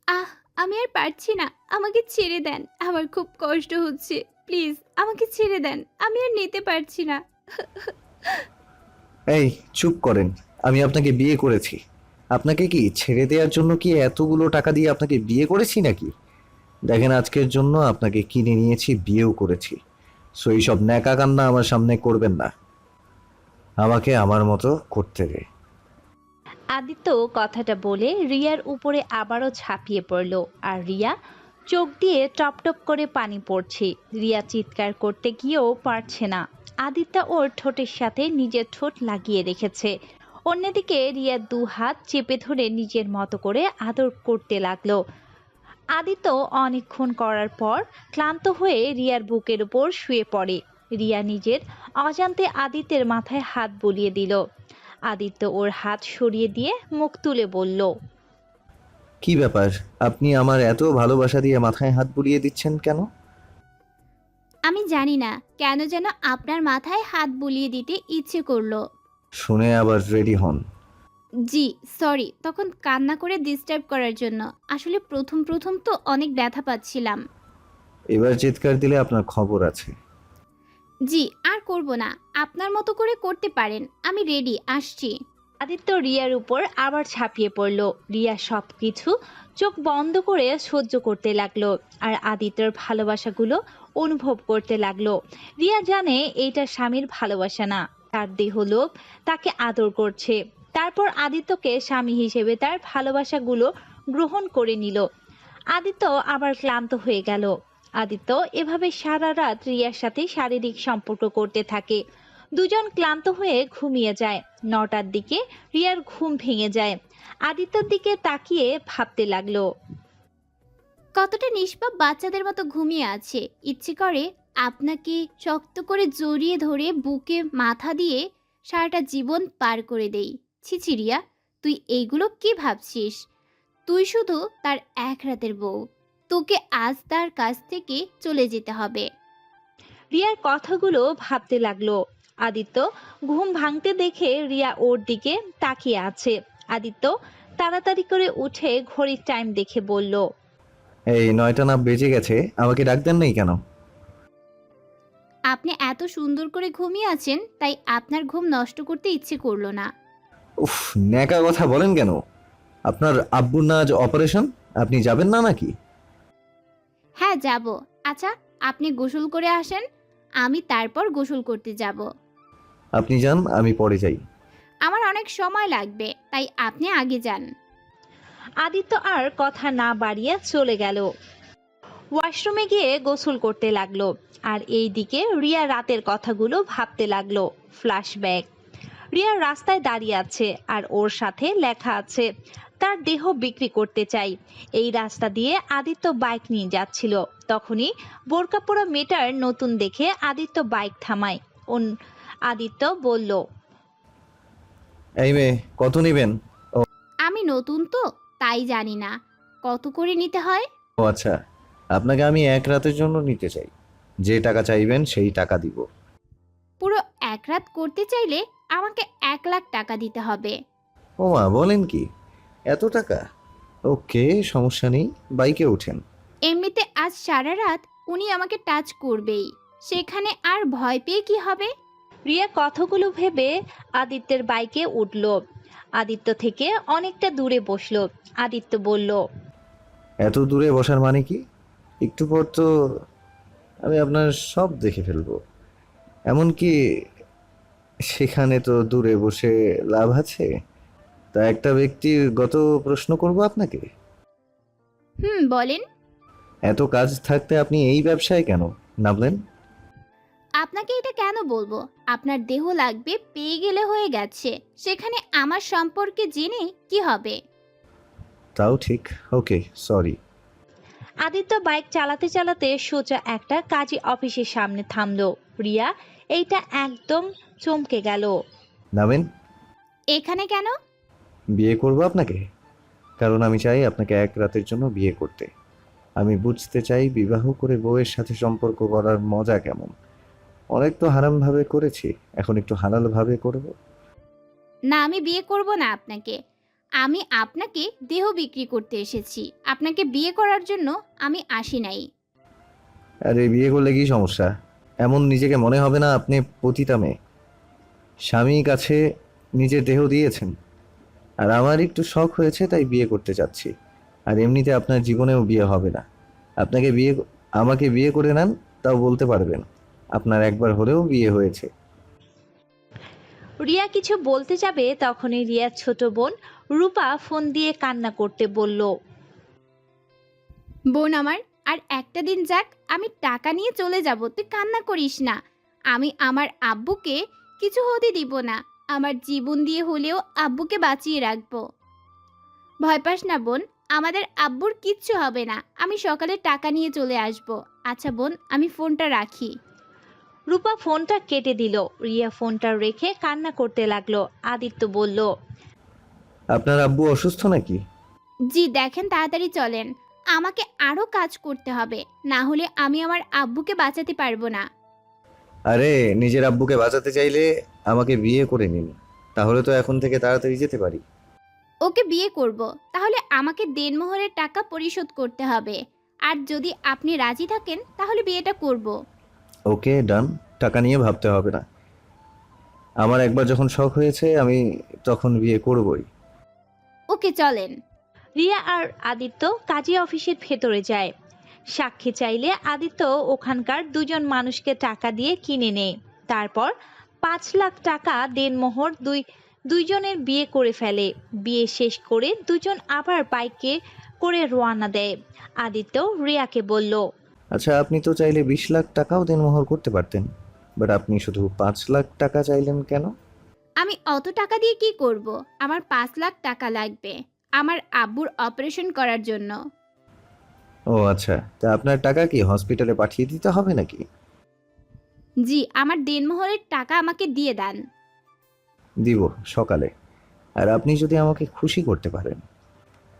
আহ আমি আর পারছি না, আমাকে ছেড়ে দেন, আমার খুব কষ্ট হচ্ছে, প্লিজ আমাকে ছেড়ে দেন, আমি আর নিতে পারছি না। এই চুপ করেন। আমি আপনাকে বিয়ে করেছি। আপনাকে কি ছেড়ে দেওয়ার জন্য কি এতগুলো টাকা দিয়ে আপনাকে বিয়ে করেছি নাকি? দেখেন, আজকের জন্য আপনাকে কিনে নিয়েছি, বিয়েও করেছি। সো এইসব ন্যাকা কান্না আমার সামনে করবেন না। আমাকে আমার মতো করতে দে। আদিত্য কথাটা বলে রিয়ার উপরে আবারও ঝাঁপিয়ে পড়ল। আর রিয়া চোখ দিয়ে টপ টপ করে পানি পড়ছে। রিয়া চিৎকার করতে গিয়েও পারছে না। আদিত্য ওর ঠোঁটের সাথে নিজের ঠোঁট লাগিয়ে রেখেছে। অন্যদিকে রিয়া দু হাত চেপে ধরে নিজের মতো করে আদর করতে লাগলো। আদিত্য অনেকক্ষণ করার পর ক্লান্ত হয়ে রিয়ার বুকের উপর শুয়ে পড়ে। রিয়া নিজের অজান্তে আদিত্যের মাথায় হাত বুলিয়ে দিল। আদিত্য ওর হাত সরিয়ে দিয়ে মুখ তুলে বলল, কি ব্যাপার? আপনি আমার এত ভালোবাসা দিয়ে মাথায় হাত বুলিয়ে দিচ্ছেন কেন? আমি জানি না কেন যেন আপনার মাথায় হাত বুলিয়ে দিতে ইচ্ছে করলো। শুনে আবার রেডি হন। জি, সরি তখন কান্না করে ডিস্টার্ব করার জন্য। আসলে প্রথম প্রথম তো অনেক ব্যথা পাচ্ছিলাম। এবার চিৎকার দিলে আপনার খবর আছে। জি, আর করব না, আপনার মতো করে করতে পারেন, আমি রেডি, আসছি। আদিত্য রিয়ার উপর আবার ঝাঁপিয়ে পড়ল। রিয়া সবকিছু চোখ বন্ধ করে সহ্য করতে লাগলো আর আদিত্যর ভালোবাসাগুলো অনুভব করতে লাগলো। রিয়া জানে এইটা স্বামীর ভালোবাসা না, তার দেহলোভ তাকে আদর করছে। তারপর আদিত্যকে স্বামী হিসেবে তার ভালোবাসাগুলো গ্রহণ করে নিল। আদিত্য আবার ক্লান্ত হয়ে গেল। আদিত্য এভাবে সারা রাত রিয়ার সাথে শারীরিক সম্পর্ক করতে থাকে। দুজন ক্লান্ত হয়ে ঘুমিয়ে যায়। 9টার দিকে রিয়ার ঘুম ভেঙে যায়। আদিত্যর দিকে তাকিয়ে ভাবতে লাগলো। কতটা নিষ্পাপ বাচ্চাদের মতো ঘুমিয়ে আছে, ইচ্ছে করে আপনাকে শক্ত করে জড়িয়ে ধরে বুকে মাথা দিয়ে সারাটা জীবন পার করে দেই। ছিছি রিয়া, তুই এইগুলো কি ভাবছিস? তুই শুধু তার এক রাতের বউ, তোকে আজ তার কাছ থেকে চলে যেতে হবে। রিয়ার কথাগুলো ভাবতে লাগলো। আদিত্য ঘুম ভাঙতে দেখে রিয়া ওর দিকে তাকিয়ে আছে। আদিত্য তাড়াতাড়ি করে উঠে ঘড়ির টাইম দেখে বলল, এই 9টা না বেজে গেছে, আমাকে ডাক দেন নাই কেন? আপনি এত সুন্দর করে ঘুমিয়ে আছেন, তাই আপনার ঘুম নষ্ট করতে ইচ্ছে করলো না। উফ, ন্যাকা কথা বলেন কেন? আপনার আব্বুর না আজ অপারেশন? আপনি যাবেন না নাকি? হ্যাঁ যাব। আচ্ছা, আপনি গোসল করে আসেন, আমি তারপর গোসল করতে যাব। আপনি যান, আমি পরে যাই। আমার অনেক সময় লাগবে, তাই আপনি আগে যান। আদিত্য আর কথা না বাড়িয়ে চলে গেল। ওয়াশরুমে গিয়ে গোসল করতে লাগলো। আর এই দিকে রিয়া রাতের কথাগুলো ভাবতে লাগলো। ফ্ল্যাশব্যাক। রিয়া রাস্তায় দাঁড়িয়ে আছে আর ওর সাথে লেখা আছে, তার দেহ বিক্রি করতে চাই। এই রাস্তা দিয়ে আদিত্য বাইক নিয়ে যাচ্ছিল। তখনই বোরকা পরা মেয়েটার নতুন দেখে আদিত্য বাইক থামায়। আদিত্য বলল, এই মেয়ে, কত নেবেন? আমি নতুন তো, তাই জানি না কত করে নিতে হয়। ও আচ্ছা, আপনাকে আমি এক রাতের জন্য নিতে চাই। যে টাকা চাইবেন সেই টাকা দিব। পুরো এক রাত করতে চাইলে আমাকে 1 লাখ টাকা দিতে হবে। ও মা, বলেন কি? এত টাকা? ওকে, সমস্যা নেই, বাইকে ওঠেন। এমনিতে আজ সারা রাত উনি আমাকে টাচ করবেই, সেখানে আর ভয় পেয়ে কি হবে? রিয়া কথাগুলো ভেবে আদিত্যের বাইকে উঠল। আদিত্য থেকে অনেকটা দূরে বসলো। আদিত্য বলল, এত দূরে বসার মানে কি? একটু পর তো আমি আপনার সব দেখে ফেলবো। এমনকি সেখানে তো দূরে বসে লাভ আছে? তা একটা ব্যক্তিগত প্রশ্ন করব আপনাকে। হুম, বলেন। এত কাজ থাকতে আপনি এই ব্যবসায় কেন নামলেন? আপনাকে এটা কেন বলবো? আপনার দেহ লাগবে, পেয়ে গেলে হয়ে গেছে, সেখানে আমার সম্পর্কে জেনে কি হবে? তাও ঠিক। ওকে, সরি। আদিত্য বাইক চালাতে চালাতে সোজা একটা কাজী অফিসের সামনে থামলো। রিয়া এইটা একদম চমকে গেল। নামেন। এখানে কেন? বিয়ে করব আপনাকে, কারণ আমি চাই আপনাকে এক রাতের জন্য বিয়ে করতে। আমি বুঝতে চাই বিবাহ করে বউয়ের সাথে সম্পর্ক করার মজা কেমন। অনেক তো হারাম ভাবে করেছি, এখন একটু হালাল ভাবে করব। না, আমি বিয়ে করব না আপনাকে। আমি আপনাকে দেহ বিক্রি করতে এসেছি, আপনাকে বিয়ে করার জন্য আমি আসি নাই। আরে বিয়ে করলে কি সমস্যা? এমন নিজেকে মনে হবে না আপনি পতিতা মেয়ে? স্বামীর কাছে নিজের দেহ দিয়েছেন। আর আমার একটু শখ হয়েছে তাই বিয়ে করতে চাচ্ছি। আর এমনিতে আপনার জীবনেও বিয়ে হবে না। আপনাকে বিয়ে আমাকে বিয়ে করে নেন, তাও বলতে পারবেন আপনার একবার হলেও বিয়ে হয়েছে। রিয়া কিছু বলতে যাবে তখনই রিয়ার ছোট বোন রূপা ফোন দিয়ে কান্না করতে বলল। বোন আমার, আর একটা দিন যাক, আমি টাকা নিয়ে চলে যাব, তুই কান্না করিস না। আমি আমার আব্বুকে কিছু হতে দিব না, আমার জীবন দিয়ে হলেও আব্বুকে বাঁচিয়ে রাখবো। ভয় পাস না বোন, আমাদের আব্বুর কিচ্ছু হবে না, আমি সকালে টাকা নিয়ে চলে আসব। আচ্ছা বোন, আমি ফোনটা রাখি। রূপা ফোনটা কেটে দিল। রিয়া ফোনটা রেখে কান্না করতে লাগলো। আদিত্য বলল, আপনার আব্বু অসুস্থ নাকি? জি দেখেন, তাড়াতাড়ি চলেন, আমাকে আরও কাজ করতে হবে, না হলে আমি আমার আব্বুকে বাঁচাতে পারবো না। আরে নিজের আব্বুকে বাঁচাতে চাইলে আমাকে বিয়ে করে নিন, তাহলে তো এখন থেকে তাড়াতাড়ি যেতে পারি। ওকে বিয়ে করব, তাহলে আমাকে দেনমোহরের টাকা পরিশোধ করতে হবে, আর যদি আপনি রাজি থাকেন তাহলে বিয়েটা করব। ওকে ডান, টাকা নিয়ে ভাবতে হবে না। আমার একবার যখন শখ হয়েছে আমি তখন বিয়ে করবই। ওকে চলেন। রিয়া আর আদিত্য কাজী অফিসের ভেতরে যায়। সাক্ষী চাইলে আদিত্য ওখানকার দুজন মানুষকে টাকা দিয়ে কিনে নেয়। তারপর 5 লাখ টাকা দেনমোহর দুইজনের বিয়ে করে ফেলে। বিয়ে শেষ করে দুজন আবার বাইকে করে রওনা দেয়। আদিত্য রিয়াকে বলল, আচ্ছা, আপনি তো চাইলে 20 লাখ টাকাও দেনমোহর করতে পারতেন, বাট আপনি শুধু 5 লাখ টাকা চাইলেন কেন? আমি অত টাকা দিয়ে কি করব? আমার 5 লাখ টাকা লাগবে আমার আব্বুর অপারেশন করার জন্য। ও আচ্ছা, তা আপনার টাকা কি হসপিটালে পাঠিয়ে দিতে হবে নাকি? জি, আমার দেনমোহরের টাকা আমাকে দিয়ে দেন। দিব সকালে। আর আপনি যদি আমাকে খুশি করতে পারেন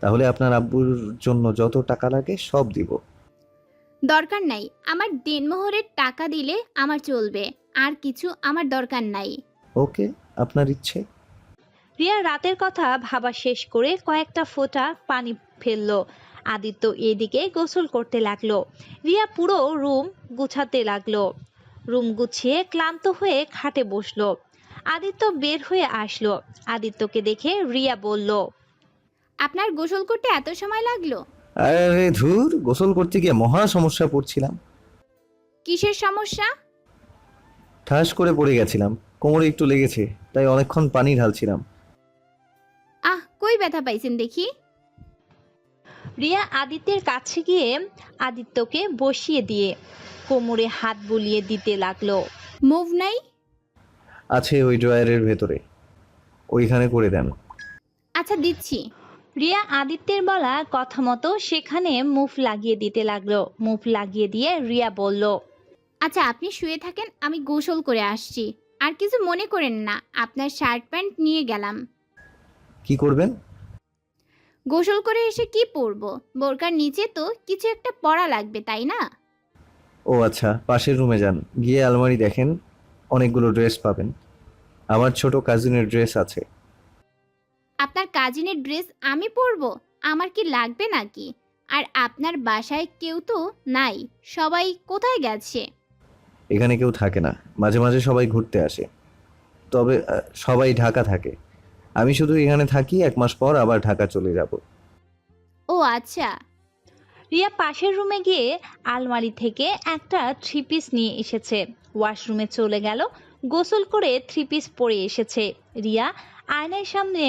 তাহলে আপনার আব্বুর জন্য যত টাকা লাগে সব দিব। দরকার নাই, আমার দেনমোহরের টাকা দিলে আমার চলবে, আর কিছু আমার দরকার নাই। ওকে, আপনার ইচ্ছে। রিয়া রাতের কথা ভাবা শেষ করে কয়েকটা ফোঁটা পানি ফেললো। আদিত্য এদিকে গোসল করতে লাগলো। রিয়া পুরো রুম গুছাতে লাগলো। রুম গুছিয়ে ক্লান্ত হয়ে খাটে বসলো। আদিত্য বের হয়ে আসলো। আদিত্যকে দেখে রিয়া বলল, আপনার গোসল করতে এত সময় লাগলো? আরে ধুর, গোসল করতে গিয়ে মহা সমস্যা পড়ছিলাম। কিসের সমস্যা? ঠাস করে পড়ে গেছিলাম, কোমরে একটু লেগেছে, তাই অনেকক্ষণ পানি ঢালছিলাম। কই ব্যথা পাইছেন দেখি? রিয়া আদিত্যের কাছে গিয়ে আদিত্যকে বসিয়ে দিয়ে কোমরে হাত বুলিয়ে দিতে লাগলো। মুভ নাই? আছে ওই ড্রয়ারের ভেতরে, ওইখানে করে দেন। আচ্ছা দিচ্ছি। রিয়া আদিত্যের বলা কথা মতো সেখানে মুভ লাগিয়ে দিতে লাগলো। মুভ লাগিয়ে দিয়ে রিয়া বলল, আচ্ছা আপনি শুয়ে থাকেন, আমি গোসল করে আসছি। আর কিছু মনে করেন না, আপনার শার্ট প্যান্ট নিয়ে গেলাম। কি করবেন? গোসল করে এসে কি পরবো? বোরকার নিচে তো কিছু একটা পরা লাগবে, তাই না? ও আচ্ছা, পাশের রুমে যান, গিয়ে আলমারি দেখেন, অনেকগুলো ড্রেস পাবেন। আমার ছোট কাজিনের ড্রেস আছে। আপনার কাজিনের ড্রেস আমি পরবো? আমার কি লাগবে নাকি? আর আপনার বাসায় কেউ তো নাই, সবাই কোথায় গেছে? এখানে কেউ থাকে না, মাঝে মাঝে সবাই ঘুরতে আসে, তবে সবাই ঢাকা থাকে। আমি শুধু এখানে থাকি, 1 মাস পর আবার ঢাকা চলে যাব। ও আচ্ছা। রিয়া পাশের রুমে গিয়ে আলমারি থেকে একটা 3 পিস নিয়ে এসেছে। ওয়াশরুমে চলে গেল, গোসল করে 3 পিস পরে এসেছে। রিয়া আয়নার সামনে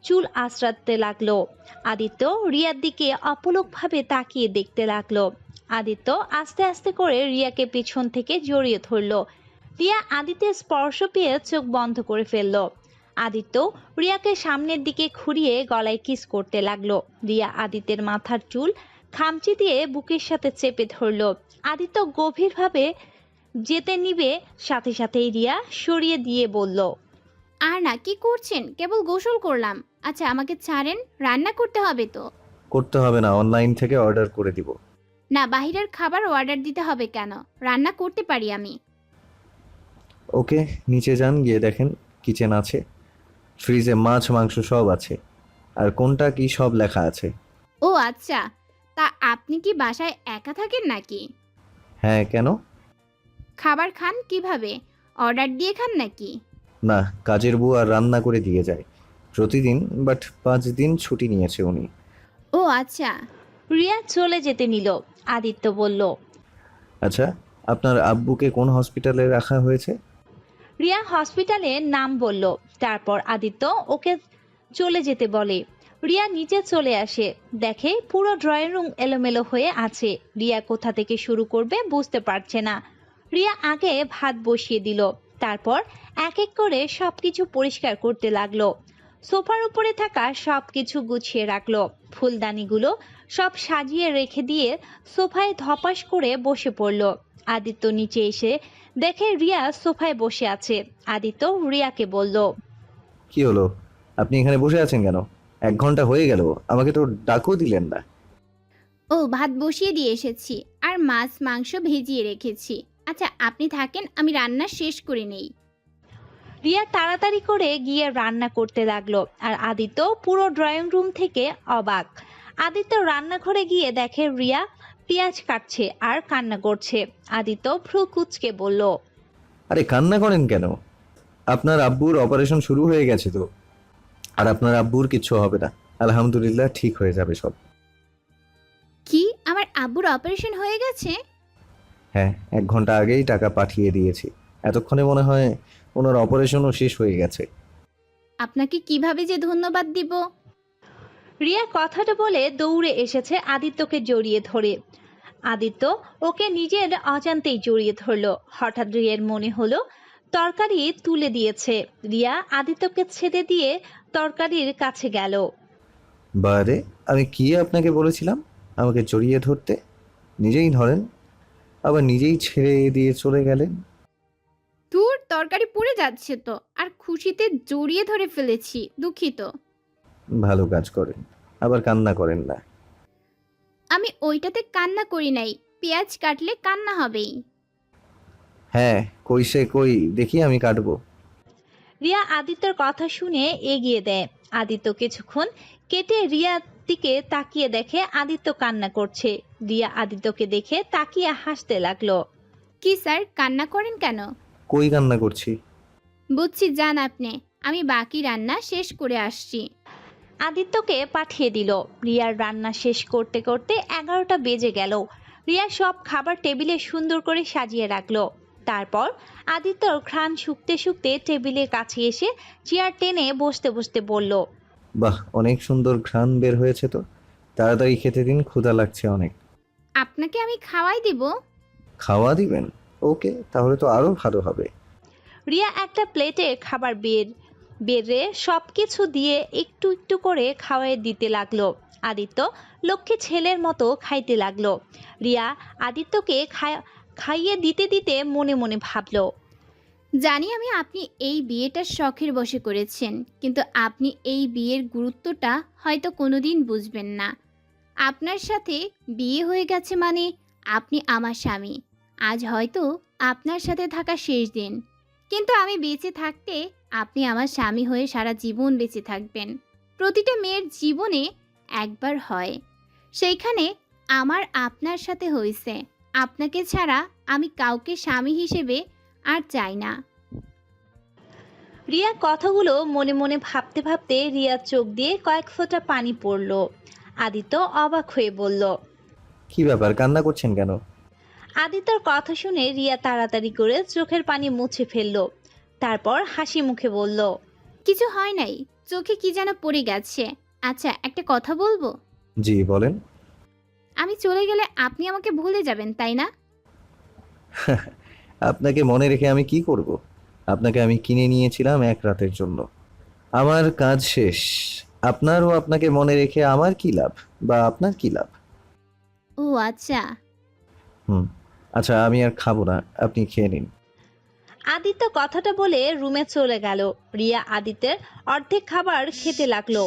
চুল আঁচড়াতে লাগলো। আদিত্য রিয়ার দিকে অপলকভাবে তাকিয়ে দেখতে লাগলো। আদিত্য আস্তে আস্তে করে রিয়াকে পিছন থেকে জড়িয়ে ধরলো। রিয়া আদিত্যের স্পর্শ পেয়ে চোখ বন্ধ করে ফেললো। আদিত্য রিয়াকে সামনের দিকে ঘুরিয়ে গলায় কিস করতে লাগলো। রিয়া আদিত্যের মাথার চুল খামচি দিয়ে বুকের সাথে চেপে ধরলো। আদিত্য গভীরভাবে যেতে নিবে, সাথে সাথেই রিয়া সরিয়ে দিয়ে বলল, আর না, কি করছেন? কেবল গোসল করলাম। আচ্ছা আমাকে ছাড়েন, রান্না করতে হবে তো। করতে হবে না, অনলাইন থেকে অর্ডার করে দিব। না, বাইরের খাবার অর্ডার দিতে হবে কেন? রান্না করতে পারি আমি। ওকে, নিচে যান, গিয়ে দেখেন কিচেন আছে, ফ্রিজে মাছ মাংস সব আছে। আর কোনটা কি সব লেখা আছে। ও আচ্ছা, তা আপনি কি বাসায় একা থাকেন নাকি? হ্যাঁ, কেন? খাবার খান কিভাবে? অর্ডার দিয়ে খান নাকি? না, কাজের বউ আর রান্না করে দিয়ে যায় প্রতিদিন, বাট 5 দিন ছুটি নিয়েছে উনি। ও আচ্ছা। রিয়া চলে যেতে নিল। আদিত্য বলল। আচ্ছা, আপনার আব্বুকে কোন হসপিটালে রাখা হয়েছে? রিয়া হসপিটালের নাম বলল। তারপর আদিত্য ওকে চলে যেতে বলে। রিয়া নিচে চলে আসে, দেখে পুরো ড্রয়িং রুম এলোমেলো হয়ে আছে। রিয়া কোথা থেকে শুরু করবে বুঝতে পারছে না। রিয়া আগে ভাত বসিয়ে দিল, তারপর এক এক করে সবকিছু পরিষ্কার করতে লাগলো। সোফার উপরে থাকা সবকিছু গুছিয়ে রাখলো। ফুলদানিগুলো সব সাজিয়ে রেখে দিয়ে সোফায় ধপাস করে বসে পড়লো। আদিত্য নিচে এসে দেখে রিয়া সোফায় বসে আছে। আদিত্য রিয়াকে বলল। কি হলো, আপনি এখানে বসে আছেন কেন? 1 ঘন্টা হয়ে গেল, আমাকে তো ডাকও দিলেন না। ও ভাত বসিয়ে দিয়ে এসেছি, আর মাছ মাংস ভেজিয়ে রেখেছি। আচ্ছা আপনি থাকেন, আমি রান্না শেষ করে নেই। রিয়া তাড়াতাড়ি করে গিয়ে রান্না করতে লাগলো, আর আদিত্য পুরো ড্রয়িং রুম থেকে অবাক। আদিত্য রান্নাঘরে গিয়ে দেখে রিয়া পেঁয়াজ কাটছে আর কান্না করছে। আদিত্য ভ্রু কুঁচকে বলল। আরে কান্না করেন কেন? আপনার আব্বুর অপারেশন শুরু হয়ে গেছে তো, আর আপনার আব্বুর কিচ্ছু হবে না, আলহামদুলিল্লাহ, ঠিক হয়ে যাবে সব। কি, আমার আব্বুর অপারেশন হয়ে গেছে? হ্যাঁ, 1 ঘন্টা আগেই টাকা পাঠিয়ে দিয়েছি। এতক্ষণে মনে হয় ওনার অপারেশনও শেষ হয়ে গেছে। আপনাকে কিভাবে যে ধন্যবাদ দিব। রিয়া কথাটা বলে দৌড়ে এসেছে আদিত্যকে জড়িয়ে ধরে। আদিত্য ওকে নিজের অজান্তেই জড়িয়ে ধরলো। হঠাৎ রিয়ার মনে হলো তরকারি তুলে দিয়েছে। রিয়া আদিত্যকে ছেড়ে দিয়ে তরকারির কাছে গেল। বারে, আমি কি আপনাকে বলেছিলাম আমাকে জড়িয়ে ধরতে? নিজেই ধরেন, আবার নিজেই ছেড়ে দিয়ে চলে গেলেন। দূর, তরকারি পুড়ে যাচ্ছে তো, আর খুশিতে জড়িয়ে ধরে ফেলেছি, দুঃখিত। ভালো কাজ করেন, আবার কান্না করেন না। আমি ওইটাতে কান্না করি নাই, পেঁয়াজ কাটলে কান্না হবেই। হ্যাঁ, কই সে কই, দেখি আমি কাটবো। রিয়া আদিত্যর কথা শুনে এগিয়ে দেয়। আদিত্য কিছুক্ষণ কেটে রিয়ার দিকে তাকিয়ে দেখে আদিত্য কান্না করছে। রিয়া আদিত্যকে দেখে তাকিয়ে হাসতে লাগলো। কি স্যার, কান্না করেন কেন? কই কান্না করছি? বুঝছি, যান আপনি, আমি বাকি রান্না শেষ করে আসছি। আদিত্যকে পাঠিয়ে দিল। রিয়ার রান্না শেষ করতে করতে 11টা বেজে গেল। রিয়া সব খাবার টেবিলে সুন্দর করে সাজিয়ে রাখলো। তারপর আদিত্যর ঘ্রাণ শুকতে শুকতে টেবিলের কাছে এসে চেয়ার টেনে বসতে বসতে বলল। বাহ, অনেক সুন্দর ঘ্রাণ বের হয়েছে তো। তাড়াতাড়ি খেতে দিন, ক্ষুধা লাগছে অনেক। আপনাকে আমি খাওয়াই দিব। খাওয়া দিবেন? ওকে, তাহলে তো আরো ভালো হবে। রিয়া একটা প্লেটে খাবার বেড়ে সবকিছু দিয়ে একটু একটু করে খাওয়াই দিতে লাগলো। আদিত্য লক্ষ্মী ছেলের মতো খাইতে লাগলো। রিয়া আদিত্যকে খাইয়ে দিতে দিতে মনে মনে ভাবলো। জানি আমি আপনি এই বিয়েটা শখের বশে করেছেন, কিন্তু আপনি এই বিয়ের গুরুত্বটা হয়তো কোনোদিন বুঝবেন না। আপনার সাথে বিয়ে হয়ে গেছে মানে আপনি আমার স্বামী। আজ হয়তো আপনার সাথে থাকা শেষ দিন, কিন্তু আমি বেঁচে থাকতে আপনি আমার স্বামী হয়ে সারা জীবন বেঁচে থাকবেন। প্রতিটা মেয়ের জীবনে একবার হয়, সেইখানে আমার আপনার সাথে হয়েছে। আপনাকে ছাড়া আমি কাউকে স্বামী হিসেবে আর চাই না। রিয়া কথাগুলো মনে মনে ভাবতে ভাবতে রিয়ার চোখ দিয়ে কয়েক ফোঁটা পানি পড়ল। আদিত্য অবাক হয়ে বলল। কি ব্যাপার, কান্না করছেন কেন? আদিত্যর কথা শুনে রিয়া তাড়াতাড়ি করে চোখের পানি মুছে ফেলল। তারপর হাসি মুখে বলল। কিছু হয় নাই, চোখে কি যেন পড়ে গেছে। আচ্ছা একটা কথা বলবো? জি বলেন। আমি চলে গেলে আপনি আমাকে ভুলে যাবেন, তাই না? আপনাকে মনে রেখে আমি কি করব? আপনাকে আমি কিনে নিয়েছিলাম 1 রাতের জন্য। আমার কাজ শেষ। আপনারও আপনাকে মনে রেখে আমার কি লাভ, বা আপনার কি লাভ? ও আচ্ছা। আচ্ছা, আমি আর খাবো না, আপনি খেয়ে নিন। আদিত্য কথাটা বলে রুমে চলে গেল। রিয়া আদিত্যের অর্ধেক খাবার খেতে লাগলো।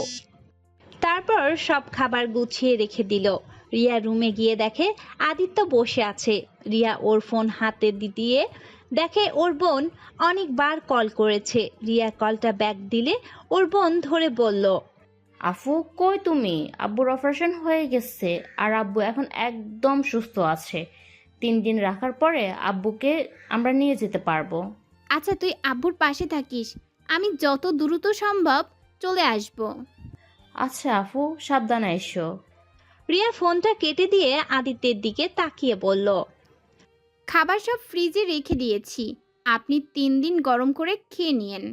তারপর সব খাবার গুছিয়ে রেখে দিল। রিয়া রুমে গিয়ে দেখে আদিত্য বসে আছে। রিয়া ওর ফোন হাতে দিয়ে দেখে ওর বোন অনেকবার কল করেছে। রিয়া কলটা ব্যাক দিলে ওর বোন ধরে বলল। আফু কই তুমি? আব্বুর অপারেশন হয়ে গেছে আর আব্বু এখন একদম সুস্থ আছে। 3 দিন রাখার পরে আব্বুকে আমরা নিয়ে যেতে পারবো। আচ্ছা তুই আব্বুর পাশে থাকিস, আমি যত দ্রুত সম্ভব চলে আসব। আচ্ছা আফু, সাবধানে এসো। রিয়া ফোনটা কেটে দিয়ে আদিত্যের দিকে তাকিয়ে বলল, খাবার সব ফ্রিজে রেখে দিয়েছি, আপনি 3 দিন গরম করে খেয়ে নিয়েন।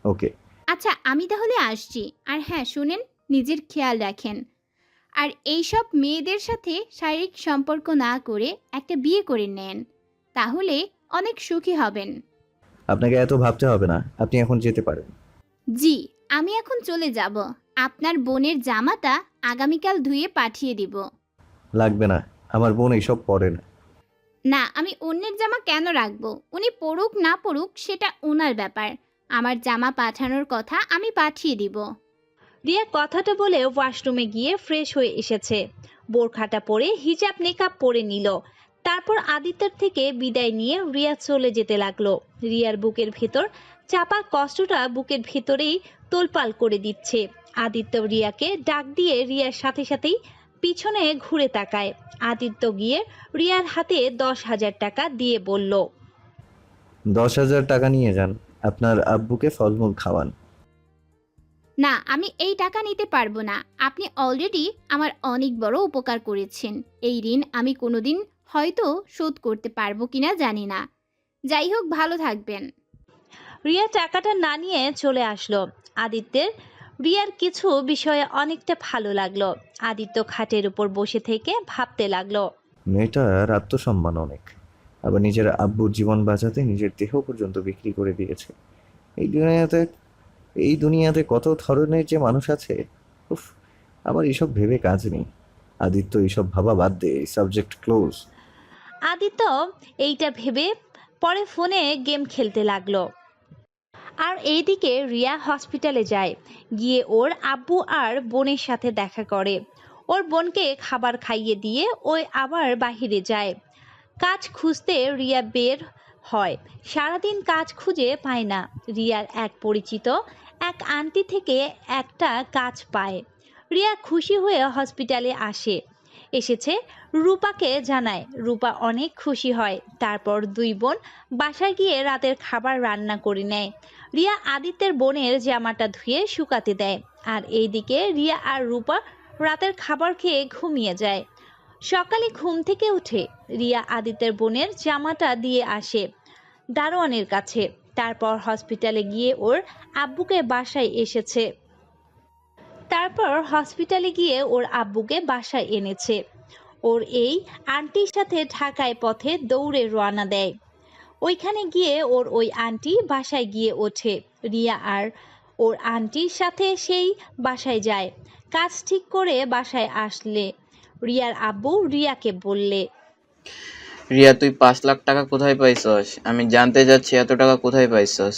ওকে। আচ্ছা আমি তাহলে আসছি। আর হ্যাঁ শুনেন, নিজের খেয়াল রাখেন। আর এইসব মেয়েদের সাথে শারীরিক সম্পর্ক না করে একটা বিয়ে করে নেন, তাহলে অনেক সুখী হবেন। আপনাকে এত ভাবতে হবে না, আপনি এখন যেতে পারেন। জি, আমি এখন চলে যাব। আপনার বোনের জামাটা আগামীকাল ধুয়ে পাঠিয়ে দিব। লাগবে না, আমার বোন এইসব পরে না। না, আমি অন্যের জামা কেন রাখবো? উনি পড়ুক না পড়ুক সেটা ওনার ব্যাপার। আমার জামা পাঠানোর কথা আমি পাঠিয়ে দিব। রিয়া কথাটা বলে ওয়াশরুমে গিয়ে ফ্রেশ হয়ে এসেছে। বোরখাটা পরে হিজাব নেকাব পরে নিল। তারপর আদিত্যের থেকে বিদায় নিয়ে রিয়া চলে যেতে লাগলো। রিয়ার বুকের ভেতর চাপা কষ্টটা বুকের ভেতরেই তোলপাল করে দিচ্ছে। আদিত্য রিয়াকে ডাক দিয়ে রিয়ার সাথে সাথেই পিছনে ঘুরে তাকায়। আদিত্য গিয়ে রিয়ার হাতে 10,000 টাকা দিয়ে বলল, 10,000 টাকা নিয়ে যান, আপনার আব্বুকে ফলমূল খাওয়ান। না, আমি এই টাকা নিতে পারবো না। আপনি অলরেডি আমার অনেক বড় উপকার করেছেন। এই ঋণ আমি কোনোদিন হয়তো শোধ করতে পারবো কিনা জানি না। যাই হোক, ভালো থাকবেন। রিয়া টাকাটা না নিয়ে চলে আসলো। আদিত্যের রিয়ার কিছু বিষয়ে অনেকটা ভালো লাগলো। আদিত্য খাটের উপর বসে থেকে ভাবতে লাগলো। মেয়েটার আত্মসম্মান অনেক, আবার নিজের আব্বুর জীবন বাঁচাতে নিজের দেহ পর্যন্ত বিক্রি করে দিয়েছে। এই দুনিয়াতে এই দুনিয়াতে কত ধরনের যে মানুষ আছে। উফ, আমার এসব ভেবে কাজ নেই। আদিত্য এইসব ভাবা বাদ দে, সাবজেক্ট ক্লোজ। আদিত্য এইটা ভেবে পরে ফোনে গেম খেলতে লাগলো। আর এইদিকে রিয়া হসপিটালে যায়। গিয়ে ওর আব্বু আর বোনের সাথে দেখা করে। ওর বোনকে খাবার খাইয়ে দিয়ে ওই আবার বাহিরে যায়। কাজ খুঁজতে রিয়া বের হয়। সারাদিন কাজ খুঁজে পায় না। রিয়ার এক পরিচিত এক আন্টি থেকে একটা কাজ পায়। রিয়া খুশি হয়ে হসপিটালে এসেছে রূপাকে জানায়। রূপা অনেক খুশি হয়। তারপর দুই বোন বাসায় গিয়ে রাতের খাবার রান্না করে নেয়। রিয়া আদিত্যের বোনের জামাটা ধুয়ে শুকাতে দেয়। আর এইদিকে রিয়া আর রূপা রাতের খাবার খেয়ে ঘুমিয়ে যায়। সকালে ঘুম থেকে উঠে রিয়া আদিত্যের বোনের জামাটা দিয়ে আসে দারোয়ানের কাছে। তারপর হসপিটালে গিয়ে ওর আব্বুকে বাসায় এনেছে। ওর এই আন্টির সাথে ঢাকায় পথে দৌড়ে রওনা দেয়। ওইখানে গিয়ে ওই আন্টি বাসায় গিয়ে ওঠে। রিয়া আর ওর আন্টির সাথে সেই বাসায় যায়। কাজ ঠিক করে বাসায় আসলে রিয়ার আব্বু রিয়াকে বললে, রিয়া, তুই 5 লাখ টাকা কোথায় পাইছস? আমি জানতে চাচ্ছি এত টাকা কোথায় পাইছস?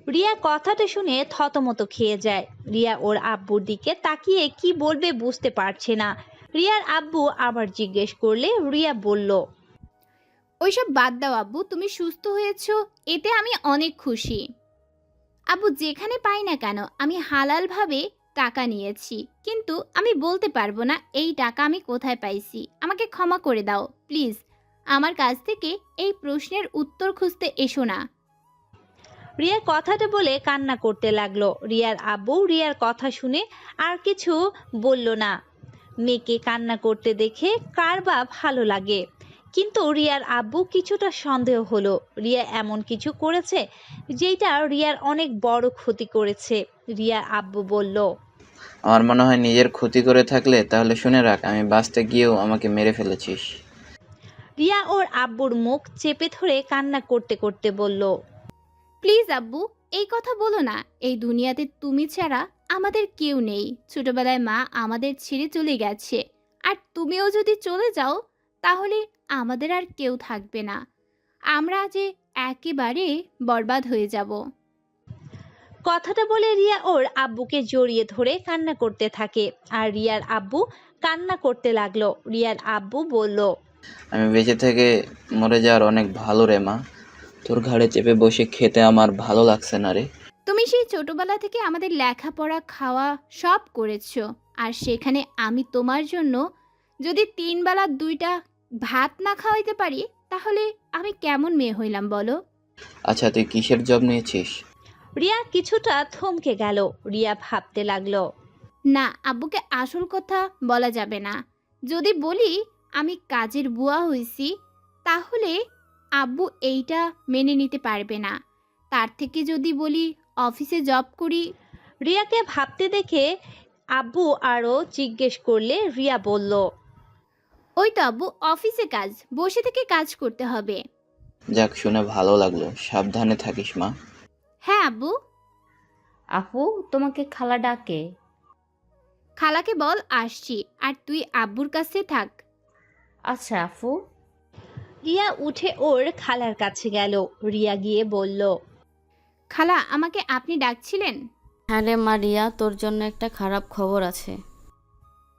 রিয়া কথাটা শুনে থতমত খেয়ে যায়। রিয়া ওর আব্বুর দিকে তাকিয়ে কি বলবে বুঝতে পারছে না। রিয়ার আব্বু আবার জিজ্ঞেস করলে রিয়া বলল, ওইসব বাদ দাও আব্বু, তুমি সুস্থ হয়েছো, এতে আমি অনেক খুশি। আব্বু, যেখানে পাই না কেন আমি হালালভাবে টাকা নিয়েছি, কিন্তু আমি বলতে পারবো না এই টাকা আমি কোথায় পাইছি। আমাকে ক্ষমা করে দাও প্লিজ। আমার কাছ থেকে এই প্রশ্নের উত্তর খুঁজতে এসো না। রিয়া কথাটা বলে কান্না করতে লাগলো। রিয়ার আব্বু রিয়ার কথা শুনে আর কিছু বলল না। মেয়েকে কান্না করতে দেখে কার বা ভালো লাগে। কিন্তু রিয়ার আব্বু কিছুটা সন্দেহ হলো। রিয়া এমন কিছু করেছে যেটা রিয়ার অনেক বড় ক্ষতি করেছে। রিয়ার আব্বু বলল, আমার মনে হয় নিজের ক্ষতি করে থাকলে তাহলে শুনে রাখ, আমি বাঁচতে গিয়েও আমাকে মেরে ফেলেছিস। রিয়া ওর আব্বুর মুখ চেপে ধরে কান্না করতে করতে বলল, প্লিজ আব্বু, এই কথা বলো না। এই দুনিয়াতে তুমি ছাড়া আমাদের কেউ নেই। ছোটবেলায় মা আমাদের ছেড়ে চলে গেছে, আর তুমিও যদি চলে যাও তাহলে আমাদের আর কেউ থাকবে না। আমরা যে একেবারে বরবাদ হয়ে যাব। কথাটা বলে রিয়া ওর আব্বুকে জড়িয়ে ধরে কান্না করতে থাকে। আর রিয়ার আব্বু কান্না করতে লাগলো। রিয়ার আব্বু বলল, আমি বেঁচে থেকে মরে যাওয়ার অনেক ভালো রে মা। তোর ঘাড়ে চেপে বসে খেতে আমার ভালো লাগছে না রে। তুমি সেই ছোটবেলা থেকে আমাদের লেখাপড়া খাওয়া সব করেছো, আর সেখানে আমি তোমার জন্য যদি 3 বেলা 2টা ভাত না খাওয়াইতে পারি, তাহলে আমি কেমন মেয়ে হইলাম বলো? আচ্ছা, তুই কিসের জব নিয়েছিস? রিয়া কিছুটা থমকে গেল। রিয়া ভাবতে লাগলো। না, আব্বুকে আসল কথা বলা যাবে না। যদি বলি আমি কাজের বুয়া হইছি, তাহলে আব্বু এইটা মেনে নিতে পারবে না। তার থেকে যদি বলি অফিসে জব করি। রিয়াকে ভাবতে দেখে আব্বু আরো জিজ্ঞেস করলে রিয়া বলল, ওই তো আব্বু, অফিসে কাজ, বসে থেকে কাজ করতে হবে। যাক, শুনে ভালো লাগলো। সাবধানে থাকিস মা। হ্যাঁ আব্বু। আপু, তোমাকে খালা ডাকে। খালাকে বল আসছি, আর তুই আব্বুর কাছে থাক। আচ্ছা আপু। রিয়া উঠে ওর খালার কাছে গেল। রিয়া গিয়ে বলল, খালা, আমাকে আপনি ডাকছিলেন? হ্যাঁ রে মারিয়া, তোর জন্য একটা খারাপ খবর আছে।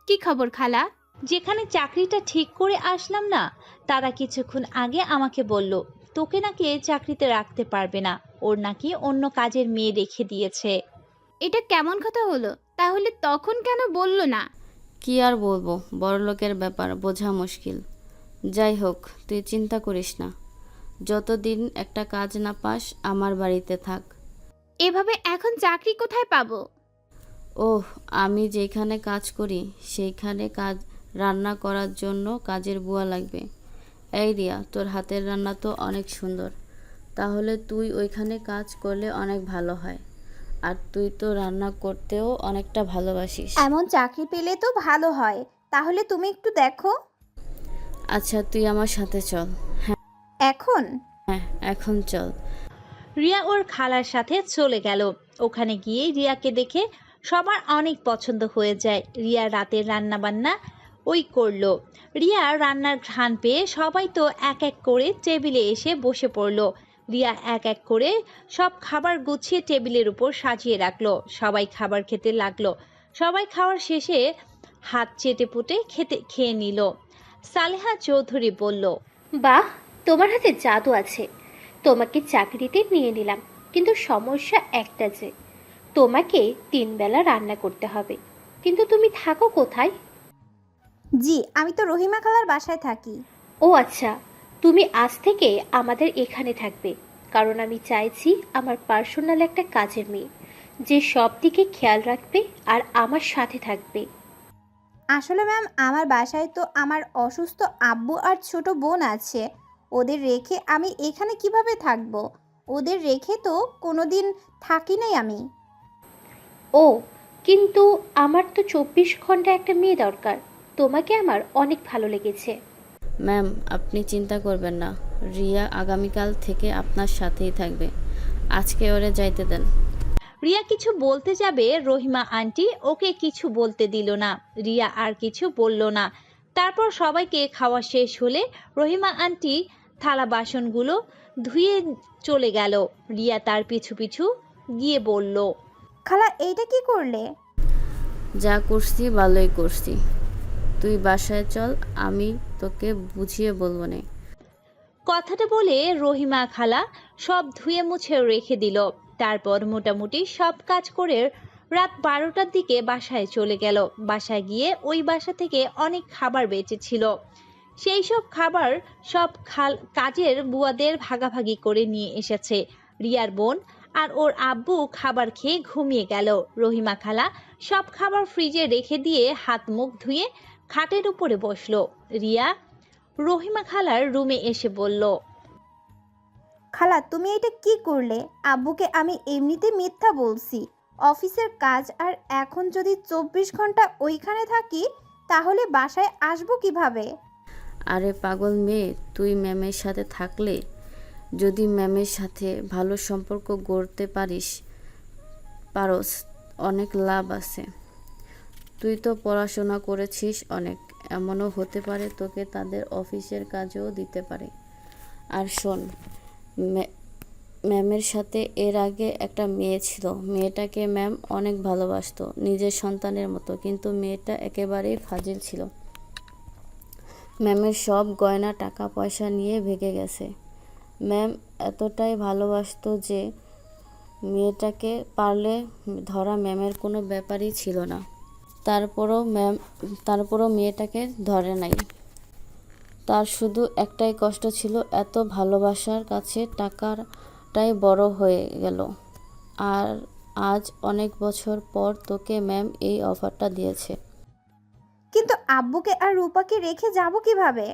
কি খবর খালা? যেখানে চাকরিটা ঠিক করে আসলাম না, তারা কিছুক্ষণ আগে আমাকে বলল তোকে নাকি এই চাকরিতে রাখতে পারবে না, ওর নাকি অন্য কাজের মেয়ে রেখে দিয়েছে। এটা কেমন কথা হলো? তাহলে তখন কেন বললো না? কি আর বলবো, বড়লোকের ব্যাপার, বোঝা মুশকিল। যাই হোক, তুই চিন্তা করিস না। যতদিন একটা কাজ না পাস, আমার বাড়িতে থাক। এভাবে এখন চাকরি কোথায় পাবো? ওহ, আমি যেখানে কাজ করি সেইখানে কাজ রান্না করার জন্য কাজের বুয়া লাগবে। এই রিয়া, তোর হাতের রান্না তো অনেক সুন্দর, তাহলে তুই ওইখানে কাজ করলে অনেক ভালো হয়। আর তুই তো রান্না করতেও অনেকটা ভালোবাসিস। এমন চাকরি পেলে তো ভালো হয়, তাহলে তুমি একটু দেখো। আচ্ছা, তুই আমার সাথে চল। এখন হ্যাঁ, এখন চল। রিয়া ওর খালার সাথে চলে গেল। ওখানে গিয়ে রিয়াকে দেখে সবার অনেক পছন্দ হয়ে যায়। রিয়া রাতের রান্না বান্না ওই করলো। রিয়া রান্নার ঘ্রাণ পেয়ে সবাই তো এক এক করে টেবিলে এসে বসে পড়লো। রিয়া এক এক করে সব খাবার গুছিয়ে টেবিলের উপর সাজিয়ে রাখলো। সবাই খাবার খেতে লাগলো। সবাই খাওয়ার শেষে হাত চেটে পুটে খেয়ে নিল। সালেহা চৌধুরী বলল, বাহ, তোমার হাতে জাদু আছে। তোমাকে চাকরিতে নিয়ে নিলাম, কিন্তু সমস্যা একটা যে তোমাকে 3 বেলা রান্না করতে হবে। কিন্তু তুমি থাকো কোথায়? জি, আমি তো রহিমা খালার বাসায় থাকি। ও আচ্ছা, তুমি আজ থেকে আমাদের এখানে থাকবে, কারণ আমি চাইছি আমার পার্সোনাল একটা কাজের মেয়ে, যে সব দিকে খেয়াল রাখবে আর আমার সাথে থাকবে। আসলে ম্যাম, আমার বাসায় তো আমার অসুস্থ আব্বু আর ছোট বোন আছে। ওদের রেখে আমি এখানে কিভাবে থাকবো? ওদের রেখে তো কোনোদিন থাকি নাই আমি। ও, কিন্তু আমার তো 24 ঘন্টা একটা মেয়ে দরকার। তোমাকে আমার অনেক ভালো লেগেছে। ম্যাম, আপনি চিন্তা করবেন না, রিয়া আগামীকাল থেকে আপনার সাথেই থাকবে। আজকে ওরে যাইতে দেন। রিয়া কিছু বলতে যাবে, রহিমা আন্টি ওকে কিছু বলতে দিল না। রিয়া আর কিছু বলল না। তারপর সবাইকে খাওয়া শেষ হলে রহিমা আন্টি থালা বাসনগুলো ধুয়ে চলে গেল। রিয়া তার পিছু পিছু গিয়ে বলল, খালা, এইটা কি করলে? যা করছি ভালোই করছি। তুই বাসায় চল, আমি তোকে বুঝিয়ে বলবো নে। কথাটা বলে রহিমা খালা সব ধুয়ে মুছে রেখে দিল। তারপর মোটামুটি সব কাজ করে রাত 12টার দিকে বাসায় চলে গেল। বাসায় গিয়ে ওই বাসা থেকে অনেক খাবার বেঁচেছিল। সেই সব খাবার সব কাজের বুয়াদের ভাগাভাগি করে নিয়ে এসেছে। রিয়ার বোন আর ওর আব্বু খাবার খেয়ে ঘুমিয়ে গেল। রহিমা খালা সব খাবার ফ্রিজে রেখে দিয়ে হাত মুখ ধুয়ে খাটের উপরে বসলো। রিয়া রহিমা খালার রুমে এসে বলল, খালা, তুমি এটা কি করলে? আব্বুকে আমি এমনিতে মিথ্যা বলছি, অফিসের কাজ, আর এখন যদি 24 ঘন্টা ওইখানে থাকি, তাহলে বাসায় আসবো কিভাবে? আরে পাগল মেয়ে, তুই ম্যামের সাথে থাকলে, যদি ম্যামের সাথে ভালো সম্পর্ক গড়তে পারস, অনেক লাভ আছে। তুই তো পড়াশোনা করেছিস অনেক, এমনও হতে পারে তোকে তাদের অফিসের কাজেও দিতে পারে। আর শোন, ম্যামের সাথে এর আগে একটা মেয়ে ছিল। মেয়েটাকে ম্যাম অনেক ভালোবাসতো, নিজের সন্তানের মতো, কিন্তু মেয়েটা একেবারেই ফাজিল ছিল। ম্যামের সব গয়না টাকা পয়সা নিয়ে ভেগে গেছে। ম্যাম এতটাই ভালোবাসতো যে মেয়েটাকে পারলে ধরা ম্যামের কোনো ব্যাপারই ছিল না। তারপরও মেয়েটাকে ধরে নাই। তার শুধু একটাই কষ্ট ছিল, এত ভালোবাসার কাছে টাকাটাই বড় হয়ে গেল। আর আজ অনেক বছর পর তোকে ম্যাম এই অফারটা দিয়েছে। কিন্তু আব্বুকে আর রূপাকে রেখে যাব কিভাবে?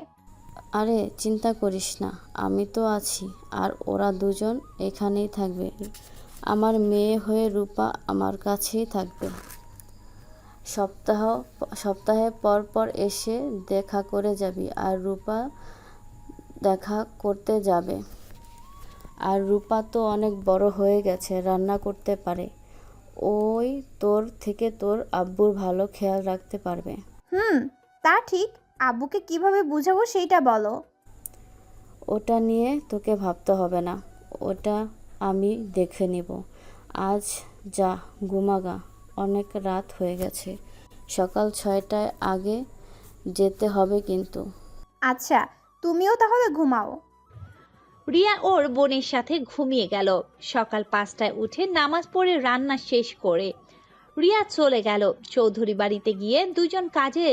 আরে চিন্তা করিস না, আমি তো আছি। আর ওরা দুজন এখানেই থাকবে। আমার মেয়ে হয়ে রূপা আমার কাছেই থাকবে। সপ্তাহে পর পর এসে দেখা করে যাবি। আর রূপা দেখা করতে যাবে। আর রূপা তো অনেক বড় হয়ে গেছে, রান্না করতে পারে। ওই তোর থেকে তোর আব্বুর ভালো খেয়াল রাখতে পারবে। তা ঠিক। আব্বুকে কিভাবে বুঝাবো সেইটা বলো। ওটা নিয়ে তোকে ভাবতে হবে না, ওটা আমি দেখে নেব। আজ যা ঘুমাগা, অনেক রাত হয়ে গেছে। সকাল 6টার আগে যেতে হবে কিন্তু। আচ্ছা, তুমিও তাহলে ঘুমাও। রিয়া ওর বোনের সাথে ঘুমিয়ে গেল। সকাল 5টায় উঠে নামাজ পড়ে রান্না শেষ করে রিয়া চলে গেল চৌধুরী বাড়িতে। গিয়ে দুজন কাজে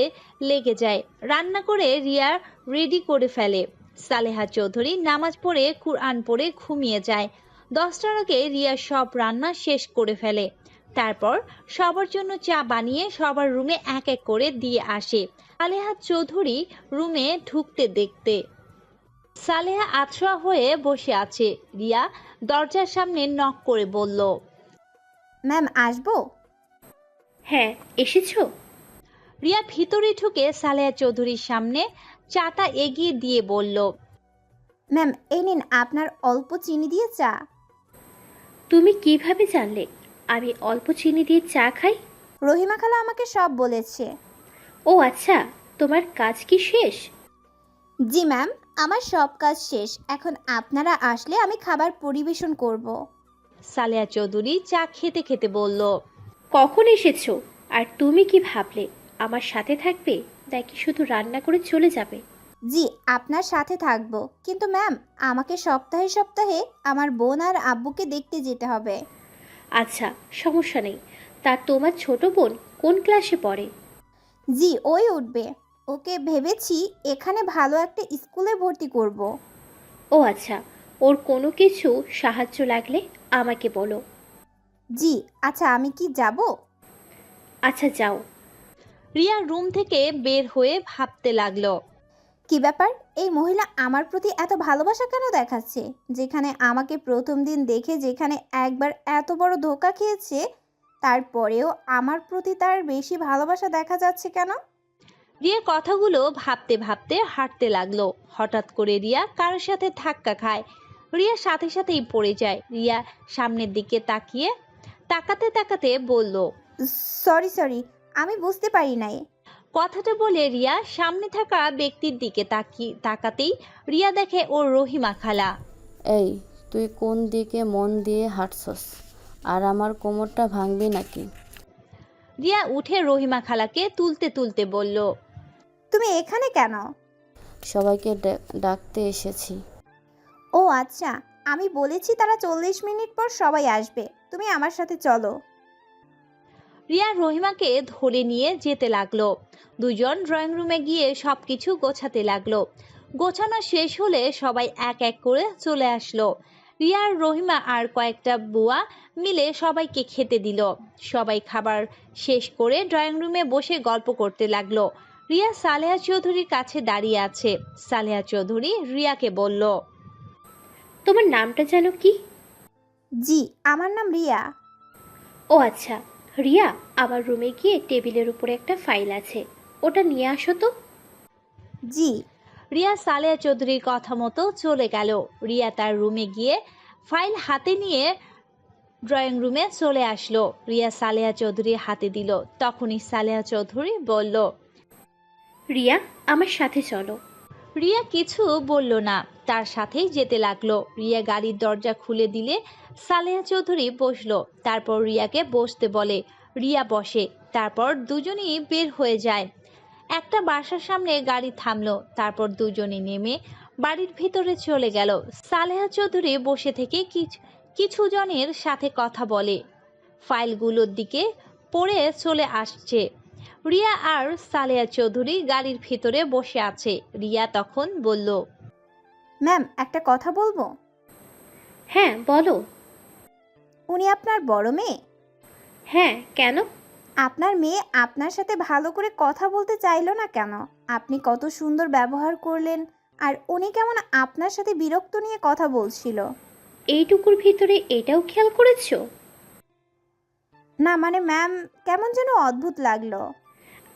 লেগে যায়। রান্না করে রিয়া রেডি করে ফেলে। সালেহা চৌধুরী নামাজ পড়ে কুরআন পড়ে ঘুমিয়ে যায়। 10টার আগে রিয়া সব রান্না শেষ করে ফেলে। তারপর সবার জন্য চা বানিয়ে সবার রুমে এক এক করে দিয়ে আসে। সালেহা চৌধুরী রুমে ঢুকতে দেখতে সালেহা আতশোয়া হয়ে বসে আছে। রিয়া দরজার সামনে নক করে বলল, ম্যাম আসবো? হ্যাঁ, এসেছো? রিয়া ভিতরে ঢুকে সালেহা চৌধুরীর সামনে চাটা এগিয়ে দিয়ে বলল, ম্যাম এই নিন আপনার অল্প চিনি দিয়ে চা। তুমি কিভাবে জানলে আমি অল্প চিনি দিয়ে চা খাই? রহিমা খালা আমাকে সব বলেছে। ও আচ্ছা, তোমার কাজ কি শেষ? জি ম্যাম, আমার সব কাজ শেষ। এখন আপনারা আসলে আমি খাবার পরিবেশন করব। সালেহা চৌধুরী চা খেতে খেতে বলল, কখন এসেছো? আর তুমি কি ভাবলে আমার সাথে থাকবে নাকি শুধু রান্না করে চলে যাবে? জি আপনার সাথে থাকবো, কিন্তু ম্যাম আমাকে সপ্তাহে সপ্তাহে আমার বোন আর আব্বুকে দেখতে যেতে হবে। আচ্ছা, সমস্যা নেই। তা তোমার ছোট বোন কোন ক্লাসে পড়ে? জি ওই উঠবে। ওকে ভেবেছি এখানে ভালো একটা স্কুলে ভর্তি করব। ও আচ্ছা, ওর কোনো কিছু সাহায্য লাগলে আমাকে বলো। জি আচ্ছা, আমি কি যাব? আচ্ছা যাও। রিয়া রুম থেকে বের হয়ে ভাবতে লাগলো, কি ব্যাপার, এই মহিলা আমার প্রতি এত ভালোবাসা কেন দেখাচ্ছে? যেখানে আমাকে প্রথম দিন দেখে যেখানে একবার এত বড় ধোঁকা খেয়েছে, তারপরেও আমার প্রতি তার বেশি ভালোবাসা দেখা যাচ্ছে কেন? রিয়া কথাগুলো ভাবতে ভাবতে হাঁটতে লাগলো। হঠাৎ করে রিয়া কারোর সাথে ধাক্কা খায়। রিয়া সাথে সাথেই পড়ে যায়। রিয়া সামনের দিকে তাকাতে তাকাতে বলল, সরি আমি বুঝতে পারি নাই। কথাটা বলে রিয়া সামনে থাকা ব্যক্তির দিকে তাকাতেই রিয়া দেখে ওর রহিমা খালা। এই তুই কোন দিকে মন দিয়ে হাঁটছস? আর আমার কোমরটা ভাঙবি নাকি? রিয়া উঠে রহিমা খালাকে তুলতে তুলতে বলল, তুমি এখানে কেন? সবাইকে ডাকতে এসেছি। ও আচ্ছা, আমি বলেছি তারা 40 মিনিট পর সবাই আসবে, তুমি আমার সাথে চলো। রিয়া রহিমাকে ধরে নিয়ে যেতে লাগলো। দুজন ড্রয়িং রুমে গিয়ে সবকিছু গোছাতে লাগলো। গোছানো শেষ হলে সবাই এক এক করে চলে আসলো। রিয়া আর রহিমা আর কয়েকটা বুয়া মিলে সবাইকে খেতে দিল। সবাই খাবার শেষ করে ড্রয়িং রুমে বসে গল্প করতে লাগলো। রিয়া সালেহা চৌধুরীর কাছে দাঁড়িয়ে আছে। সালেহা চৌধুরী রিয়াকে বলল, তোমার নামটা যেন কি? জি আমার নাম রিয়া। ও আচ্ছা, রিয়া আমার রুমে গিয়ে টেবিলের উপরে একটা ফাইল আছে, ওটা নিয়ে আসো তো। জি। রিয়া সালেহা চৌধুরীর কথা মতো চলে গেল। রিয়া তার রুমে গিয়ে ফাইল হাতে নিয়ে ড্রয়িং রুমে চলে আসলো। রিয়া সালেহা চৌধুরীর হাতে দিল। তখনই সালেহা চৌধুরী বলল, রিয়া আমার সাথে চলো। রিয়া কিছু বলল না, তার সাথেই যেতে লাগলো। রিয়া গাড়ির দরজা খুলে দিলে সালেহা চৌধুরী বসলো। তারপর রিয়াকে বসতে বলে। রিয়া বসে। তারপর দুজনেই বের হয়ে যায়। একটা বাসার সামনে গাড়ি থামলো। তারপর দুজনে নেমে বাড়ির ভিতরে চলে গেল। সালেহা চৌধুরী বসে থেকে কিছু জনের সাথে কথা বলে, ফাইলগুলোর দিকে পড়ে চলে আসছে। রিয়া আর সালেহা চৌধুরী গাড়ির ভিতরে বসে আছে। রিয়া তখন বলল, ম্যাম একটা কথা বলবো? হ্যাঁ বলো। উনি আপনার বড় মেয়ে? হ্যাঁ, কেন? আপনার মেয়ে আপনার সাথে ভালো করে কথা বলতে চাইলো না কেন? আপনি কত সুন্দর ব্যবহার করলেন, আর উনি কেমন আপনার সাথে বিরক্ত নিয়ে কথা বলছিল। এইটুকুর ভিতরে এটাও খেয়াল করেছো? না মানে ম্যাম, কেমন যেন অদ্ভুত লাগলো।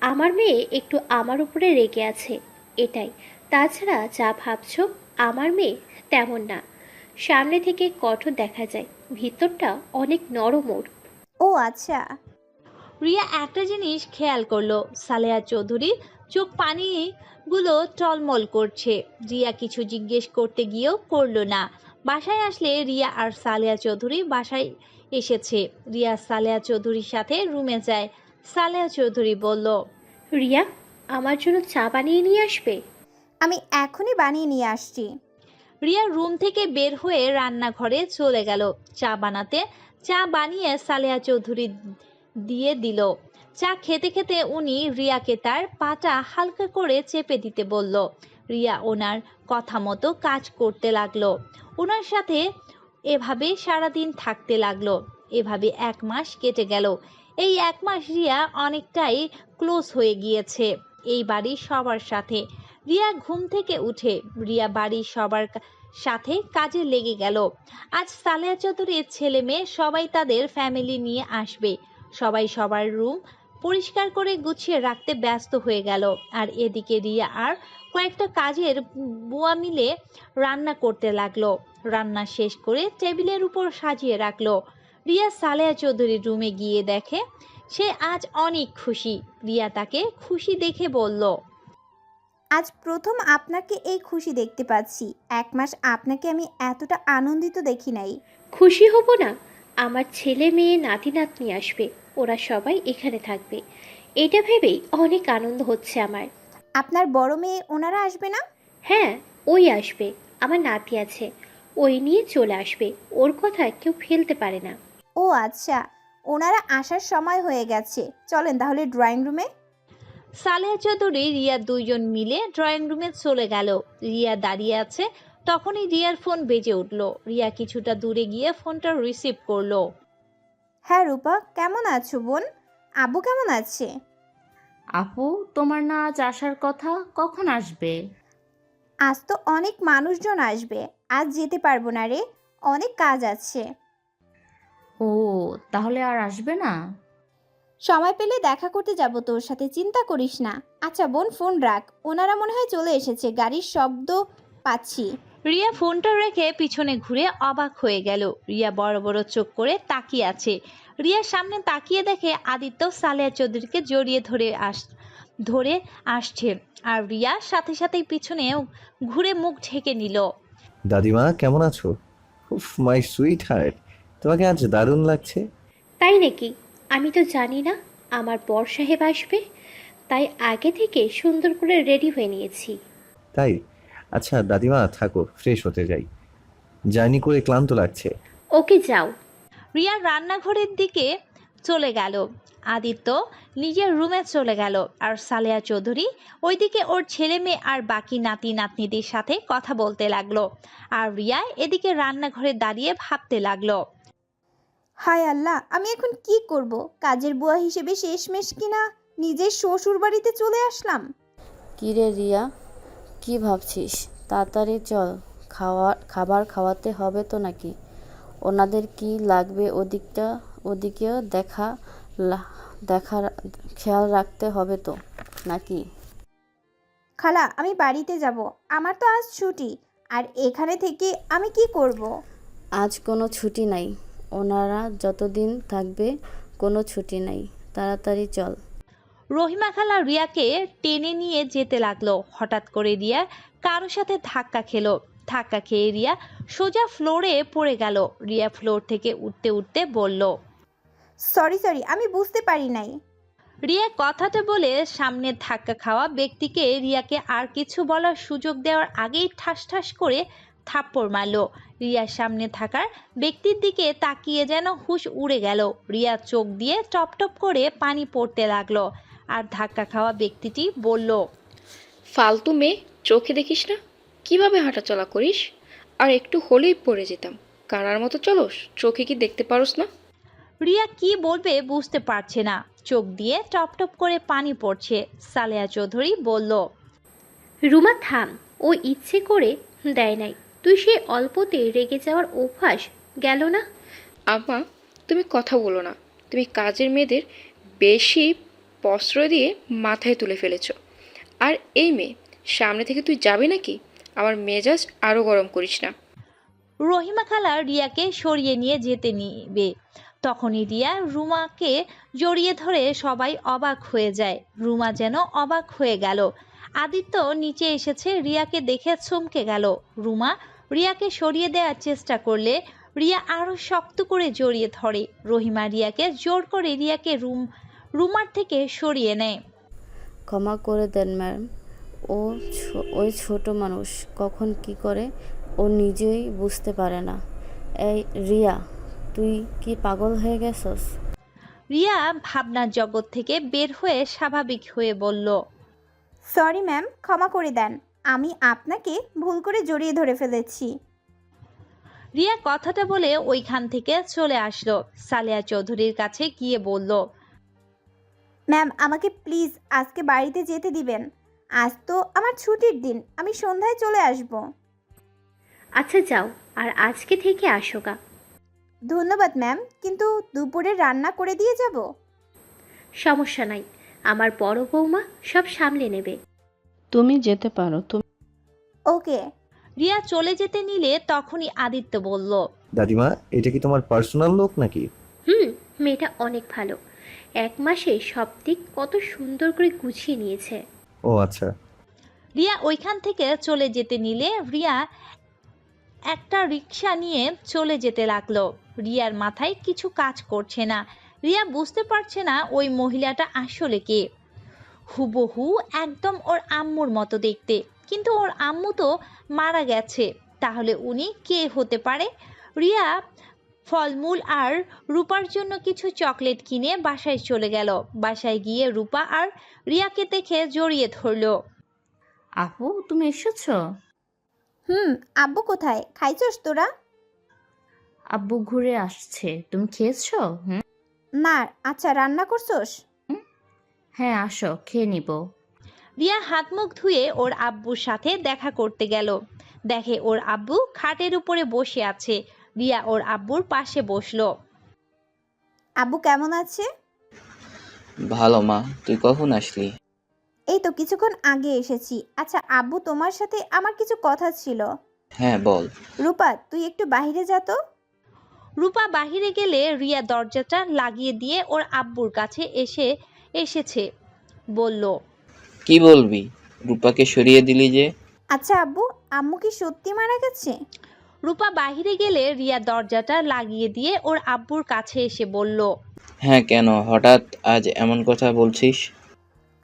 আমার মেয়ে একটু আমার উপরে রেগে আছে, এটাই। তাছাড়া যা ভাবছো, আমার মেয়ে তেমন না। সামনে থেকে কঠোর দেখা যায়, ভিতরটা অনেক নরম ওর। ও আচ্ছা। রিয়া একটা জিনিস খেয়াল করলো, সালেহা চৌধুরীর চোখ পানিগুলো টলমল করছে। রিয়া কিছু জিজ্ঞেস করতে গিয়েও করলো না। বাসায় আসলে রিয়া আর সালেহা চৌধুরী বাসায় এসেছে। রিয়া সালেহা চৌধুরীর সাথে রুমে যায়। সালেহা চৌধুরী বলল, রিয়া, আমার জন্য চা বানিয়ে নিয়ে আসবে? আমি এখনই বানিয়ে নিয়ে আসছি। রিয়া রুম থেকে বের হয়ে রান্নাঘরে চলে গেল চা বানাতে। চা বানিয়ে সালেহা চৌধুরী দিয়ে দিল। চা খেতে খেতে উনি রিয়াকে তার পাটা হালকা করে চেপে দিতে বলল। রিয়া ওনার কথা মতো কাজ করতে লাগলো। ওনার সাথে এভাবে সারাদিন থাকতে লাগলো। এভাবে 1 মাস কেটে গেল। এই 1 মাস রিয়া অনেকটাই ক্লোজ হয়ে গিয়েছে এই বাড়ির সবার সাথে। রিয়া ঘুম থেকে উঠে রিয়া বাড়ির সবার সাথে কাজে লেগে গেল। আজ সালেহা চৌধুরীর ছেলে মেয়ে সবাই তাদের ফ্যামিলি নিয়ে আসবে। সবাই সবার রুম পরিষ্কার করে গুছিয়ে রাখতে ব্যস্ত হয়ে গেল। আর এদিকে রিয়া আর কয়েকটা কাজের বুয়া মিলে রান্না করতে লাগলো। রান্না শেষ করে টেবিলের উপর সাজিয়ে রাখলো। রিয়া সালেহা চৌধুরীর রুমে গিয়ে দেখে সে আজ অনেক খুশি। রিয়া তাকে খুশি দেখে বলল, আজ প্রথম আপনাকে এই খুশি দেখতে পাচ্ছি। 1 মাস আপনাকে আমি এতটা আনন্দিত দেখি নাই। খুশি হব না? আমার ছেলে মেয়ে নাতি নাতনি আসবে, ওরা সবাই এখানে থাকবে, এটা ভেবেই অনেক আনন্দ হচ্ছে আমার। আপনার বড় মেয়ে ওনারা আসবে না? হ্যাঁ, ওই আসবে। আমার নাতি আছে, ওই নিয়ে চলে আসবে, ওর কথা কেউ ফেলতে পারে না। ও আচ্ছা, ওনারা আসার সময় হয়ে গেছে, চলেন তাহলে ড্রয়িং রুমে। সালেহা চৌধুরী রিয়া দুইজন মিলে ড্রয়িং রুমে চলে গেল। রিয়া দাঁড়িয়ে আছে, তখনই রিয়ার ফোন বেজে উঠল। রিয়া কিছুটা দূরে গিয়ে ফোনটা রিসিভ করলো। হ্যাঁ রূপা, কেমন আছো বোন? আব্বু কেমন আছে? আপু, তোমার না আজ আসার কথা, কখন আসবে? আজ তো অনেক মানুষজন আসবে, আজ যেতে পারবো না রে, অনেক কাজ আছে। ও, তাহলে আর আসবে না? সময় পেলে দেখা করতে যাব তোর সাথে, চিন্তা করিস না। আচ্ছা বোন, ফোন রাখ, ওনারা মনে হয় চলে এসেছে, গাড়ির শব্দ পাচ্ছি। রিয়া ফোনটা রেখে পিছনে ঘুরে অবাক হয়ে গেল। রিয়া বড় বড় চোখ করে তাকিয়ে আছে। রিয়ার সামনে তাকিয়ে দেখে আদিত্য সালেহা চৌধুরীকে জড়িয়ে ধরে আসছে। আর রিয়া সাথে সাথেই পিছনে ঘুরে মুখ ঢেকে নিল। দাদিমা কেমন আছো? উফ মাই সুইট হার্ট, তোমাকে আজ দারুণ লাগছে। তাই নাকি? আমি তো জানি না আমার বর সাহেব আসবে, তাই আগে থেকে সুন্দর করে রেডি হয়ে নিয়েছি। তাই? আচ্ছা দাদিমা থাকো, ফ্রেশ হতে যাই, জার্নি করে ক্লান্ত লাগছে। ওকে, যাও। রিয়া রান্নাঘরের দিকে চলে গেল। আদিত্য নিজের রুমে চলে গেল। আর সালেহা চৌধুরী ওইদিকে ওর ছেলে মেয়ে আর বাকি নাতি নাতনিদের সাথে কথা বলতে লাগলো। আর রিয়া এদিকে রান্নাঘরে দাঁড়িয়ে ভাবতে লাগলো, হায় আল্লাহ, আমি এখন কি করব? কাজের বুয়া হিসেবে শেষমেশ কিনা নিজের শ্বশুর বাড়িতে চলে আসলাম। কিরে রিয়া, কি ভাবছিস? তাড়াতাড়ি চল, খাবার খাওয়াতে হবে তো নাকি? ওনাদের কি লাগবে ওদিকেও খেয়াল রাখতে হবে তো নাকি? খালা, আমি বাড়িতে যাব, আমার তো আজ ছুটি, আর এখানে থেকে আমি কি করব? আজ কোনো ছুটি নাই, ওনারা যতদিন থাকবে কোনো ছুটি নাই, তাড়াতাড়ি চল। রহিমা খালা রিয়াকে টেনে নিয়ে যেতে লাগলো। হঠাৎ করে রিয়া কারোর সাথে ধাক্কা খেলো। ধাক্কা খেয়ে রিয়া সোজা ফ্লোরে পড়ে গেল। রিয়া ফ্লোর থেকে উঠতে উঠতে বলল, সরি, আমি বুঝতে পারি নাই। রিয়া কথাটা বলে সামনে ধাক্কা খাওয়া ব্যক্তিকে রিয়াকে আর কিছু বলার সুযোগ দেওয়ার আগেই ঠাস ঠাস করে থাপ্পড় মারল। রিয়ার সামনে থাকার ব্যক্তির দিকে তাকিয়ে যেন হুঁশ উড়ে গেল। রিয়ার চোখ দিয়ে টপ টপ করে পানি পড়তে লাগলো। আর ধাক্কা খাওয়া ব্যক্তিটি বলল, ফালতু মেয়ে, চোখে দেখিস না কিভাবে হাঁটাচলা করিস? আর একটু হলেই পড়ে যেতাম। কানার মতো চলোস, চোখে কি দেখতে পারোস না? রিয়া কি বলবে বুঝতে পারছে না, চোখ দিয়ে টপ টপ করে পানি পড়ছে। সালেহা চৌধুরী বলল, রুমা থাম, ও ইচ্ছে করে দেয় নাই। তুই সেই অল্পতে রেগে যাওয়ার অভ্যাস গেল না? আম্মা, তুমি কথা বলো না। তুমি কাজের মেয়েদের বেশি প্রশ্রয় দিয়ে মাথায় তুলে ফেলেছ। আর এই মেয়ে, সামনে থেকে তুই যাবি নাকি? আমার মেজাজ আরও গরম করিস না। রহিমা খালা রিয়াকে সরিয়ে নিয়ে যেতে নিবে। তখনই রিয়া রুমাকে জড়িয়ে ধরে সবাই অবাক হয়ে যায়। রুমা যেন অবাক হয়ে গেল। আদিত্য নিচে এসেছে, রিয়াকে দেখে চমকে গেল। রুমা রিয়াকে সরিয়ে দেওয়ার চেষ্টা করলে রিয়া আরো শক্ত করে জড়িয়ে ধরে। রহিমা রিয়াকে জোর করে রিয়াকে রুমার থেকে সরিয়ে নেয়। ক্ষমা করে দেন ম্যাম, ওই ছোট মানুষ কখন কি করে ও নিজেই বুঝতে পারে না। এই রিয়া, তুই কি পাগল হয়ে গেছস? রিয়া ভাবনার জগৎ থেকে বের হয়ে স্বাভাবিক হয়ে বলল, সরি ম্যাম, ক্ষমা করে দেন। আমি আপনাকে ভুল করে জড়িয়ে ধরে ফেলেছি। রিয়া কথাটা বলে ওইখান থেকে চলে আসলো। সালেহা চৌধুরীর কাছে গিয়ে বলল, ম্যাম, আমাকে প্লিজ আজকে বাড়িতে যেতে দিবেন। আজ তো আমার ছুটির দিন, আমি সন্ধ্যায় চলে আসব। আচ্ছা যাও, আর আজকে থেকে আসো গা। ধন্যবাদ ম্যাম, কিন্তু দুপুরে রান্না করে দিয়ে যাব। সমস্যা নাই, আমার বড় বৌমা সব সামলে নেবে। তুমি যেতে পারো। ওকে। রিয়া চলে যেতে নিলে তখনই আদিত্য বলল, দাদিমা, এটা কি তোমার পার্সোনাল লোক নাকি? মেয়েটা অনেক ভালো। 1 মাসে সব দিক কত সুন্দর করে গুছিয়ে নিয়েছে। ও আচ্ছা। রিয়া ওইখান থেকে চলে যেতে নিলে রিয়া একটা রিক্সা নিয়ে চলে যেতে লাগলো। রিয়ার মাথায় কিছু কাজ করছে না। রিয়া বুঝতে পারছে না ওই মহিলাটা আসলে কে। হুবহু একদম ওর আম্মুর মতো দেখতে, কিন্তু ওর আম্মু তো মারা গেছে। তাহলে উনি কে হতে পারে? রিয়া ফলমূল আর রূপার জন্য কিছু চকলেট কিনে বাসায় চলে গেল। বাসায় গিয়ে রূপা আর রিয়াকে দেখে জড়িয়ে ধরলো। আপু, তুমি এসেছো? আব্বু কোথায়? খাইছস তোরা? আব্বু ঘুরে আসছে। তুমি খেয়েছো? না। আচ্ছা, রান্না করছস? হ্যাঁ, আসো খেয়ে নিব। রিয়া হাত মুখ ধুয়ে ওর আব্বুর সাথে দেখা করতে গেল। দেখে ওর আব্বু খাটের উপরে বসে আছে। রিয়া ওর আব্বুর পাশে বসলো। আব্বু কেমন আছে? ভালো মা, তুই কখন আসলি? এই তো কিছুক্ষণ আগে এসেছি। আচ্ছা আব্বু, তোমার সাথে আমার কিছু কথা ছিল। হ্যাঁ বল। রূপা, তুই একটু বাইরে যা তো। রূপা বাহিরে গেলে রিয়া দরজাটা লাগিয়ে দিয়ে ওর আব্বুর কাছে এসেছে বলল, কি বলবি? রূপাকে সরিয়ে দিলি যে? আচ্ছা আব্বু, আম্মু কি সত্যি মারা গেছে? রূপা বাহিরে গেলে রিয়া দরজাটা লাগিয়ে দিয়ে ওর আব্বুর কাছে এসে বলল, হ্যাঁ, কেন হঠাৎ আজ এমন কথা বলছিস?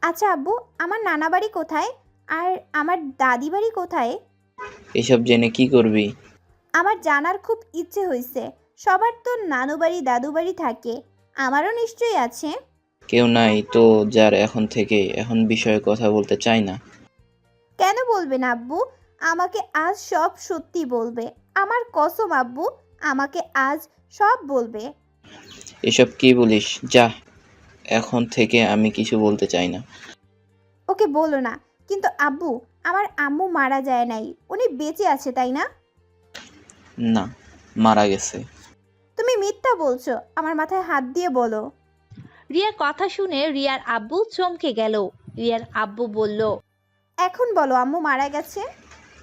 আচ্ছা আব্বু, আমার নানা বাড়ি কোথায় আর আমার দাদি বাড়ি কোথায়? এসব জেনে কি করবি? আমার জানার খুব ইচ্ছে হয়েছে। সবার তো নানু বাড়ি দাদু বাড়ি থাকে, আমারও নিশ্চয়ই আছে। কেউ নাই তো যার এখন বিষয়ে কথা বলতে চাই না। কেন বলবে না আব্বু? আমাকে আজ সব সত্যি বলবে। আমার কসম আব্বু, আমাকে আজ সব বলবে। এসব কি বলিস? যা, এখন থেকে আমি কিছু বলতে চাই না। ওকে বলো না। কিন্তু আব্বু, আমার আম্মু মারা যায় নাই, উনি বেঁচে আছে, তাই না? না, মারা গেছে। তুমি মিথ্যা বলছো, আমার মাথায় হাত দিয়ে বলো। রিয়ার কথা শুনে রিয়ার আব্বু চমকে গেল। রিয়ার আব্বু বলল, এখন বলো আম্মু মারা গেছে।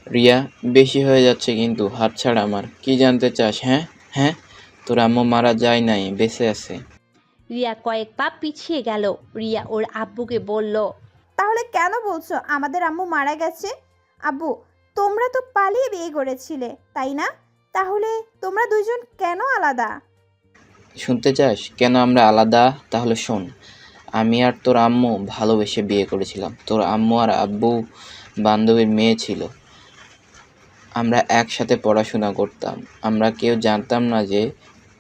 রিয়া, বেশি হয়ে যাচ্ছে কিন্তু, হাত ছাড় আমার। কি জানতে চাস? হ্যাঁ হ্যাঁ, তোর আম্মু মারা যায় নাই, বেঁচে আছে। রিয়া কয়েক পা পিছিয়ে গেল। রিয়া ওর আব্বুকে বলল, তাহলে কেন বলছো আমাদের আম্মু মারা গেছে? আব্বু, তোমরা তো পালিয়ে বিয়ে করেছিলে, তাই না? তাহলে তোমরা দুইজন কেন আলাদা? শুনতে চাস কেন আমরা আলাদা? তাহলে শোন, আমি আর তোর আম্মু ভালোবেসে বিয়ে করেছিলাম। তোর আম্মু আর আব্বু বান্ধবীর মেয়ে ছিল। আমরা একসাথে পড়াশোনা করতাম। আমরা কেউ জানতাম না যে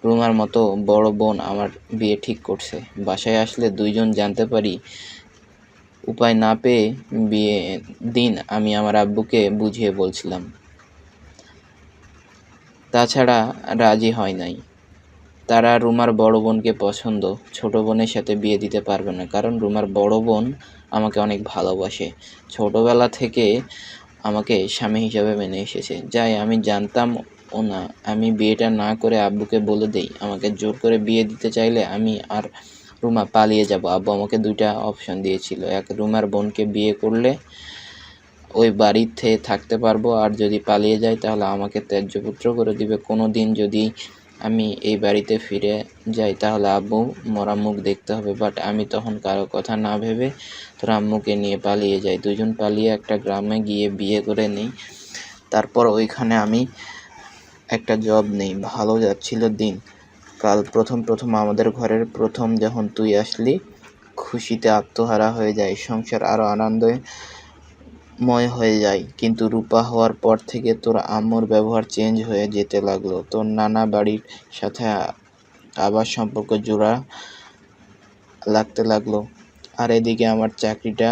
রুমার মতো বড় বোন আমার বিয়ে ঠিক করছে। বাসায় আসলে দুইজন জানতে পারি। উপায় না পেয়ে বিয়ে দিন আমি আমার আব্বুকে বুঝিয়ে বলছিলাম। তাছাড়া রাজি হয় নাই। তারা রুমার বড় বোনকে পছন্দ, ছোট বোনের সাথে বিয়ে দিতে পারবে না, কারণ রুমার বড় বোন আমাকে অনেক ভালোবাসে। ছোটবেলা থেকে আমাকে স্বামী হিসাবে মেনে এসেছে। যাই আমি জানতাম ও না, আমি বিয়েটা না করে আব্বুকে বলে দেই আমাকে জোর করে বিয়ে দিতে চাইলে আমি আর রুমা পালিয়ে যাব। আব্বু আমাকে দুইটা অপশন দিয়েছিল, এক রুমার বোনকে বিয়ে করলে ওই বাড়িতে থাকতে পারবো, আর যদি পালিয়ে যাই তাহলে আমাকে ত্যায্য পুত্র করে দিবে। কোনো দিন যদি আমি এই বাড়িতে ফিরে যাই তাহলে আব্বু মরা মুখ দেখতে হবে। বাট আমি তখন কারো কথা না ভেবে তোর আম্মুকে নিয়ে পালিয়ে যাই। দুজন পালিয়ে একটা গ্রামে গিয়ে বিয়ে করে নিই। তারপর ওইখানে আমি একটা জব নেই, ভালো যাচ্ছিল দিন। কাল প্রথম আমাদের ঘরের প্রথম যখন তুই আসলি, খুশিতে আত্মহারা হয়ে যায়, সংসার আরও আনন্দময় হয়ে যায়। কিন্তু রূপা হওয়ার পর থেকে তোর আম্মুর ব্যবহার চেঞ্জ হয়ে যেতে লাগলো। তোর নানা বাড়ির সাথে আবার সম্পর্ক জোড়া লাগতে লাগলো, আর এদিকে আমার চাকরিটা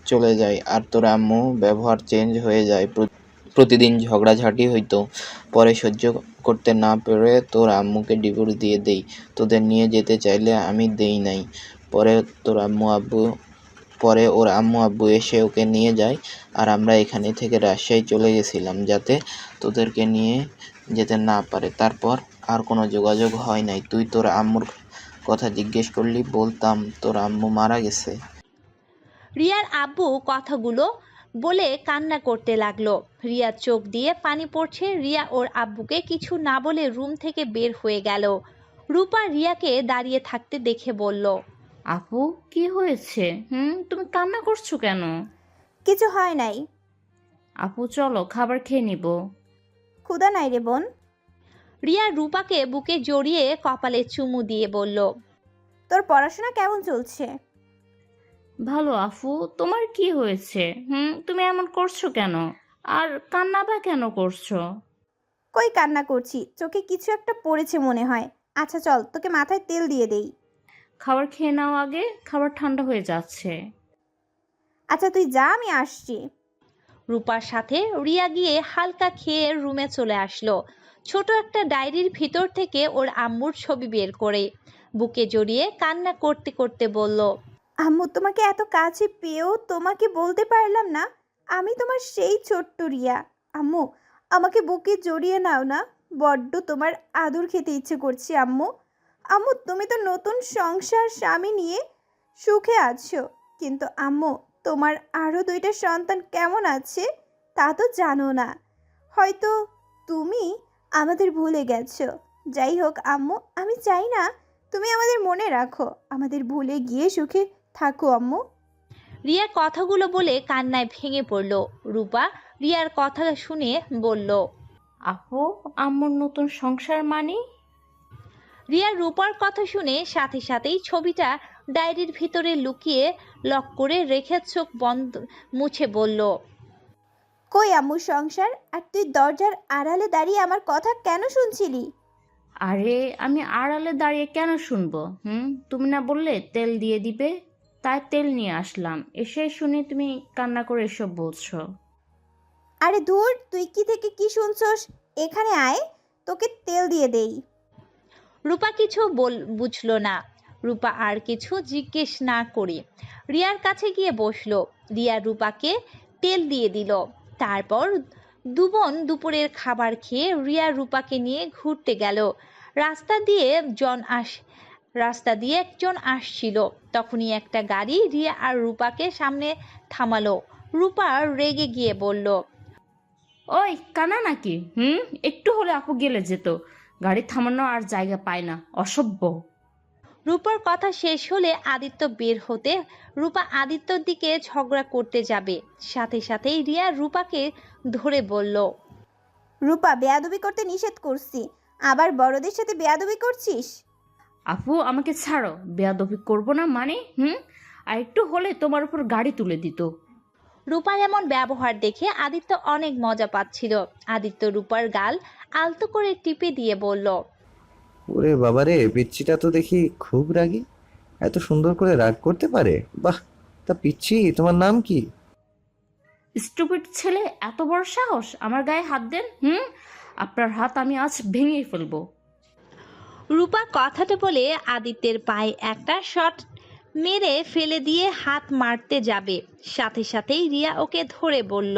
চলে যায়, আর তোর আম্মু ব্যবহার চেঞ্জ হয়ে যায়। প্রতিদিন ঝগড়াঝাটি হইতো। পরে সহ্য করতে না পেরে তোর আম্মুকে ডিভোর্স দিয়ে দেই। তোদের নিয়ে যেতে চাইলে আমি দেই নাই। পরে ওর আম্মু আব্বু এসে ওকে নিয়ে যায়, আর আমরা এখানে থেকে রাজশাহী চলে গেছিলাম যাতে তোদেরকে নিয়ে যেতে না পারে। তারপর আর কোনো যোগাযোগ হয় নাই। তুই তোর আম্মুর কথা জিজ্ঞেস করলি, বলতাম তোর আম্মু মারা গেছে। রিয়ার আব্বু কথাগুলো বলে কান্না করতে লাগলো। রিয়ার চোখ দিয়ে পানি পড়ছে। রিয়া ওর আব্বুকে কিছু না বলে রুম থেকে বের হয়ে গেল। রূপা রিয়াকে দাঁড়িয়ে থাকতে দেখে বলল, আপু কি হয়েছে? তুমি কান্না করছো কেন? কিছু হয় নাই। আপু চলো খাবার খেয়ে নিব। ক্ষুধা নাই রে বোন। রিয়া রূপাকে বুকে জড়িয়ে কপালে চুমু দিয়ে বলল, তোর পড়াশোনা কেমন চলছে? ভালো আফু, তোমার কি হয়েছে? তুমি এমন করছো কেন? আর কান্না বা কেন করছো? কই কান্না করছি, চোখে কিছু একটা পড়েছে মনে হয়। আচ্ছা চল, তোকে মাথায় তেল দিয়ে দেই। খাবার খেয়ে নাও আগে, খাবার ঠান্ডা হয়ে যাচ্ছে। আচ্ছা তুই যা, আমি আসছি। রূপার সাথে রিয়া গিয়ে হালকা খেয়ে রুমে চলে আসলো। ছোট একটা ডায়েরির ভিতর থেকে ওর আম্মুর ছবি বের করে বুকে জড়িয়ে কান্না করতে করতে বলল, আম্মু, তোমাকে এত কাছে পেয়েও তোমাকে বলতে পারলাম না আমি তোমার সেই ছোট্ট রিয়া। আম্মু, আমাকে বুকে জড়িয়ে নাও না, বড্ড তোমার আদর খেতে ইচ্ছে করছে আম্মু। আম্মু, তুমি তো নতুন সংসার স্বামী নিয়ে সুখে আছো, কিন্তু আম্মু, তোমার আরও 2টা সন্তান কেমন আছে তা তো জানো না। হয়তো তুমি আমাদের ভুলে গেছো। যাই হোক আম্মু, আমি চাই না তুমি আমাদের মনে রাখো, আমাদের ভুলে গিয়ে সুখে থাকো আম্মু। রিয়ার কথাগুলো বলে কান্নায় ভেঙে পড়ল। রূপা রিয়ার কথা শুনে বলল, আপু, আম্মুর নতুন সংসার মানে? রিয়ার রূপার কথা শুনে সাথে সাথেই ছবিটা ডায়েরির ভিতরে লুকিয়ে লক করে রেখে চোখ বন্ধ মুছে বলল, কই আম্মু সংসার? আর তুই দরজার আড়ালে দাঁড়িয়ে আমার কথা কেন শুনছিলি? আরে আমি আড়ালে দাঁড়িয়ে কেন শুনবো? তুমি না বললে তেল দিয়ে দিবে, তাই তেল নিয়ে আসলাম। এসে শুনে তুমি কান্না করে এসব বলছো। আরে ধুর, তুই কি থেকে কি শুনছস? এখানে আয়, তোকে তেল দিয়ে দেই। রূপা কিছু বুঝলো না। রূপা আর কিছু জিজ্ঞেস না করে রিয়ার কাছে গিয়ে বসলো। রিয়া রূপাকে তেল দিয়ে দিল। তারপর দুবোন দুপুরের খাবার খেয়ে রিয়া রূপাকে নিয়ে ঘুরতে গেল। রাস্তা দিয়ে একজন আসছিল। তখনই একটা গাড়ি রিয়া আর রূপাকে সামনে থামালো। রূপা রেগে গিয়ে বলল, ওই কানা নাকি? একটু হলে আপু গেলে যেত, গাড়ি থামানো আর জায়গা পায় না, অসভ্য। রূপার কথা শেষ হলে আদিত্য বের হতে রূপা আদিত্যর দিকে ঝগড়া করতে যাবে। সাথে সাথেই রিয়া রূপাকে ধরে বলল, রূপা, বেয়াদবি করতে নিষেধ করছি, আবার বড়দের সাথে বেয়াদবি করছিস? আপু আমাকে ছাড়ো, বেয়াদবি করবো না মানে? আর একটু হলে তোমার উপর গাড়ি তুলে দিত। রূপার এমন ব্যবহার দেখে আদিত্য অনেক মজা পাচ্ছিল। আদিত্য রূপার গাল আলতো করে টিপে দিয়ে বলল, ওরে বাবারে, পিচ্চিটা তো দেখি খুব রাগী। এত সুন্দর করে রাগ করতে পারে, বাহ। তা পিচ্চি, তোমার নাম কি? স্টুপিড ছেলে, এত বড় সাহস আমার গায়ে হাত দেন! আপনার হাত আমি আজ ভেঙে ফেলবো। রূপা কথাটা বলে আদিত্যের পায়ে একটা শট মেরে ফেলে দিয়ে হাত মারতে যাবে, সাথে সাথেই রিয়া ওকে ধরে বলল,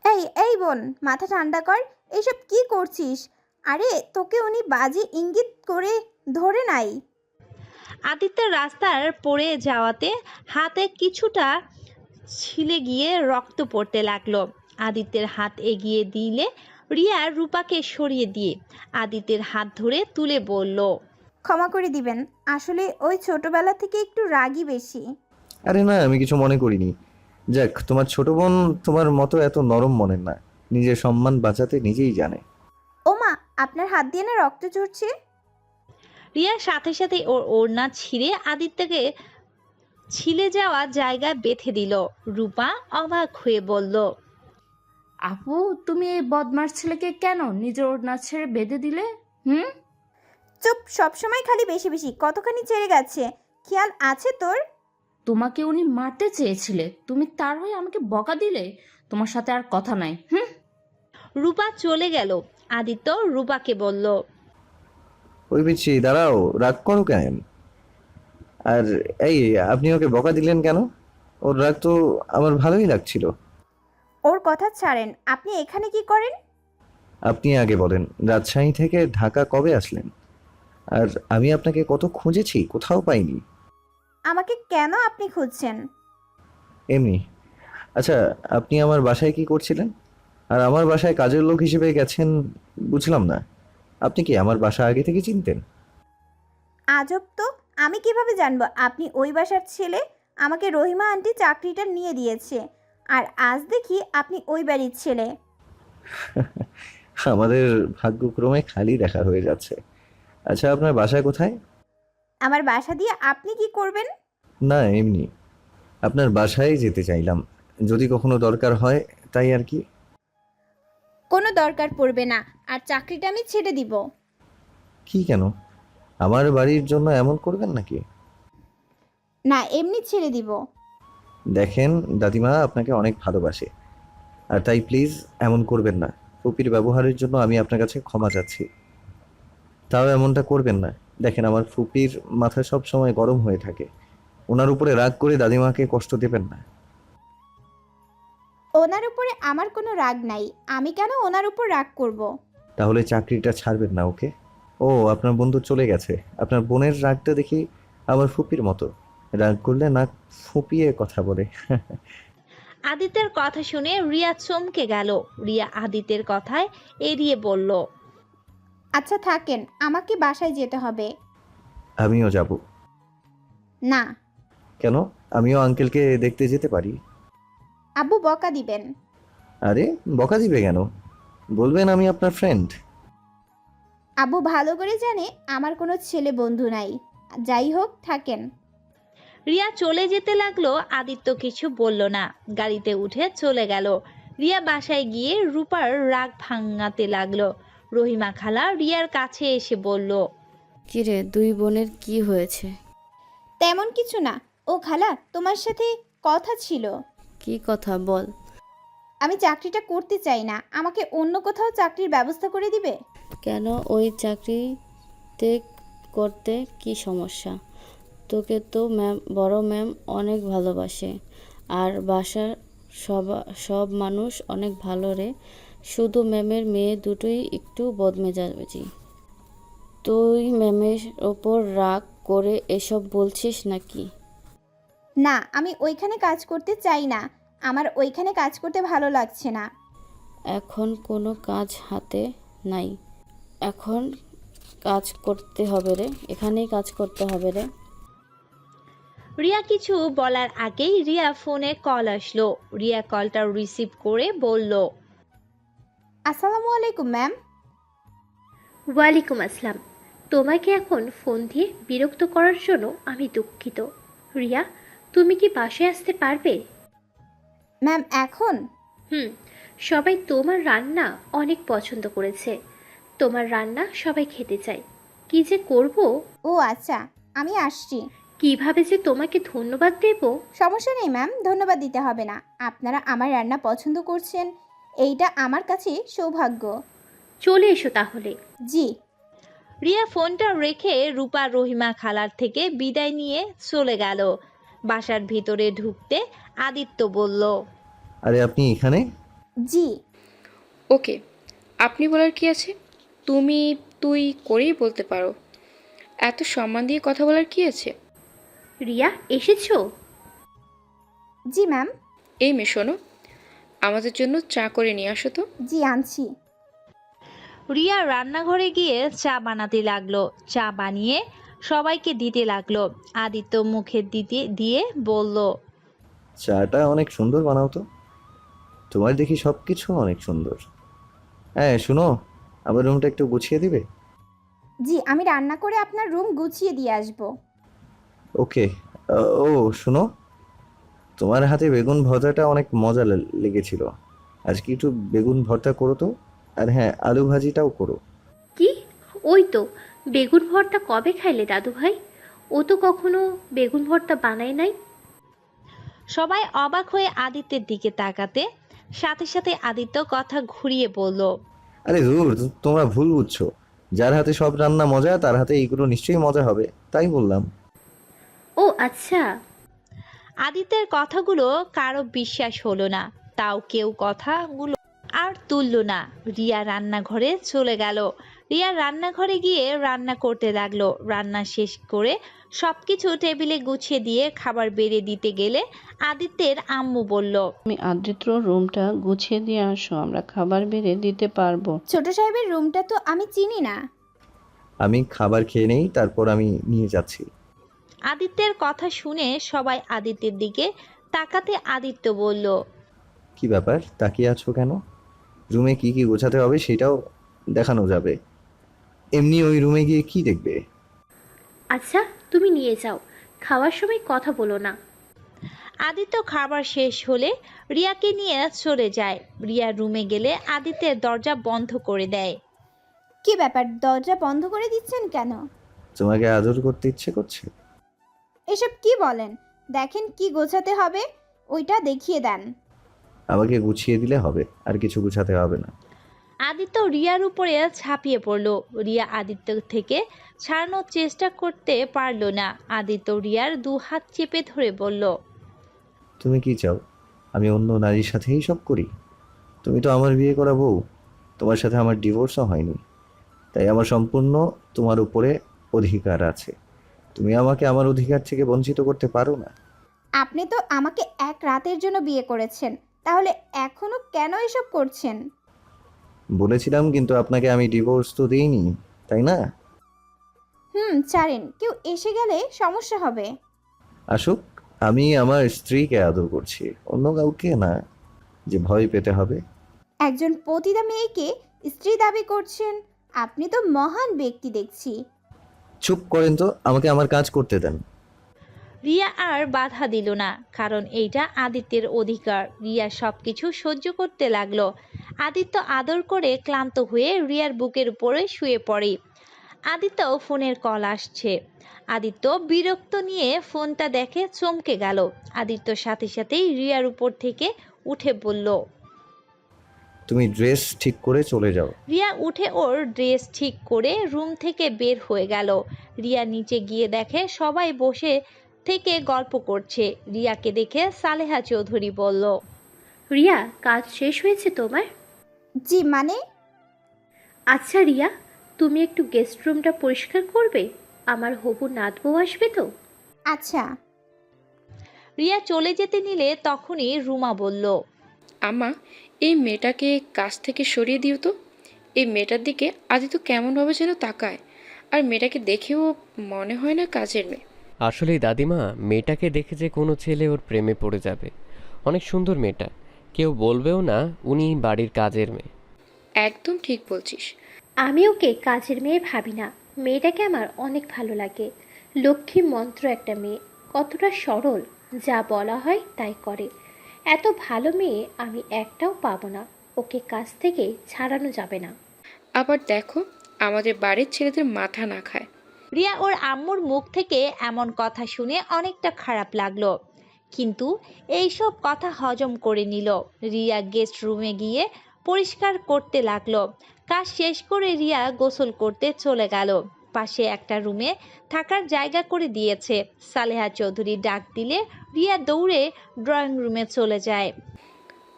এই এই বোন, মাথা ঠান্ডা কর। এইসব কি করছিস? আরে তোকে উনি বাজে ইঙ্গিত করে ধরে নাই। আদিত্যের রাস্তার পড়ে যাওয়াতে হাতে কিছুটা ছিলে গিয়ে রক্ত পড়তে লাগলো। আদিত্যের হাত এগিয়ে দিলে রিয়া রূপাকে সরিয়ে দিয়ে আদিত্যের হাত ধরে তুলে বলল, ক্ষমা করে দিবেন, আসলে ওই ছোটবেলা থেকে একটু রাগী বেশি। আরে না, আমি কিছু মনে করিনি। যাক, তোমার ছোট বোন তোমার মতো এত নরম মনের না, নিজের সম্মান বাঁচাতে নিজেই জানে। ওমা, আপনার হাত দিয়ে না রক্ত ঝরছে। রিয়ার সাথে সাথে ওর ওড়না ছিঁড়ে আদিত্যকে ছিলে যাওয়া জায়গায় বেঁধে দিল। রূপা অবাক হয়ে বলল, আপু, তুমি এই বদমাস ছেলেকে কেন নিজের ওড়না ছেড়ে বেঁধে দিলে? চুপ, সবসময় খালি বেশি বেশি। কতখানি ছেড়ে গেছে, খেয়াল আছে তোর? তোমাকে উনি মারতে চেয়েছিলে, তুমি তার হয়ে আমাকে বকা দিলে। তোমার সাথে আর কথা নাই। রূপা চলে গেল। আদিত্য রূপাকে বলল, ওই পিচ্ছি, দাঁড়াও, রাগ করো কেন? আর এই, আপনি ওকে বকা দিলেন কেন? ওর রাগ তো আমার ভালোই লাগছিল। ওর কথা ছাড়েন, আপনি এখানে কি করেন? আপনি আগে বলেন, রাজশাহী থেকে ঢাকা কবে আসলেন? আর আমি আপনাকে কত খুঁজেছি, কোথাও পাইনি। আমাকে কেন আপনি খুঁজছেন? এমনি। আচ্ছা, আপনি আমার বাসায় কি করছিলেন? আর আমার বাসায় কাজের লোক হিসেবে গেছেন, বুঝলাম না। আপনি কি আমার বাসা আগে থেকে চিনতেন? আজব তো, আমি কিভাবে জানবো আপনি ওই বাসার ছেলে? আমাকে রহিমা আন্টি চাকরিটা নিয়ে দিয়েছে, আর আজ দেখি আপনি ওই বাড়ির ছেলে। আমাদের ভাগ্যক্রমে খালি দেখা হয়ে যাচ্ছে। আচ্ছা, আপনার বাসা কোথায়? আমার বাসা দিয়ে আপনি কি করবেন? না, এমনি আপনার বাসায় যেতে চাইলাম, যদি কখনো দরকার হয়, তাই আর কি। কোনো দরকার পড়বে না, আর চাকরিটা আমি ছেড়ে দিব। কি, কেন? আমার বাড়ির জন্য এমন করবেন নাকি? না, এমনি ছেড়ে দিব। দেখেন দাদিমা আপনাকে অনেক ভালোবাসে, আর তাই প্লিজ এমন করবেন না। ফুপির ব্যবহারের জন্য আমি আপনার কাছে ক্ষমা চাচ্ছি। তাও এমনটা করবেন না। দেখেন, আমার ফুপির মাথা সব সময় গরম হয়ে থাকে। ওনার উপরে রাগ করে দাদিমাকে কষ্ট দেবেন না। ওনার উপরে আমার কোনো রাগ নাই, আমি কেন ওনার উপর রাগ করব? তাহলে চাকরিটা ছাড়বেন না, ওকে? ও, আপনার বন্ধু চলে গেছে। আপনার বোনের রাগটা দেখি আমার ফুপির মতো, রাগ করলে নাক ফুপিয়ে কথা বলে। আদিত্যের কথা শুনে রিয়া চমকে গেল। রিয়া আদিত্যের কথায় এড়িয়ে বলল, আচ্ছা থাকেন, আমাকে বাসায় যেতে হবে। আমিও যাব। না। কেন? আমিও আঙ্কেলকে দেখতে যেতে পারি। আব্বু বকা দিবেন। আরে, বকা দিবে কেন? বলবেন আমি আপনার ফ্রেন্ড। আব্বু ভালো করে জানে আমার কোনো ছেলে বন্ধু নাই। যাই হোক, থাকেন। রিয়া চলে যেতে লাগলো। আদিত্য কিছু বলল না, গাড়িতে উঠে চলে গেল। রিয়া বাসায় গিয়ে রূপার রাগ ভাঙাতে লাগলো। রহিমা খালা রিয়ার কাছে এসে বলল, কিরে, দুই বোনের কি হয়েছে? তেমন কিছু না। ও খালা, তোমার সাথে কথা ছিল। কি কথা বল। আমি চাকরিটা করতে চাই না, আমাকে অন্য কোথাও চাকরির ব্যবস্থা করে দিবে? কেন? ওই চাকরিতে করতে কি সমস্যা? তোকে তো বড় ম্যাম অনেক ভালোবাসে, আর বাসার সব মানুষ অনেক ভালো রে। শুধু ম্যামের মেয়ে দুটোই একটু বদমেজাজি। তুই ম্যামের ওপর রাগ করে এসব বলছিস নাকি? না, আমি ওইখানে কাজ করতে চাই না। আমার ওইখানে কাজ করতে ভালো লাগছে না। এখন কোনো কাজ হাতে নাই, এখন কাজ করতে হবে রে, এখানেই কাজ করতে হবে রে। রিয়া কিছু বলার আগেই রিয়া ফোনে কল আসলো। রিয়া কলটা রিসিভ করে বলল, আসসালামু আলাইকুম ম্যাম। ওয়ালাইকুম আসসালাম। তোমাকে এখন ফোন দিয়ে বিরক্ত করার জন্য আমি দুঃখিত। রিয়া, তুমি কি বাসায় আসতে পারবে? ম্যাম এখন? সবাই তোমার রান্না অনেক পছন্দ করেছে। তোমার রান্না সবাই খেতে চায়। কি যে করব, ও আচ্ছা, আমি আসছি। কিভাবে যে তোমাকে ধন্যবাদ দেব। সমস্যা নেই ম্যাম, ধন্যবাদ দিতে হবে না। আপনারা আমার রান্না পছন্দ করছেন, এইটা আমার কাছে সৌভাগ্য। চলে এসো তাহলে। জি। রিয়া ফোনটা রেখে রূপা রহিমা খালার থেকে বিদায় নিয়ে চলে গেল। বাসার ভিতরে ঢুকতে আদিত্য বলল, আরে আপনি এখানে? জি। ওকে, আপনি বলার কি আছে? তুমি তুই করেই বলতে পারো। এত সম্মান দিয়ে কথা বলার কি আছে? রিয়া এসেছো? জি ম্যাম। এই মেয়ে শোনো, আমাদের জন্য চা করে নিয়ে আসো তো। জি আনছি। রিয়া রান্নাঘরে গিয়ে চা বানাতে লাগলো। চা বানিয়ে সবাইকে দিতে লাগলো। আদিত্য মুখে দিতে দিয়ে বলল, চাটা অনেক সুন্দর বানাও তো। তোমার দেখি সব কিছু অনেক সুন্দর। হ্যাঁ শুনো, আমার রুমটা একটু গুছিয়ে দিবে? জি, আমি রান্না করে আপনার রুম গুছিয়ে দিয়ে আসব। ওকে। ও শুনো, তোমার হাতে বেগুন ভর্তাটা অনেক মজা লেগেছিল। আজকে একটু বেগুন ভর্তা করো তো। আর হ্যাঁ, আলু ভাজিটাও করো। কি? ওই তো, বেগুন ভর্তা কবে খাইলে দাদু ভাই? ও তো কখনো বেগুন ভর্তা বানায় নাই। সবাই অবাক হয়ে আদিত্যের দিকে তাকাতে সাথে সাথে আদিত্য কথা ঘুরিয়ে বলল, আরে ধুর, তোমরা ভুল বুঝছো। যার হাতে সব রান্না মজা তার হাতে এইগুলো নিশ্চয়ই মজা হবে, তাই বললাম। ও আচ্ছা। আদিত্যের কথাগুলো কারো বিশ্বাস হলো না, তাও কেউ কথাগুলো আর তুলল না। রিয়া রান্নাঘরে চলে গেল। রিয়া রান্নাঘরে গিয়ে রান্না করতে লাগলো। রান্না শেষ করে সবকিছু টেবিলে গুছিয়ে দিয়ে খাবার বেড়ে দিতে গেলে আদিত্যের আম্মু বলল, তুমি আদ্রিত্র রুমটা গুছিয়ে দিয়ে আসো, আমরা খাবার বেড়ে দিতে পারবো। ছোট সাহেবের রুমটা তো আমি চিনি না। আমি খাবার খেয়ে নেই, তারপর আমি নিয়ে যাচ্ছি। আদিত্যের কথা শুনে সবাই আদিত্যের দিকে তাকাতে আদিত্য বলল, কি ব্যাপার, তাকিয়ে আছো কেন? রুমে কি কি গোছাতে হবে সেটাও দেখানো যাবে। এমনি ওই রুমে গিয়ে কি দেখবে? আচ্ছা তুমি নিয়ে যাও, খাওয়ার সময় কথা বলো না। আদিত্য খাবার শেষ হলে রিয়াকে নিয়ে চলে যায়। রিয়া রুমে গেলে আদিত্যের দরজা বন্ধ করে দেয়। কি ব্যাপার, দরজা বন্ধ করে দিচ্ছেন কেন? তোমাকে আদর করতে ইচ্ছে করছে। এসব কি বলেন? দেখেন কি গোছাতে হবে, ওইটা দেখিয়ে দেন। আমাকে গুছিয়ে দিলে হবে, আর কিছু গুছাতে হবে না। আদিত্য রিয়ার উপরে ঝাঁপিয়ে পড়ল। রিয়া আদিত্য থেকে ছাড়ানোর চেষ্টা করতে পারল না। আদিত্য রিয়ার দু হাত চেপে ধরে বলল, তুমি কি চাও আমি অন্য নারীর সাথেই সব করি? তুমি তো আমার বিয়ে করা বউ, তোমার সাথে আমার ডিভোর্সও হয়নি, তাই আমার সম্পূর্ণ তোমার উপরে অধিকার আছে। তুমি আমাকে আমার অধিকার থেকে বঞ্চিত করতে পারো না। আপনি তো আমাকে এক রাতের জন্য বিয়ে করেছেন, তাহলে এখনো কেন এসব করছেন? বলেছিলাম, কিন্তু আপনাকে আমি ডিভোর্স তো দিইনি, তাই না? ছাড়েন, কেউ এসে গেলে সমস্যা হবে। আসুক, আমি আমার স্ত্রীকে আদর করছি, অন্য কাউকে না যে ভয় পেতে হবে। একজন পতিতা মেয়েকে স্ত্রী দাবি করছেন, আপনি তো মহান ব্যক্তি দেখছি। চুপ করেন তো, আমাকে আমার কাজ করতে দেন। রিয়া আর বাধা দিল না, কারণ এইটা আদিত্যের অধিকার। রিয়া সবকিছু সহ্য করতে লাগলো। আদিত্য আদর করে ক্লান্ত হয়ে রিয়ার বুকের উপরে শুয়ে পড়ে। আদিত্য ফোনের কল আসছে। আদিত্য বিরক্ত নিয়ে ফোনটা দেখে চমকে গেল। আদিত্য সাথে সাথেই রিয়ার উপর থেকে উঠে বলল, তুমি ড্রেস ঠিক করে চলে যাও। রিয়া উঠে ওর ড্রেস ঠিক করে রুম থেকে বের হয়ে গেল। রিয়া নিচে গিয়ে দেখে সবাই বসে থেকে গল্প করছে। রিয়াকে দেখে সালেহা চৌধুরী বলল, রিয়া কাজ শেষ হয়েছে তোমার? জি মানে? আচ্ছা রিয়া, তুমি একটু গেস্ট রুমটা পরিষ্কার করবে? আমার হবু নাত বউ আসবে তো। আচ্ছা। রিয়া চলে যেতে নিলে তখনই রুমা বলল, আম্মা, এই মেয়েটাকে কাছ থেকে সরিয়ে দিও তো। এই মেয়েটার দিকে আদিত্য কেমনভাবে যেন তাকায়, আর মেয়েটাকে দেখেও মনে হয় না কাজের মেয়ে। আসলেই দাদিমা, মেয়েটাকে দেখে যে কোনো ছেলে ওর প্রেমে পড়ে যাবে। অনেক সুন্দর মেয়েটা, কেউ বলবেও না উনি বাড়ির কাজের মেয়ে। একদম ঠিক বলছিস। আমি ওকে কাজের মেয়ে ভাবি না, মেয়েটাকে আমার অনেক ভালো লাগে। লক্ষ্মী মন্ত্র একটা মেয়ে, কতটা সরল, যা বলা হয় তাই করে। এত ভালো মেয়ে আমি একটাও পাবো না, ওকে কাছ থেকে ছাড়ানো যাবে না। আবার দেখো আমাদের বাড়ির ছেলেদের মাথা না খায়। রিয়া ওর আম্মুর মুখ থেকে এমন কথা শুনে অনেকটা খারাপ লাগলো, কিন্তু এইসব কথা হজম করে নিল। রিয়া গেস্ট রুমে গিয়ে পরিষ্কার করতে লাগলো। কাজ শেষ করে রিয়া গোসল করতে চলে গেল। পাশে একটা রুমে থাকার জায়গা করে দিয়েছে। সালেহা চৌধুরী ডাক দিলে রিয়া দৌড়ে ড্রয়িং রুমে চলে যায়।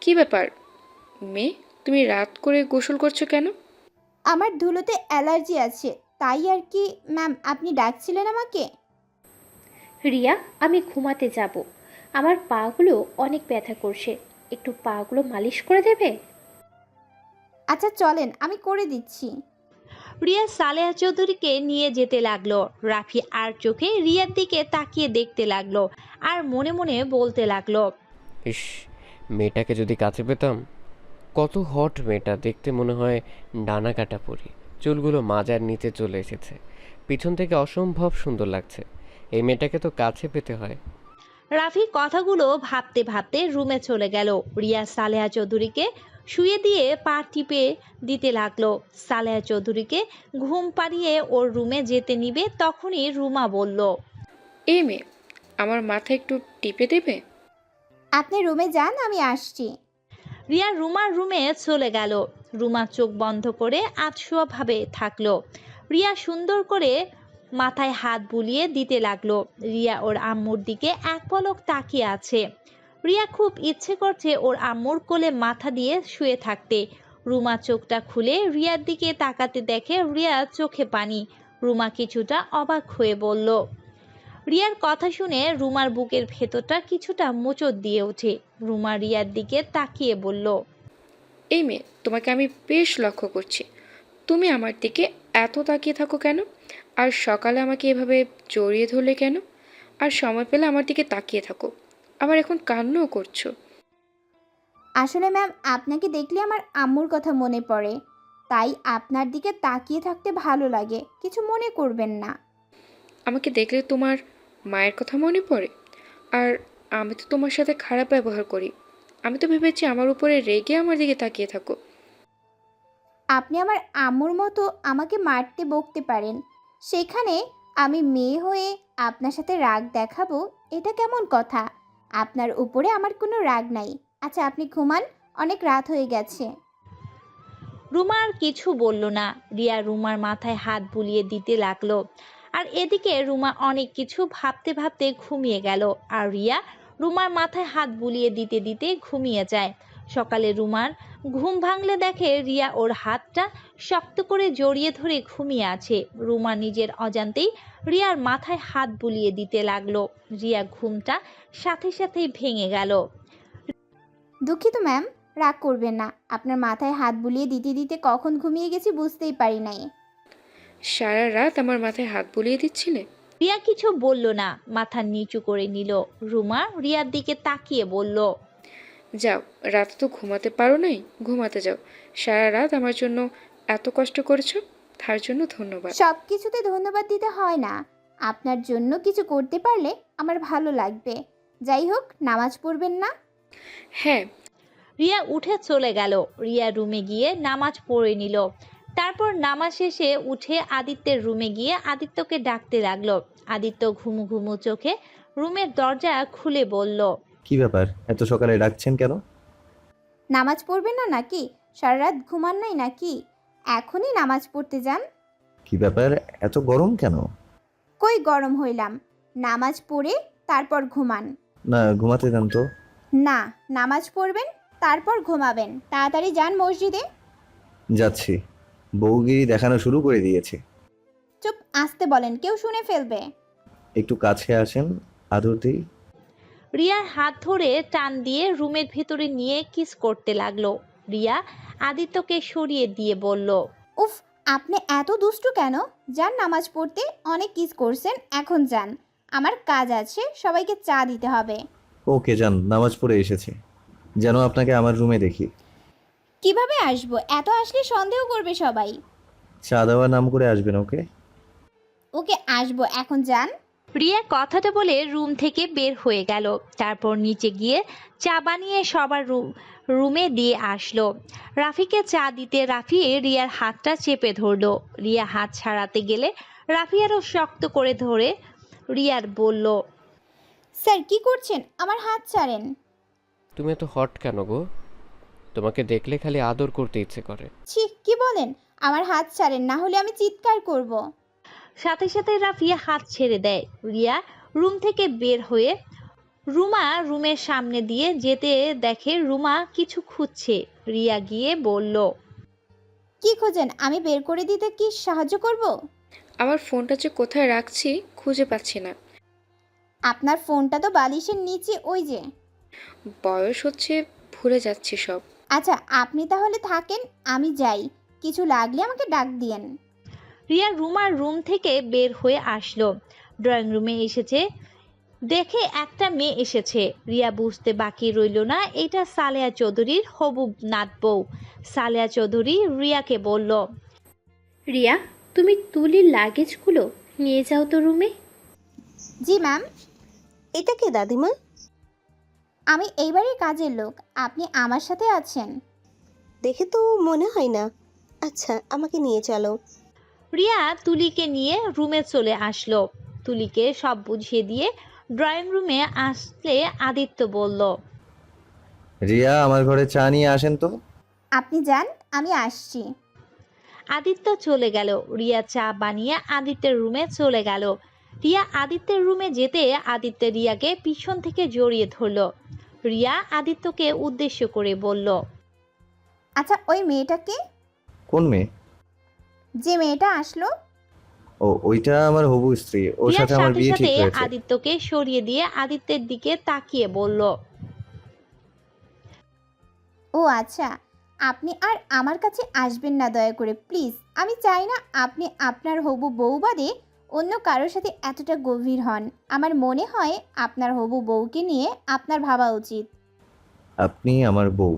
কি ব্যাপার মেয়ে, তুমি রাত করে গোসল করছো কেন? আমার ধুলোতে অ্যালার্জি আছে, তাই আর কি। ম্যাম, আপনি ডাকছিলেন আমাকে? রিয়া, আমি ঘুমাতে যাব, আমার পাগুলো অনেক ব্যথা করছে, একটু পাগুলো মালিশ করে দেবে? আচ্ছা চলেন, আমি করে দিচ্ছি। রিয়া সালেহা চৌধুরীকে নিয়ে যেতে লাগলো। রাফি আর চোখে রিয়ার দিকে তাকিয়ে দেখতে লাগলো আর মনে মনে বলতে লাগলো, ইস, মেয়েটাকে যদি কাছে পেতাম। কত হট মেয়েটা, দেখতে মনে হয় ডানা কাটা পরি। চুলগুলো মাজার নিচে চলে এসেছে, পিছন থেকে অসম্ভব সুন্দর লাগছে। এই মেয়েটাকে তো কাছে পেতে হয়। রাফি কথাগুলো ভাবতে ভাবতে রুমে চলে গেল। রিয়া সালেহা চৌধুরীকে শুয়ে দিয়ে পা টিপে দিতে লাগলো। সালেহা চৌধুরীকে ঘুম পাড়িয়ে ওর রুমে যেতে নিবে, তখনই রুমা বলল, এই মেয়ে, আমার মাথা একটু টিপে দেবে? আপনি রুমে যান, আমি আসছি। রিয়া রুমার রুমে চলে গেল। রুমা চোখ বন্ধ করে আধশোয়া ভাবে থাকলো। রিয়া সুন্দর করে মাথায় হাত বুলিয়ে দিতে লাগলো। রিয়া ওর আম্মুর দিকে এক পলক তাকিয়ে আছে। রিয়া খুব ইচ্ছে করছে ওর আম্মুর কোলে মাথা দিয়ে শুয়ে থাকতে। রুমা চোখটা খুলে রিয়ার দিকে তাকাতে দেখে রিয়া চোখে পানি। রুমা কিছুটা অবাক হয়ে বলল। রিয়ার কথা শুনে রুমার বুকের ভেতরটা কিছুটা মোচড় দিয়ে ওঠে। রুমা রিয়ার দিকে তাকিয়ে বলল, এই মেয়ে, তোমাকে আমি বেশ লক্ষ্য করছি, তুমি আমার দিকে এত তাকিয়ে থাকো কেন? আর সকালে আমাকে এভাবে জড়িয়ে ধরলে কেন? আর সময় পেলে আমার দিকে তাকিয়ে থাকো, আবার এখন কান্নাও করছো। আসলে ম্যাম, আপনাকে দেখলে আমার আম্মুর কথা মনে পড়ে, তাই আপনার দিকে তাকিয়ে থাকতে ভালো লাগে, কিছু মনে করবেন না। আমাকে দেখলে তোমার মায়ের কথা মনে পড়ে? আর আমি তো তোমার সাথে খারাপ ব্যবহার করি, আমি তো ভেবেছি আমার উপরে রেগে আমার দিকে তাকিয়ে থাকো। আপনি আমার আম্মুর মতো আমাকে মারতে বকতে পারেন, সেখানে আমি মেয়ে হয়ে আপনার সাথে রাগ দেখাবো, এটা কেমন কথা? আপনার উপরে আমার কোনো রাগ নাই। আচ্ছা আপনি ঘুমান, অনেক রাত হয়ে গেছে। রুমা আর কিছু বলল না। রিয়া রুমার মাথায় হাত বুলিয়ে দিতে লাগলো। আর এদিকে রুমা অনেক কিছু ভাবতে ভাবতে ঘুমিয়ে গেল। আর রিয়া রুমার মাথায় হাত বুলিয়ে দিতে দিতে ঘুমিয়ে যায়। সকালে রুমার ঘুম ভাঙলে দেখে রিয়া ওর হাতটা শক্ত করে জড়িয়ে ধরে ঘুমিয়ে আছে। রুমা নিজের অজান্তেই রিয়ার মাথায় হাত বুলিয়ে দিতে লাগলো। রিয়া ঘুমটা সাথে সাথেই ভেঙে গেল। দুঃখিত ম্যাম, রাগ করবেন না, আপনার মাথায় হাত বুলিয়ে দিতে দিতে কখন ঘুমিয়ে গেছি বুঝতেই পারি নাই। সারা রাত আমার মাথায় হাত বুলিয়ে দিচ্ছিলে? রিয়া কিছু বলল না, মাথা নিচু করে নিল। রুমা রিয়ার দিকে তাকিয়ে বলল, যাও, রাতে তো ঘুমাতে পারো নাই, ঘুমাতে যাও। সারা রাত আমার জন্য এত কষ্ট করেছো, তার জন্য ধন্যবাদ। সব কিছুতে ধন্যবাদ দিতে হয় না, আপনার জন্য কিছু করতে পারলে আমার ভালো লাগবে। যাই হোক, নামাজ পড়বেন না? হ্যাঁ। রিয়া উঠে চলে গেল। রিয়া রুমে গিয়ে নামাজ পড়ে নিল। তারপর নামাজ শেষে উঠে আদিত্যের রুমে গিয়ে আদিত্যকে ডাকতে লাগলো। আদিত্য ঘুমু ঘুমু চোখে রুমের দরজা খুলে বলল, কি ব্যাপার, এত সকালে ডাকছেন কেন? নামাজ পড়বেন না নাকি? সারা রাত ঘুমান নাই নাকি? এখনই নামাজ পড়তে যান। কি ব্যাপার, এত গরম কেন? কই গরম হইলাম, নামাজ পড়ে তারপর ঘুমান। না, ঘুমাতে দেন তো। না, নামাজ পড়বেন তারপর ঘুমাবেন, তাড়াতাড়ি যান মসজিদে। যাচ্ছি। বউগিরি দেখানো শুরু করে দিয়েছে। চুপ, আসতে বলেন, কেউ শুনে ফেলবে। একটু কাছে আসেন, আদর দিই। রিয়ার হাত ধরে টান দিয়ে রুমের ভিতরে নিয়ে কিস করতে লাগলো। রিয়া আদিত্যকে সরিয়ে দিয়ে বলল, উফ, আপনি এত দুষ্টু কেন? যান নামাজ পড়তে, অনেক কিস করছেন, এখন যান, আমার কাজ আছে, সবাইকে চা দিতে হবে। ওকে যান, নামাজ পড়ে এসেছে, যেন আপনাকে আমার রুমে দেখি। কিভাবে আসবো? এত আসলে সন্দেহ করবে সবাই। চা দেওয়ার নাম করে আসবেন। ওকে ওকে আসবো, এখন যান। রিয়া কথাটা বলে রুম থেকে বের হয়ে গেল। তারপর নিচে গিয়ে চা বানিয়ে সবার রুমে দিয়ে আসলো। রাফিকে চা দিতে রাফি রিয়ার হাতটা চেপে ধরলো। রিয়া হাত ছাড়াতে গেলে রাফি আরো শক্ত করে ধরে রিয়ার বলল, স্যার কি করছেন? আমার হাত ছাড়েন। তুমি এত হট কেন গো? তোমাকে দেখলে খালি আদর করতে ইচ্ছে করে। ছি, কি বলেন? আমার হাত ছাড়েন, না হলে আমি চিৎকার করব। সাথে সাথে রাফিয়া হাত ছেড়ে দেয়। রিয়া রুম থেকে বের হয়ে রুমা রুমের সামনে দিয়ে যেতে দেখে রুমা কিছু খুঁজছে। রিয়া গিয়ে বলল, কি খোঁজেন? আমি বের করে দিতে কি সাহায্য করব? আমার ফোনটা যে কোথায় রাখছি খুঁজে পাচ্ছি না। আপনার ফোনটা তো বালিশের নিচে, ওই যে। বয়স হচ্ছে, ভুলে যাচ্ছি সব। আচ্ছা, আপনি তাহলে থাকেন, আমি যাই। কিছু লাগলে আমাকে ডাক দিয়েন। রিয়া রুমার রুম থেকে বের হয়ে আসলো। ড্রয়িং রুমে এসেছে দেখে একটা মেয়ে এসেছে। রিয়া বুঝতে বাকি রইল না এটা সালেহা চৌধুরীর হবু নাত বউ। সালেহা চৌধুরী রিয়াকে বলল, রিয়া, তুমি তুলির লাগেজগুলো নিয়ে যাও তো রুমে। জি ম্যাম। এটা কে দাদিমা? আমি এইবারই কাজের লোক। আপনি আমার সাথে আছেন? দেখে তো মনে হয় না। আচ্ছা, আমাকে নিয়ে চলো। রিয়া তুলিকে নিয়ে রুমে চলে আসলো। তুলিকে সব বুঝিয়ে দিয়ে ড্রয়িং রুমে আসলে আদিত্য বলল, রিয়া, আমার ঘরে চা নিয়ে আসেন তো। আপনি যান, আমি আসছি। আদিত্য চলে গেল। রিয়া চা বানিয়ে আদিত্যের রুমে চলে গেল। রিয়া আদিত্যের রুমে যেতে আদিত্য রিয়াকে পিছন থেকে জড়িয়ে ধরল। রিয়া আদিত্যকে উদ্দেশ্য করে বলল, আচ্ছা, ওই মেয়েটাকে? কোন মেয়ে? যে মেয়েটা আসলো। ও, ওইটা আমার হবু স্ত্রী। ওর রিয়ার সাথে আমার সাথে বিয়ে সাথে ঠিক হয়েছে। আদিত্যকে সরিয়ে দিয়ে আদিত্যের দিকে তাকিয়ে বলল, ও আচ্ছা, আপনি আর আমার কাছে আসবেন না দয়া করে, প্লিজ। আমি চাই না আপনি আপনার হবু বউ বাদে অন্য কারোর সাথে এতটা গভীর হন। আমার মনে হয় আপনার হবু বউকে নিয়ে আপনার ভাবা উচিত। আপনি আমার বউ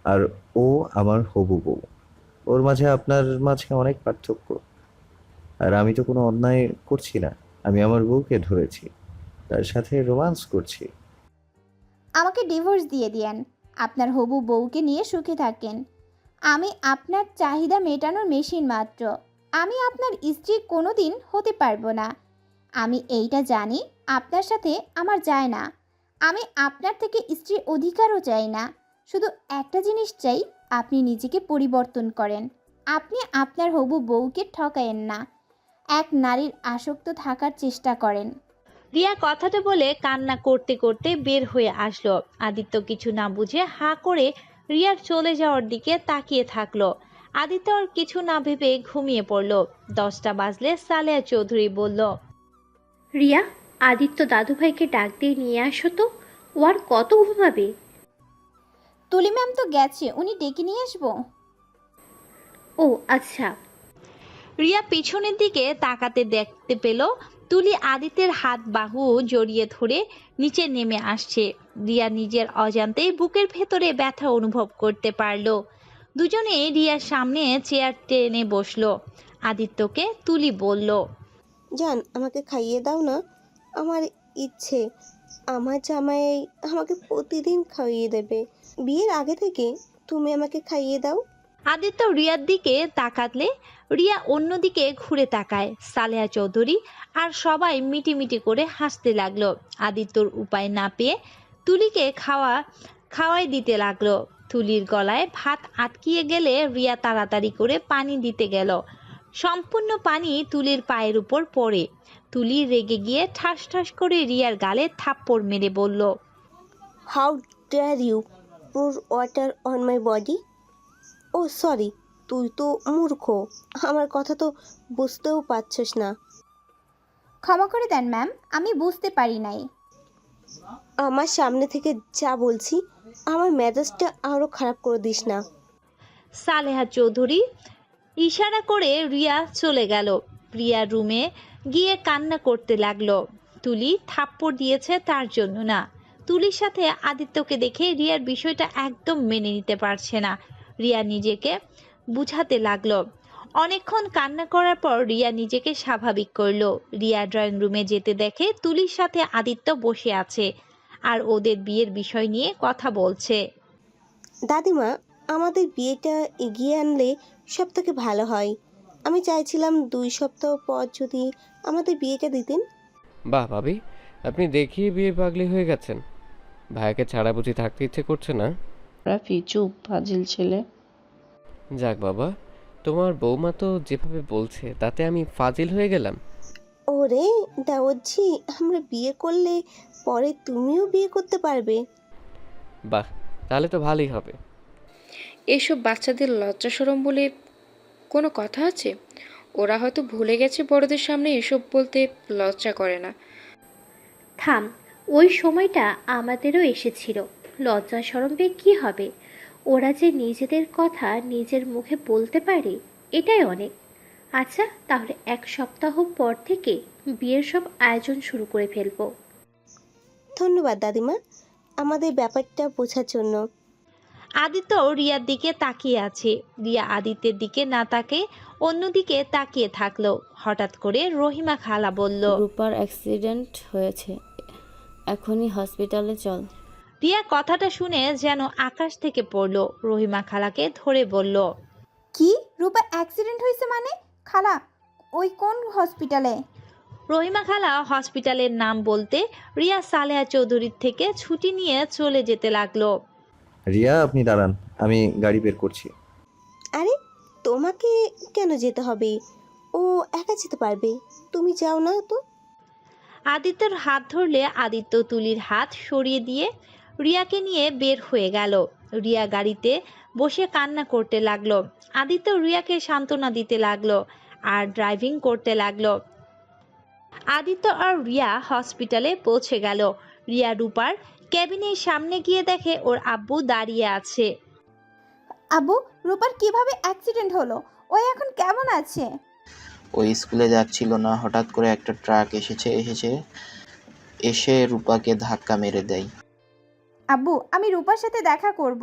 আর ও আমার হবু বউ। ওর মাঝে আপনার মাঝে অনেক পার্থক্য। আর আমি তো কোনো অন্যায় করছি না। আমি আমার বউকে ধরেছি, তার সাথে রোমান্স করছি। আমাকে ডিভোর্স দিয়ে দিয়েন। আপনার হবু বউকে নিয়ে সুখে থাকেন। আমি আপনার চাহিদা মেটানোর মেশিন মাত্র। আমি আপনার স্ত্রী কোনো দিন হতে পারবো না। আমি এইটা জানি, আপনার সাথে আমার যায় না। আমি আপনার থেকে স্ত্রীর অধিকারও চাই না। শুধু একটা জিনিস চাই, আপনি নিজেকে পরিবর্তন করেন। আপনি আপনার হবু বউকে ঠকায়েন না। এক নারীর আসক্ত থাকার চেষ্টা করেন। রিয়া কথাটা বলে কান্না করতে করতে বের হয়ে আসলো। আদিত্য কিছু না বুঝে হাঁ করে রিয়ার চলে যাওয়ার দিকে তাকিয়ে থাকলো। আদিত্য আর কিছু না ভেবে ঘুমিয়ে পড়ল। 10টা বাজলে সালেহা চৌধুরী বলল, রিয়া, আদিত্য দাদুভাইকে ডাক দিয়ে নিয়ে আসো তো। ও আর কত ঘুমাবে? তুলি ম্যাম তো গেছে, উনি ডেকে নিয়ে আসবো। ও আচ্ছা। রিয়া পিছনের দিকে তাকাতে দেখতে পেল তুলি আদিত্যের হাত বাহু জড়িয়ে ধরে নিচে নেমে আসছে। রিয়া নিজের অজান্তেই বুকের ভেতরে ব্যথা অনুভব করতে পারল। দুজনে রিয়ার সামনে চেয়ার টেনে বসলো। আদিত্যকে তুলি বলল, জান, আমাকে খাইয়ে দাও না। আমার ইচ্ছে আমার জামাই আমাকে প্রতিদিন খাইয়ে দেবে। বিয়ের আগে থেকে তুমি আমাকে খাইয়ে দাও। আদিত্য রিয়ার দিকে তাকালে রিয়া অন্যদিকে ঘুরে তাকায়। সালেহা চৌধুরী আর সবাই মিটিমিটি করে হাসতে লাগলো। আদিত্যর উপায় না পেয়ে তুলিকে খাওয়াই দিতে লাগলো। তুলির গলায় ভাত আটকিয়ে গেলে রিয়া তাড়াতাড়ি করে পানি দিতে গেল। সম্পূর্ণ পানি তুলির পায়ের উপর পড়ে। তুলি রেগে গিয়ে ঠাস ঠাস করে রিয়ার গালে থাপ্পড় মেরে বলল, how dare you pour water on my body? Oh sorry, তুই তো মূর্খ। আমার কথা তো বুঝতেও পারছিস না। ক্ষমা করে দেন ম্যাম, আমি বুঝতে পারি নাই। আমার সামনে থেকে যা বলছি, আমার মেজাজটা আরও খারাপ করে দিস না। সালেহা চৌধুরী ইশারা করে রিয়া চলে গেল। রিয়া রুমে গিয়ে কান্না করতে লাগলো। তুলি থাপ্পড় দিয়েছে তার জন্য না, তুলির সাথে আদিত্যকে দেখে রিয়ার বিষয়টা একদম মেনে নিতে পারছে না। রিয়া নিজেকে বুঝাতে লাগলো, অনেকক্ষণ কান্না করার পর রিয়া নিজেকে স্বাভাবিক করলো। রিয়া ড্রয়িং রুমে যেতে দেখে তুলির সাথে আদিত্য বসে আছে আর ওদের বিয়ের বিষয় নিয়ে কথা বলছে। দাদিমা, আমাদের বিয়েটা এগিয়ে আনলে সব থেকে ভালো হয়। আমি চাইছিলাম 2 সপ্তাহ পর যদি আমাদের বিয়েটা দিতেন। বাহ ভাবি, আপনি দেখিয়ে বিয়ে পাগলি হয়ে গেছেন। ভাইয়াকে ছাড়া বুঝি থাকতে ইচ্ছে করছে না? রাফি চুপ, ফাজিল ছেলে। যাক বাবা, তোমার বৌমা তো যেভাবে বলছে তাতে আমি ফাজিল হয়ে গেলাম। ওরে দাওয়াতজি, আমরা বিয়ে করলে পরে তুমিও বিয়ে করতে পারবে। বাহ, তাহলে তো ভালোই হবে। এসব বাচ্চাদের লজ্জা শরম বলে কোনো কথা আছে? ওরা হয়তো ভুলে গেছে বড়দের সামনে এসব বলতে লজ্জা করে না। থাম, ওই সময়টা আমাদেরও এসেছিল। লজ্জা শরম পেয়ে কী হবে? ওরা যে নিজেদের কথা নিজের মুখে বলতে পারে, এটাই অনেক। আচ্ছা, তাহলে 1 সপ্তাহ পর থেকে বিয়ের সব আয়োজন শুরু করে ফেলবো। ধন্যবাদ দাদিমা আমাদের ব্যাপারটা বোঝার জন্য। আদিত্য রিয়ার দিকে তাকিয়ে আছে। রিয়া আদিত্যের দিকে না তাকিয়ে অন্যদিকে তাকিয়ে থাকলো। হঠাৎ করে রহিমা খালা বলল, রূপার অ্যাক্সিডেন্ট হয়েছে, এখনই হসপিটালে চল। রিয়া কথাটা শুনে যেন আকাশ থেকে পড়লো। রহিমা খালাকে ধরে বলল, কি? রূপা অ্যাক্সিডেন্ট হয়েছে মানে? খালা, ওই কোন হসপিটালে? রহিমা খালা হসপিটালের নাম বলতে রিয়া সালেহা চৌধুরীর থেকে ছুটি নিয়ে চলে যেতে লাগলো। রিয়া, আপনি দাঁড়ান, আমি গাড়ি বের করছি। আরে তোমাকে কেন যেতে হবে? ও একা যেতে পারবে, তুমি যাও না তো। আদিত্যর হাত ধরলে আদিত্য তুলির হাত সরিয়ে দিয়ে রিয়াকে নিয়ে বের হয়ে গেল। রিয়া গাড়িতে বসে কান্না করতে লাগলো। আদিত্য রিয়াকে সান্ত্বনা দিতে লাগলো আর ড্রাইভিং করতে লাগলো। আদিত্য আর রিয়া হসপিটালে পৌঁছে গেল। রিয়া রূপার কেবিনের সামনে গিয়ে দেখে ওর আব্বু দাঁড়িয়ে আছে। আব্বু, রূপার কিভাবে অ্যাক্সিডেন্ট হলো? ও এখন কেমন আছে? ওই স্কুলে যাচ্ছিল না, হঠাৎ করে একটা ট্রাক এসে রূপাকে ধাক্কা মেরে দেয়। আব্বু, আমি রূপার সাথে দেখা করব।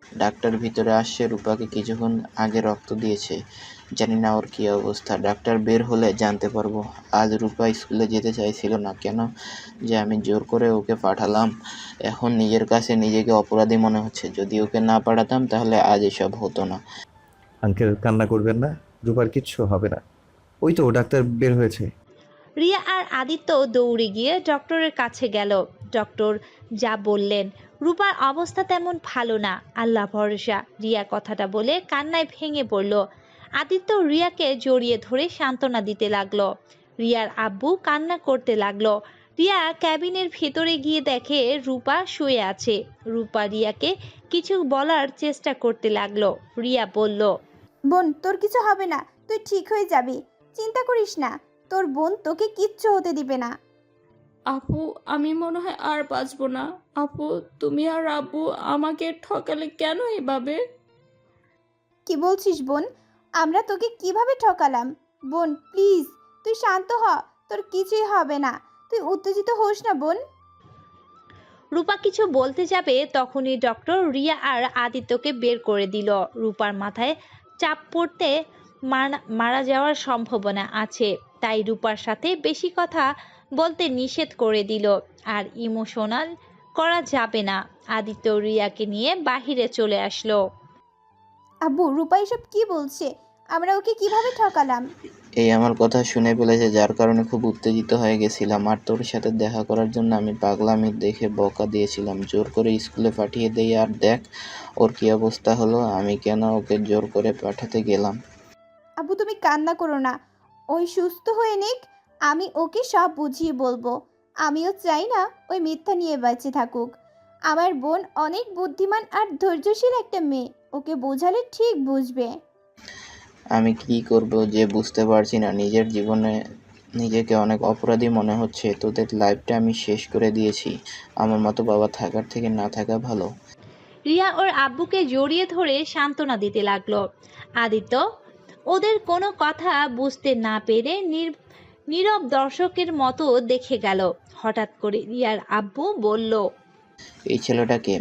ডাক্তার ভিতরে আসছে, রূপাকে কিছুক্ষণ আগে রক্ত দিয়েছে, জানি না ওর কী অবস্থা। ডাক্তার বের হলে জানতে পারবো। আজ রূপা স্কুলে যেতে চাইছিল না, কেন যে আমি জোর করে ওকে পাঠালাম। এখন নিজের কাছে নিজেকে অপরাধী মনে হচ্ছে। যদি ওকে না পাঠাতাম তাহলে আজ এসব হতো না। আঙ্কেল, কান্না করবেন না, রূপার কিচ্ছু হবে না। ওই তো ডাক্তার বের হয়েছে। রিয়া আর আদিত্য দৌড়ে গিয়ে ডক্টরের কাছে গেল। ডক্টর যা বললেন, রূপার অবস্থা তেমন ভালো না, আল্লাহ ভরসা। রিয়া কথাটা বলে কান্নায় ভেঙে পড়ল। আদিত্য রিয়াকে জড়িয়ে ধরে সান্ত্বনা দিতে লাগলো। রিয়ার আব্বু কান্না করতে লাগলো। রিয়া ক্যাবিনের ভেতরে গিয়ে দেখে রূপা শুয়ে আছে। রূপা রিয়াকে কিছু বলার চেষ্টা করতে লাগলো। রিয়া বলল, বোন, তোর কিছু হবে না, তুই ঠিক হয়ে যাবি, চিন্তা করিস না। তোর বোন তোকে কিচ্ছু হতে দিবে না। আপু, আমি মনে হয় আর বাঁচবো না। আপু, তুমি আর আব্বু আমাকে ঠকালে কেন এভাবে? কি বলছিস বোন? আমরা তোকে কিভাবে ঠকালাম? বোন প্লিজ, তুই শান্ত হ, তোর কিছুই হবে না, তুই উত্তেজিত হোস না বোন। রূপা কিছু বলতে যাবে তখনই ডক্টর রিয়া আর আদিত্যকে বের করে দিল। রূপার মাথায় চাপ পড়তে মারা যাওয়ার সম্ভাবনা আছে, তাই রূপার সাথে বেশি কথা বলতে নিষেধ করে দিল। আর ইমোশনাল করা যাবে না। আদিত্য রিয়াকে নিয়ে বাহিরে চলে আসলো। আব্বু, রূপা এসব কি বলছে? আমরা ওকে কিভাবে ঠকালাম? এই আমার কথা শুনে ফেলেছে, যার কারণে খুব উত্তেজিত হয়ে গেছিলাম। আর তোর সাথে দেখা করার জন্য আমি পাগলামি দেখে বকা দিয়েছিলাম, জোর করে স্কুলে পাঠিয়ে দেই। আর দেখ ওর কি অবস্থা হলো। আমি কেন ওকে জোর করে পাঠাতে গেলাম? আব্বু, তুমি কান্না করো না, ওই সুস্থ হয়ে নিক, আমি ওকে সব বুঝিয়ে বলবো। আমিও চাই না ওই মিথ্যা নিয়ে বেঁচে থাকুক। আমার বোন অনেক বুদ্ধিমান আর ধৈর্যশীল একটা মেয়ে, ওকে বোঝালে ঠিক বুঝবে। আমি কি করব যে বুঝতে পারছি না। নিজের জীবনে নিজেকে অনেক অপরাধী মনে হচ্ছে। তোদের লাইফটা আমি শেষ করে দিয়েছি। আমার মতো বাবা থাকার থেকে না থাকা ভালো। রিয়া ওর আব্বুকে জড়িয়ে ধরে সান্ত্বনা দিতে লাগলো। আদিত্য ওদের কোনো কথা বুঝতে না পেরে নীরব দর্শকের মতো দেখে গেল। হঠাৎ করে রিয়ার আব্বু বলল, এই ছেলেটাকে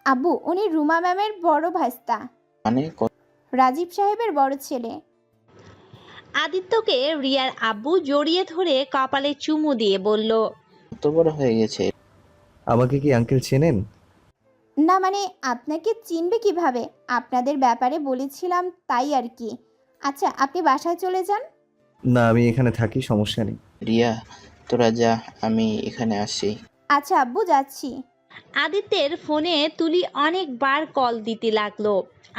আব্বু, উনি রুমা ম্যামের বড় ভাইস্তা। মানে রাজীব সাহেবের বড় ছেলে। আদিত্যকে রিয়ার আব্বু জড়িয়ে ধরে কপালে চুমু দিয়ে বলল, কত বড় হয়ে গেছে। আমাকে কি আঙ্কেল চেনেন? না মানে আপনাকে চিনবে কিভাবে? আপনাদের ব্যাপারে বলেছিলাম তাই আর কি। আচ্ছা আপনি বাসায় চলে যান। না, আমি এখানে থাকি, সমস্যা নেই। রিয়া, তোরা যা, আমি এখানে আসছি। আচ্ছা আব্বু, যাচ্ছি। আদিত্যের ফোনে তুলি অনেকবার কল দিতে লাগলো।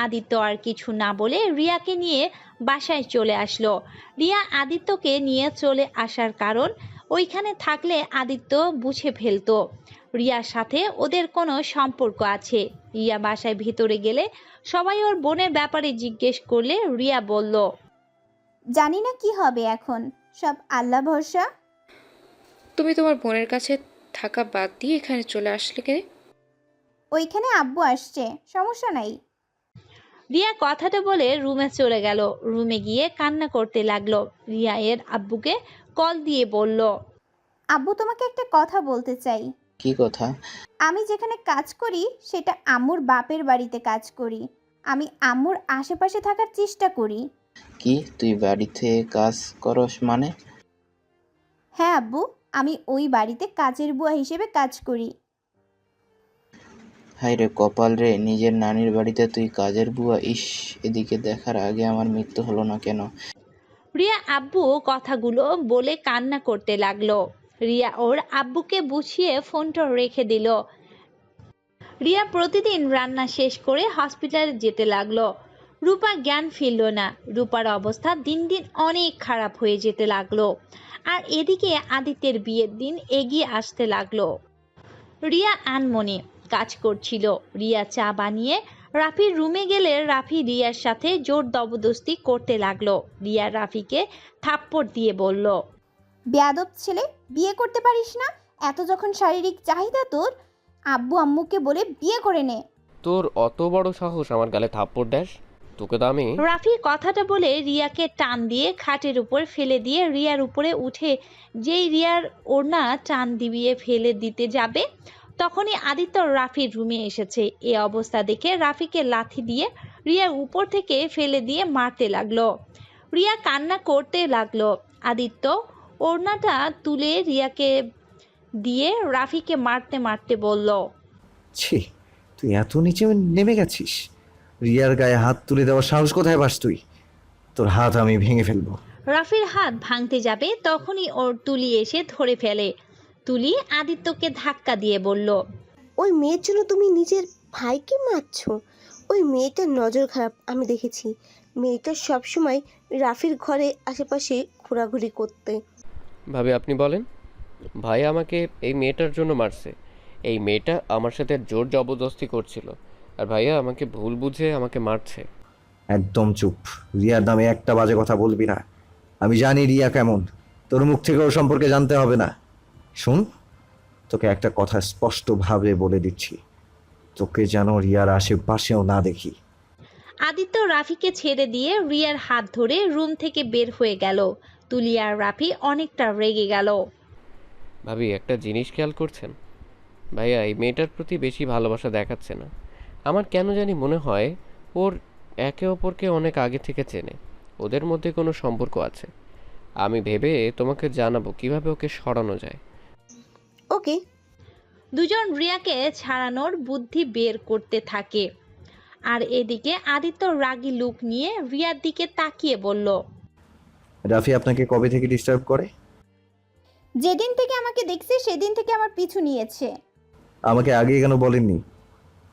আদিত্য আর কিছু না বলে রিয়াকে নিয়ে বাসায় চলে আসলো। রিয়া আদিত্যকে নিয়ে চলে আসার কারণ ওইখানে থাকলে আদিত্য বুঝে ফেলতো রিয়ার সাথে ওদের কোনো সম্পর্ক আছে। রিয়া বাসায় ভিতরে গেলে সবাই ওর বোনের ব্যাপারে জিজ্ঞেস করলে রিয়া বলল, জানি না কি হবে এখন, সব আল্লাহ ভরসা। তুমি তোমার বোনের কাছে থাকা বাদ দিয়ে এখানে চলে আসলে কে? ওইখানে আব্বু আসছে, সমস্যা নাই। রিয়া কথাটা বলে রুমে চলে গেল। রুমে গিয়ে কান্না করতে লাগলো। রিয়া এর আব্বুকে কল দিয়ে বলল, আব্বু তোমাকে একটা কথা বলতে চাই। কি কথা? আমি যেখানে কাজ করি সেটা আম্মুর বাপের বাড়িতে কাজ করি। আমি আম্মুর আশেপাশে থাকার চেষ্টা করি। কি, তুই বাড়িতে কাজ করস মানে? হ্যাঁ আব্বু, আমি ওই বাড়িতে কাজের বুয়া হিসেবে কাজ করি। হাই রে কপাল রে, নিজের নানির বাড়িতে তুই কাজের বুয়া! ইস, এদিকে দেখার আগে আমার মৃত্যু হলো না কেন? রিয়া আব্বু কথাগুলো বলে কান্না করতে লাগলো। রিয়া ওর আব্বুকে বুঝিয়ে ফোনটা রেখে দিল। রিয়া প্রতিদিন রান্না শেষ করে হসপিটালে যেতে লাগলো। রূপা জ্ঞান ফিরল না। রূপার অবস্থা দিন দিন অনেক খারাপ হয়ে যেতে লাগলো। আর এদিকে আদিত্যের বিয়ের দিন এগিয়ে আসতে লাগলো। রিয়া আনমনে কাজ করছিল। রিয়া চা বানিয়ে রাফির রুমে গেলে রাফি রিয়ার সাথে জোর জবরদস্তি করতে লাগলো। রিয়া রাফিকে থাপ্পড় দিয়ে বলল, বেয়াদব ছেলে, বিয়ে করতে পারিস না? এত যখন শারীরিক চাহিদা তোর, আব্বু আম্মুকে বলে বিয়ে করে নে। তোর অত বড় সাহস আমার গালে থাপ্পড় দেস? তোকে তো আমি। রাফি কথাটা বলে রিয়াকে টান দিয়ে খাটের উপর ফেলে দিয়ে রিয়ার উপরে উঠে যেই রিয়ার ওড়না টান দিয়ে ফেলে দিতে যাবে তখনই আদিত্য রাফির রুমে এসেছে। এ অবস্থা দেখে রাফিকে লাথি দিয়ে রিয়ার উপর থেকে ফেলে দিয়ে মারতে লাগলো। রিয়া কান্না করতে লাগলো। আদিত্য ওড়নাটা তুলে রিয়াকে দিয়ে রাফিকে মারতে মারতে বলল, ছি, তুই এত নিচে নেমে গেছিস? রিয়ার গায়ে হাত তুলে দেওয়ার সাহস কোথায় পাস তুই? তোর হাত আমি ভেঙে ফেলবো। রাফির হাত ভাঙতে যাবে তখনই ওর তুলি এসে ধরে ফেলে। তুলি আদিত্যকে ধাক্কা দিয়ে বলল, ওই মেয়ের জন্য তুমি নিজের ভাইকে মারছো? ওই মেয়েটার নজর খারাপ, আমি দেখেছি। মেয়েটা সবসময় রাফির ঘরে আশেপাশে ঘোরাঘুরি করতে। ভাবি আপনি বলেন, ভাই আমাকে এই মেয়েটার জন্য মারছে। এই মেয়েটা আমার সাথে জোর জবরদস্তি করছিল, আর ভাইয়া আমাকে ভুল বুঝে আমাকে মারছে। একদম চুপ। রিয়ার নামে একটা বাজে কথা বলবি না। আমি জানি রিয়া কেমন, তোর মুখ থেকে ওর সম্পর্কে জানতে হবে না। শুন, তোকে একটা কথা স্পষ্টভাবে বলে দিচ্ছি, তোকে যেন রিয়ার আশেপাশেও না দেখি। আদিত্য রাফিকে ছেড়ে দিয়ে রিয়ার হাত ধরে রুম থেকে বের হয়ে গেল। তুলি আর রাফি অনেকটা রেগে গেল। ভাবি একটা জিনিস খেয়াল করছেন? ভাইয়া এই মেয়েটার প্রতি বেশি ভালোবাসা দেখাচ্ছে না। আমার কেন জানি মনে হয় ওর একে অপরকে অনেক আগে থেকে চেনে, ওদের মধ্যে কোনো সম্পর্ক আছে। আমি ভেবে তোমাকে জানাবো কিভাবে ওকে সরানো যায়। ওকে। দুজন রিয়াকে ছাড়ানোর বুদ্ধি বের করতে থাকে। আর এদিকে আদিত্য রাগী লুক নিয়ে রিয়ার দিকে তাকিয়ে বলল, রাফি আপনাকে কবে থেকে ডিস্টার্ব করে? যেদিন থেকে আমাকে দেখছে সেদিন থেকে আমার পিছু নিয়েছে। আমাকে আগে কেন বলেননি?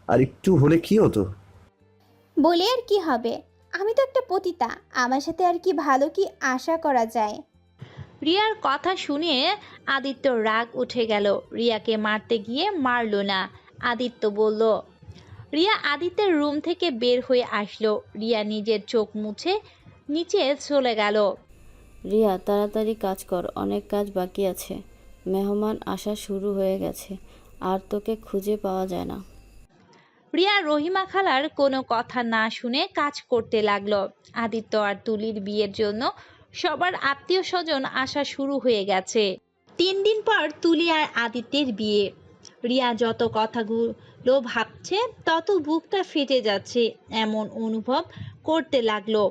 আর একটু হলে কি হতো? বলে আর কি হবে, আমি তো একটা পতিতা, আমার সাথে আর কি ভালো কি আশা করা যায়? রিয়ার কথা শুনে আদিত্য রাগ উঠে গেল। রিয়াকে মারতে গিয়ে মারল না। আদিত্য বলল, রিয়া আদিত্যের রুম থেকে বের হয়ে আসলো। রিয়া নিজের চোখ মুছে নিচে চলে গেল। রিয়া তাড়াতাড়ি কাজ কর, অনেক কাজ বাকি আছে। মেহমান আসা শুরু হয়ে গেছে, আর তোকে খুঁজে পাওয়া যায় না। রিয়া রহিমা খালার কোনো কথা না শুনে কাজ করতে লাগলো। আদিত্য আর তুলির বিয়ের জন্য সবার আত্মীয় স্বজন আসা শুরু হয়ে গেছে। 3 দিন পর তুলি আর আদিত্যের বিয়ে। রিয়া যত ভাবছে তত বুকটা ফেটে যাচ্ছে এমন অনুভব করতে লাগলো।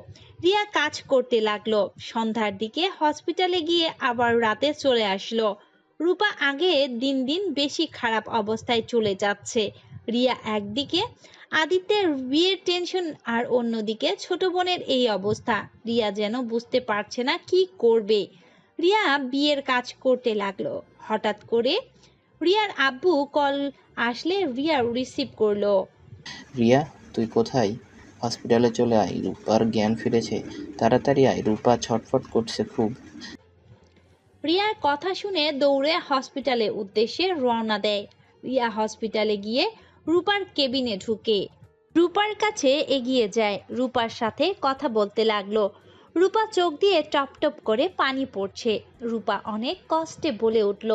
রিয়া কাজ করতে লাগলো। সন্ধ্যার দিকে হসপিটালে গিয়ে আবার রাতে চলে আসলো। রূপা আগে দিন দিন বেশি খারাপ অবস্থায় চলে যাচ্ছে। রিয়া একদিকে আদিত্যের বিয়ের টেনশন আর অন্যদিকে ছোট বোনের এই অবস্থা। রিয়া যেন বুঝতে পারছে না কি করবে। রিয়া বিয়ের কাজ করতে লাগলো। হঠাৎ করে রিয়ার আব্বু কল আসলে রিয়া রিসিভ করলো। রিয়া, তুই কোথায়? হসপিটালে চলে আয়, রূপার জ্ঞান ফিরেছে। তাড়াতাড়ি আয়, রূপা ছটফট করছে খুব। রিয়ার কথা শুনে দৌড়ে হসপিটালের উদ্দেশ্যে রওনা দেয়। রিয়া হসপিটালে গিয়ে রূপার কেবিনে ঢুকে রূপার কাছে এগিয়ে যায়। রূপার সাথে কথা বলতে লাগলো। রূপা চোখ দিয়ে টপ টপ করে পানি পড়ছে। রূপা অনেক কষ্টে বলে উঠল,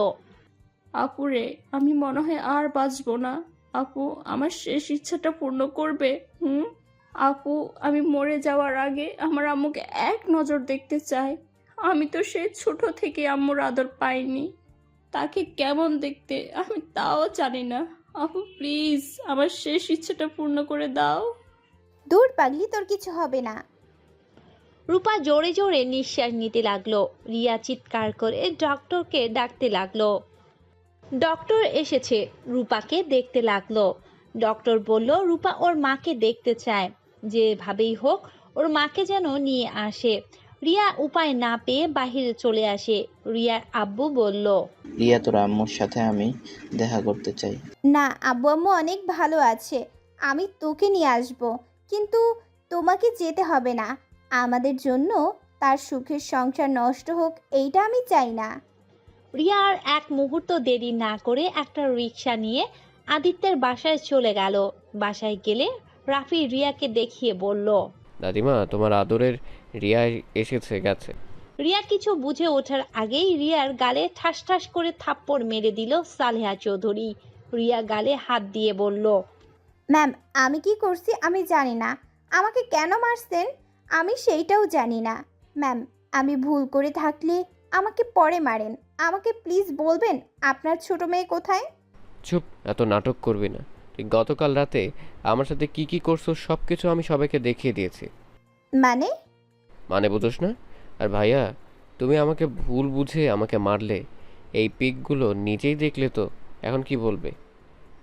আপুরে, আমি মনে হয় আর বাঁচবো না। আপু, আমার শেষ ইচ্ছাটা পূর্ণ করবে? আপু, আমি মরে যাওয়ার আগে আমার আম্মুকে এক নজর দেখতে চাই। আমি তো সে ছোট থেকে আম্মুর আদর পাইনি। তাকে কেমন দেখতে আমি তাও জানি না। আপু প্লিজ, আমার শেষ ইচ্ছাটা পূর্ণ করে দাও। দূর পাগলি, তোর কিছু হবে না। রূপা জোরে জোরে নিঃশ্বাস নিতে লাগলো। রিয়া চিৎকার করে ডক্টরকে ডাকতে লাগলো। ডক্টর এসেছে, রূপাকে দেখতে লাগলো। ডক্টর বলল রূপা ওর মাকে দেখতে চায়, যেভাবেই হোক ওর মাকে যেন নিয়ে আসে। রিয়া উপায় না পেয়ে বাহিরে চলে আসে। রিয়ার আব্বু বলল, রিয়া, তোর আম্মুর সাথে আমি দেখা করতে চাই। না, আব্বু আম্মু অনেক ভালো আছে, আমি তোকে নিয়ে আসব। কিন্তু তোমাকে যেতে হবে না। আমাদের জন্য তার সুখের সংসার নষ্ট হোক, এইটা আমি চাই না। রিয়া আর এক মুহূর্ত দেরি না করে একটা রিক্সা নিয়ে আদিত্যের বাসায় চলে গেল। বাসায় গেলে রাফি রিয়াকে দেখিয়ে বলল, দাদিমা, তোমার আদরের রিয়া এসেছে গেছে। রিয়া কিছু বুঝে ওঠার আগেই রিয়ার গালে ঠাস ঠাস করে থাপ্পড় মেরে দিল সালেহা চৌধুরী। রিয়া গালে হাত দিয়ে বলল, ম্যাম, আমি কি করছি আমি জানি না। আমাকে কেন মারছেন আমি সেইটাও জানি না। ম্যাম, আমি ভুল করে থাকলে আমাকে পরে মারেন। আমাকে প্লিজ বলবেন আপনার ছোট মেয়ে কোথায়? চুপ, এত নাটক করবি না। তুই গতকাল রাতে আমার সাথে কি কি করছো সব কিছু আমি সবাইকে দেখিয়ে দিয়েছি। মানে বুঝোস না? আর ভাইয়া, তুমি আমাকে ভুল বুঝে আমাকে মারলে। এই পিকগুলো নিজেই দেখলে তো এখন কি বলবে?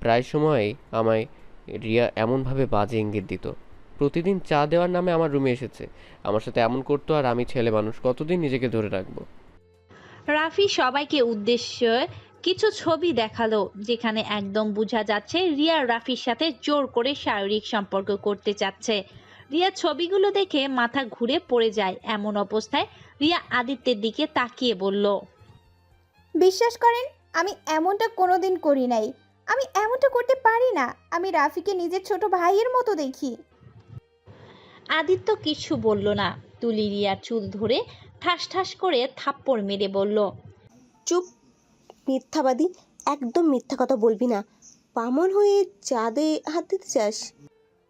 প্রায় সময়ই আমায় রিয়া এমনভাবে বাজে ইঙ্গিত দিত। প্রতিদিন চা দেওয়ার নামে আমার রুমে এসেছে, আমার সাথে এমন করতো। আর আমি ছেলে মানুষ, কতদিন নিজেকে ধরে রাখবো? রাফি সবাইকে উদ্দেশ্যে কিছু ছবি দেখালো, যেখানে একদম বোঝা যাচ্ছে রিয়া রাফির সাথে জোর করে শারীরিক সম্পর্ক করতে চাচ্ছে। রিয়া ছবিগুলো দেখে মাথা ঘুরে পড়ে যায়। এমন অবস্থায় রিয়া আদিত্যের দিকে তাকিয়ে বলল, বিশ্বাস করেন, আমি এমনটা কোনোদিন করি নাই। আমি এমনটা করতে পারি না। আমি রাফিকে নিজের ছোট ভাইয়ের মতো দেখি। আদিত্য কিছু বলল না। তুলি রিয়ার চুল ধরে ঠাস ঠাস করে থাপ্পড় মেরে বলল, চুপ, মিথ্যাবাদী, একদম মিথ্যা কথা বলবি না। পামর হয়ে চাঁদে হাত দিতে চাস?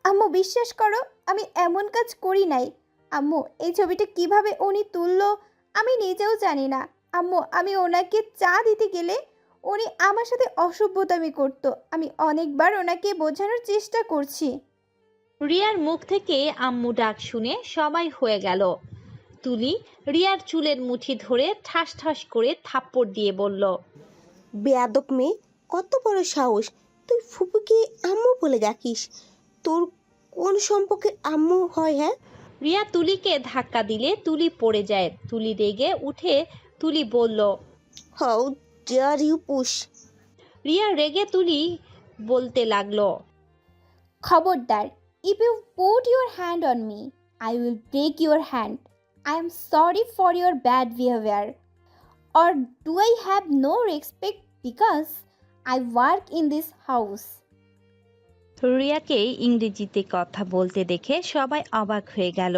আম্মু বিশ্বাস করো, আমি এমন কাজ করি নাই। আম্মু, এই ছবিটা কিভাবে উনি তুললো আমি নিজেও জানি না। আম্মু, আমি ওনাকে চা দিতে গেলে উনি আমার সাথে অসভ্যতামি করতো। আমি অনেকবার ওনাকে বোঝানোর চেষ্টা করছি। রিয়ার মুখ থেকে আম্মু ডাক শুনে সবাই হয়ে গেল। তুলি রিয়ার চুলের মুঠি ধরে ঠাস ঠাস করে থাপ্পড় দিয়ে বলল, বেয়াদব মেয়ে, কত বড় সাহস! তুই ফুপুকে আম্মু বলে ডাকিস? তোর কোন সম্পর্কে আম্মু হয়? হ্যাঁ, রিয়া তুলিকে ধাক্কা দিলে তুলি পড়ে যায়। তুলি রেগে উঠে তুলি বলল, how dare you push! Riya রেগে তুলি বলতে লাগলো, খবরদার, if you put your hand on me, I will break your hand. I am sorry for your bad behaviour. Or do I have no respect because I work in this house? রিয়াকে ইংরেজিতে কথা বলতে দেখে সবাই অবাক হয়ে গেল।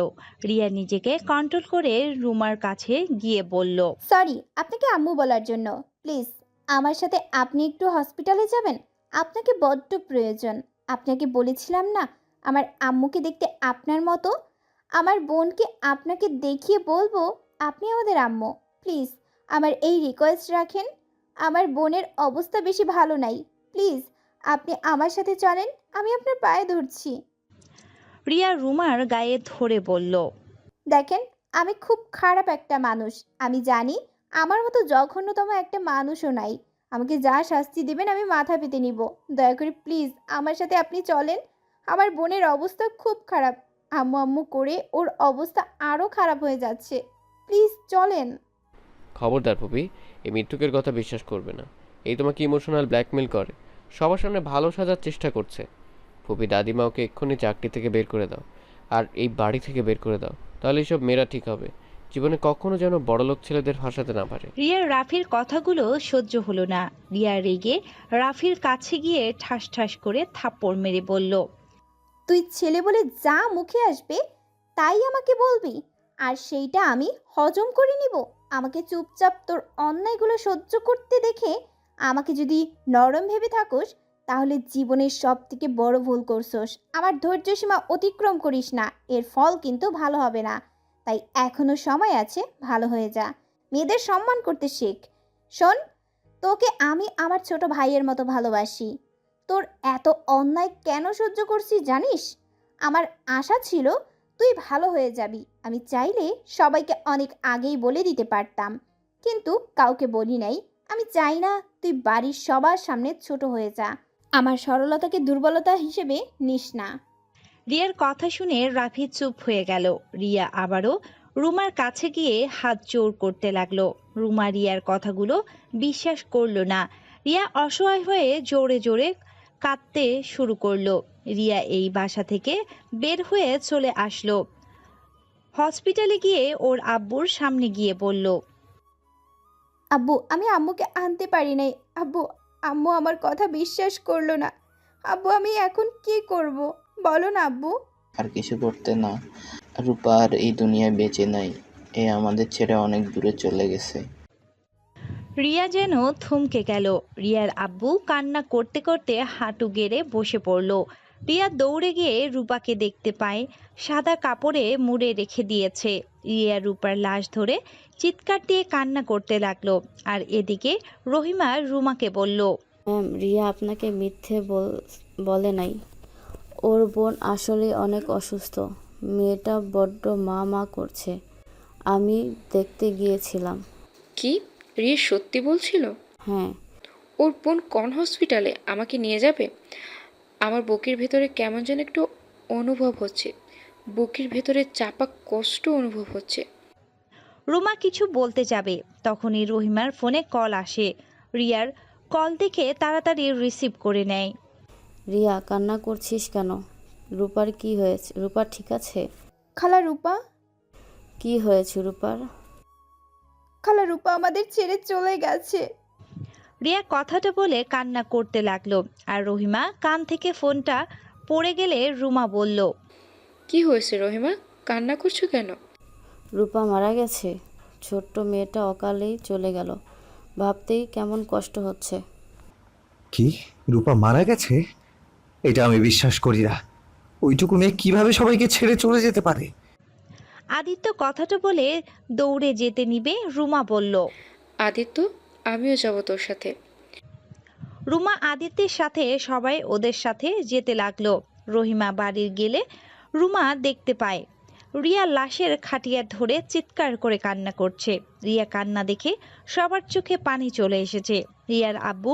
রিয়া নিজেকে কন্ট্রোল করে রুমার কাছে গিয়ে বলল, সরি আপনাকে আম্মু বলার জন্য। প্লিজ আমার সাথে আপনি একটু হসপিটালে যাবেন, আপনাকে বড্ড প্রয়োজন। আপনাকে বলেছিলাম না আমার আম্মুকে দেখতে আপনার মতো। আমার বোনকে আপনাকে দেখিয়ে বলবো আপনি আমাদের আম্মু। প্লিজ আমার এই রিকোয়েস্ট রাখেন। আমার বোনের অবস্থা বেশি ভালো নাই। প্লিজ আপনি আমার সাথে চলেন, আমি আপনার পায়ে ধরছি। রিয়া রুমার গায়ে ধরে বলল, দেখেন, আমি খুব খারাপ একটা মানুষ। আমি জানি আমার মতো জঘন্যতম একটা মানুষও নাই। আমাকে যা শাস্তি দেবেন আমি মাথা পেতে নিব। দয়া করে প্লিজ আমার সাথে আপনি চলেন। আমার বোনের অবস্থা খুব খারাপ। আম্মু আম্মু করে ওর অবস্থা আরও খারাপ হয়ে যাচ্ছে। প্লিজ চলেন। খবরদার পুপি, এই মৃত্যুকের কথা বিশ্বাস করবে না। এই তোমাকে ইমোশনাল ব্ল্যাকমেল করে, সবার সামনে ভালো সাজার চেষ্টা করছে। পুপি, দাদিমা ওকে এক্ষুনি চাকরি থেকে বের করে দাও, আর এই বাড়ি থেকে বের করে দাও। তাহলে এইসব মেয়েরা ঠিক হবে, জীবনে কখনো যেন বড়লোক ছেলেদের ফাঁসাতে না পারে। রিয়ার রাফির কথাগুলো সহ্য হলো না। রিয়া রেগে রাফির কাছে গিয়ে ঠাস ঠাস করে থাপ্পড় মেরে বলল, তুই ছেলে বলে যা মুখে আসবে তাই আমাকে বলবি, আর সেইটা আমি হজম করে নিব। আমাকে চুপচাপ তোর অন্যায়গুলো সহ্য করতে দেখে আমাকে যদি নরম ভেবে থাকোস, তাহলে জীবনের সব থেকে বড় ভুল করছোস। আমার ধৈর্য সীমা অতিক্রম করিস না, এর ফল কিন্তু ভালো হবে না। তাই এখনো সময় আছে, ভালো হয়ে যা। মেয়েদের সম্মান করতে শেখ। শোন, তোকে আমি আমার ছোট ভাইয়ের মতো ভালোবাসি। তোর এত অন্যায় কেন সহ্য করছি জানিস? আমার আশা ছিল তুই ভালো হয়ে যাবি। আমি চাইলে সবাইকে অনেক আগেই বলে দিতে পারতাম, কিন্তু কাউকে বলি নাই। আমি চাই না তুই বাড়ির সবার সামনে ছোট হয়ে যা। আমার সরলতাকে দুর্বলতা হিসেবে নিস না। রিয়ার কথা শুনে রাফি চুপ হয়ে গেল। রিয়া আবারও রুমার কাছে গিয়ে হাত জোর করতে লাগলো। রুমা রিয়ার কথাগুলো বিশ্বাস করলো না। রিয়া অসহায় হয়ে জোরে জোরে কাঁদতে শুরু করলো। রিয়া এই বাসা থেকে বের হয়ে চলে আসলো। হসপিটালে গিয়ে ওর আব্বুর সামনে গিয়ে বলল, আব্বু, আমি আম্মুকে আনতে পারি নাই। আব্বু, আম্মু আমার কথা বিশ্বাস করলো না। আব্বু, আমি এখন কি করব বলো না আব্বু। আর কিছু করতে না, রূপা আর এই দুনিয়ায় বেঁচে নাই। এ আমাদের ছেড়ে অনেক দূরে চলে গেছে। রিয়া যেন থমকে গেল। রিয়ার আব্বু কান্না করতে করতে হাঁটু গেড়ে বসে পড়ল। রিয়া দৌড়ে গিয়ে রূপাকে দেখতে পায় সাদা কাপড়ে মুড়ে রেখে দিয়েছে। রিয়া রূপার লাশ ধরে চিৎকার দিয়ে কান্না করতে লাগলো। আর এদিকে রহিমা রুমাকে বলল, ম্যাম, রিয়া আপনাকে মিথ্যে বলে নাই। ওর বোন আসলে অনেক অসুস্থ। মেয়েটা বড্ড মা মা করছে। আমি দেখতে গিয়েছিলাম। কি রিয়া সত্যি বলছিল? হ্যাঁ। ওর বোন কোন হসপিটালে? আমাকে নিয়ে যাবে? আমার বুকের ভেতরে কেমন যেন একটু অনুভব হচ্ছে, বুকের ভেতরে চাপা কষ্ট অনুভব হচ্ছে। রুমা কিছু বলতে যাবে, তখনই রহিমার ফোনে কল আসে। রিয়ার কল দেখে তাড়াতাড়ি রিসিভ করে নেয়। রিয়া, কান্না করছিস কেন? রূপার কি হয়েছে? রূপা ঠিক আছে? খালা রূপা, কি হয়েছে রূপার? খালা রূপা আমাদের ছেড়ে চলে গেছে। রিয়া কথাটা বলে কান্না করতে লাগলো। আর রহিমা কান থেকে ফোনটা পড়ে গেলে রুমা বলল, কি হয়েছে রহিমা, কান্না করছো কেন? রূপা মারা গেছে। ছোট্ট মেয়েটা অকালেই চলে গেল। ভাবতেই কেমন কষ্ট হচ্ছে। কি, রূপা মারা গেছে? এটা আমি বিশ্বাস করি না। ওইটুকু মেয়ে কিভাবে সবাইকে ছেড়ে চলে যেতে পারে? আদিত্য কথাটা বলে দৌড়ে যেতে নিবে। রুমা বলল, আদিত্য, আমিও যাব তোর সাথে। রুমা আদিত্যের সাথে সবাই ওদের সাথে যেতে লাগলো। রহিমা বাড়ির গেলে রুমা দেখতে পায় রিয়া লাশের খাটিয়া ধরে চিৎকার করে কান্না করছে। রিয়া কান্না দেখে সবার চোখে পানি চলে এসেছে। রিয়ার আব্বু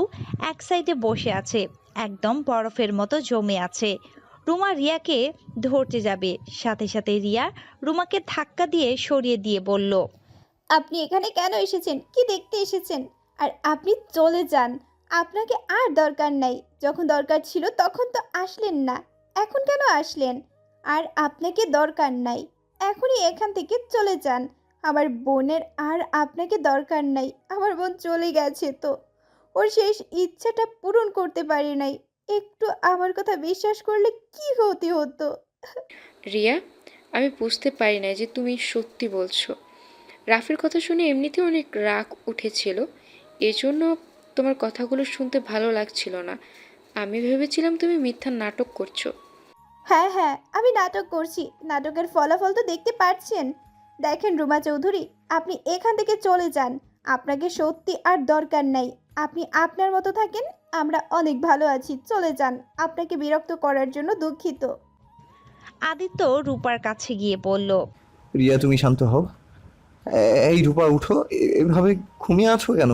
এক সাইডে বসে আছে, একদম বরফের মতো জমে আছে। রুমা রিয়াকে ধরতে যাবে, সাথে সাথে রিয়া রুমাকে ধাক্কা দিয়ে সরিয়ে দিয়ে বলল, আপনি এখানে কেন এসেছেন? কি দেখতে এসেছেন? আর আপনি চলে যান। আপনাকে আর দরকার নাই। যখন দরকার ছিল তখন তো আসলেন না, এখন কেন আসলেন? আর আপনাকে দরকার নাই, এখনই এখান থেকে চলে যান। আমার বোনের আর আপনাকে দরকার নাই। আমার বোন চলে গেছে তো, ওর শেষ ইচ্ছাটা পূরণ করতে পারি নাই। একটু আমার কথা বিশ্বাস করলে কি হতে হতো? রিয়া, আমি বুঝতে পারি না যে তুমি সত্যি বলছো। রাফির কথা শুনে এমনিতে অনেক রাগ উঠেছিল, এজন্য তোমার কথাগুলো শুনতে ভালো লাগছিল না। আমি ভেবেছিলাম তুমি মিথ্যা নাটক করছো। হ্যাঁ হ্যাঁ, আমি নাটক করছি। নাটকের ফলাফল তো দেখতে পাচ্ছেন। দেখেন রুমা চৌধুরী, আপনি এখান থেকে চলে যান। আপনাকে সত্যি আর দরকার নাই। আপনি আপনার মতো থাকেন, আমরা অনেক ভালো আছি, চলে যান। আপনাকে বিরক্ত করার জন্য দুঃখিত। আদিত্য রূপার কাছে গিয়ে বলল, রিয়া তুমি শান্ত হও। এই রূপা উঠো, এভাবে ঘুমিয়ে আছো কেন?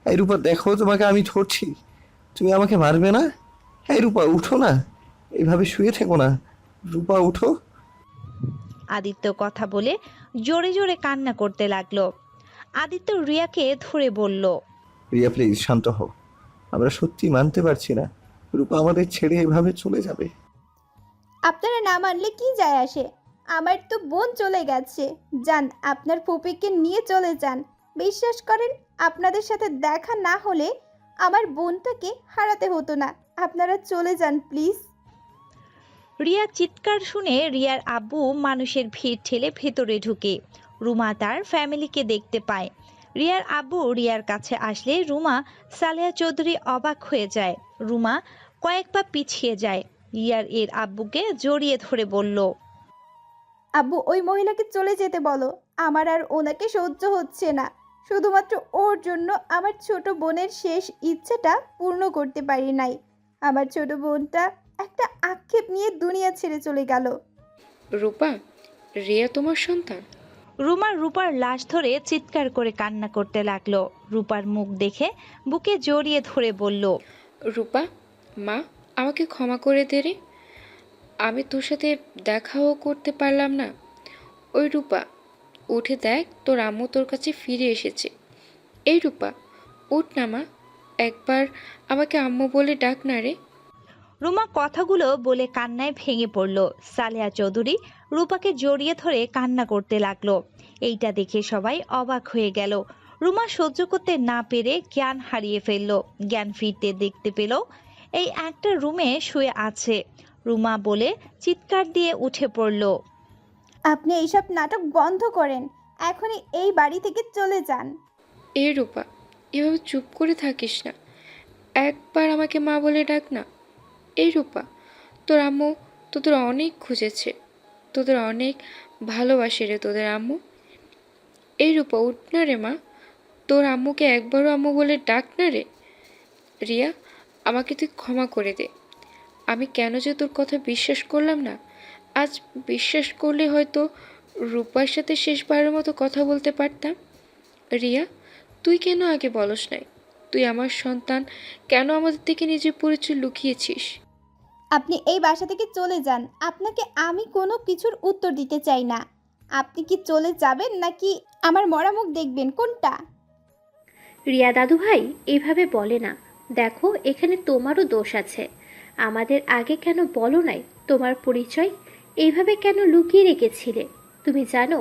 এই রূপা দেখো, তোমাকে আমি ধরছি, তুমি আমাকে মারবে না? এই রূপা উঠো না, এইভাবে শুয়ে থেকো না। রূপা উঠো। আদিত্য কথা বলে জোরে জোরে কান্না করতে লাগলো। আদিত্য রিয়াকে ধরে বলল, রিয়া প্লিজ শান্ত হও, আমরা সত্যি মানতে পারছি না রূপা আমাদের ছেড়ে এভাবে চলে যাবে। আপনারা না মানলে কি যায় আসে? আমার তো বোন চলে গেছে। যান, আপনার ফুপিকে নিয়ে চলে যান। বিশ্বাস করেন, আপনাদের সাথে দেখা না হলে আমার বোনটাকে হারাতে হতো না। আপনারা চলে যান প্লিজ। রিয়ার চিৎকার শুনে রিয়ার আব্বু মানুষের ভিড় ঠেলে ভেতরে ঢুকে রুমা তার ফ্যামিলিকে দেখতে পায়। রিয়ার আব্বু রিয়ার কাছে আসলে রুমা সালেহা চৌধুরী অবাক হয়ে যায়। রুমা কয়েক পা পিছিয়ে যায়। রিয়ার এর আব্বুকে জড়িয়ে ধরে বলল, আব্বু, ওই মহিলাকে চলে যেতে বলো। আমার আর ওনাকে সহ্য হচ্ছে না। শুধুমাত্র ওর জন্য আমার ছোট বোনের শেষ ইচ্ছেটা পূর্ণ করতে পারি নাই। আমার ছোট বোনটা একটা আক্ষেপ নিয়ে দুনিয়া ছেড়ে চলে গেল। রূপা, রিয়া তোমার সন্তান? রুমা রূপার লাশ ধরে চিৎকার করে কান্না করতে লাগলো। রূপার মুখ দেখে বুকে জড়িয়ে ধরে বলল, রূপা মা, আমাকে ক্ষমা করে দে রে, আমি তোর সাথে দেখাও করতে পারলাম না। ওই রূপা, উঠে দেখ, তোর আম্মু তোর কাছে ফিরে এসেছে। এই রূপা, উঠ না মা, একবার আমাকে আম্মু বলে ডাক না রে। রুমা কথাগুলো বলে কান্নায় ভেঙে পড়ল। সালেহা চৌধুরী রূপাকে জড়িয়ে ধরে কান্না করতে লাগলো। এইটা দেখে সবাই অবাক হয়ে গেল। রুমা সহ্য করতে না পেরে জ্ঞান হারিয়ে ফেলল। জ্ঞান ফিরতে দেখতে পেল এই একটা রুমে শুয়ে আছে। রুমা বলে চিৎকার দিয়ে উঠে পড়ল, আপনি এইসব নাটক বন্ধ করেন, এখনই এই বাড়ি থেকে চলে যান। এই রূপা, এভাবে চুপ করে থাকিস না, একবার আমাকে মা বলে ডাক না। এই রূপা, তোর আম্মু তোদের অনেক খুঁজেছে, তোদের অনেক ভালোবাসে রে তোদের আম্মু। এই রূপা, উঠ না রে মা, তোর আম্মুকে একবারও আম্মু বলে ডাক না রে। রিয়া, আমাকে তুই ক্ষমা করে দে। আমি কেন যে তোর কথা বিশ্বাস করলাম না। আজ বিশ্বাস করলে হয়তো রূপার সাথে শেষবারের মতো কথা বলতে পারতাম। রিয়া, তুই কেন আগে বলস নাই? তুই আমার সন্তান, কেন আমাদের থেকে নিজের পরিচয় লুকিয়েছিস? আপনি এই বাসা থেকে চলে যান। আপনাকে আমি কোনো কিছুর উত্তর দিতে চাই না। আপনি কি চলে যাবেন নাকি আমার মরা মুখ দেখবেন, কোনটা? রিয়া দাদু ভাই এইভাবে বলে না। দেখো, এখানে তোমারও দোষ আছে। আমাদের আগে কেন বলো নাই তোমার পরিচয়? এইভাবে কেন লুকিয়ে রেখেছিলে? তুমি জানো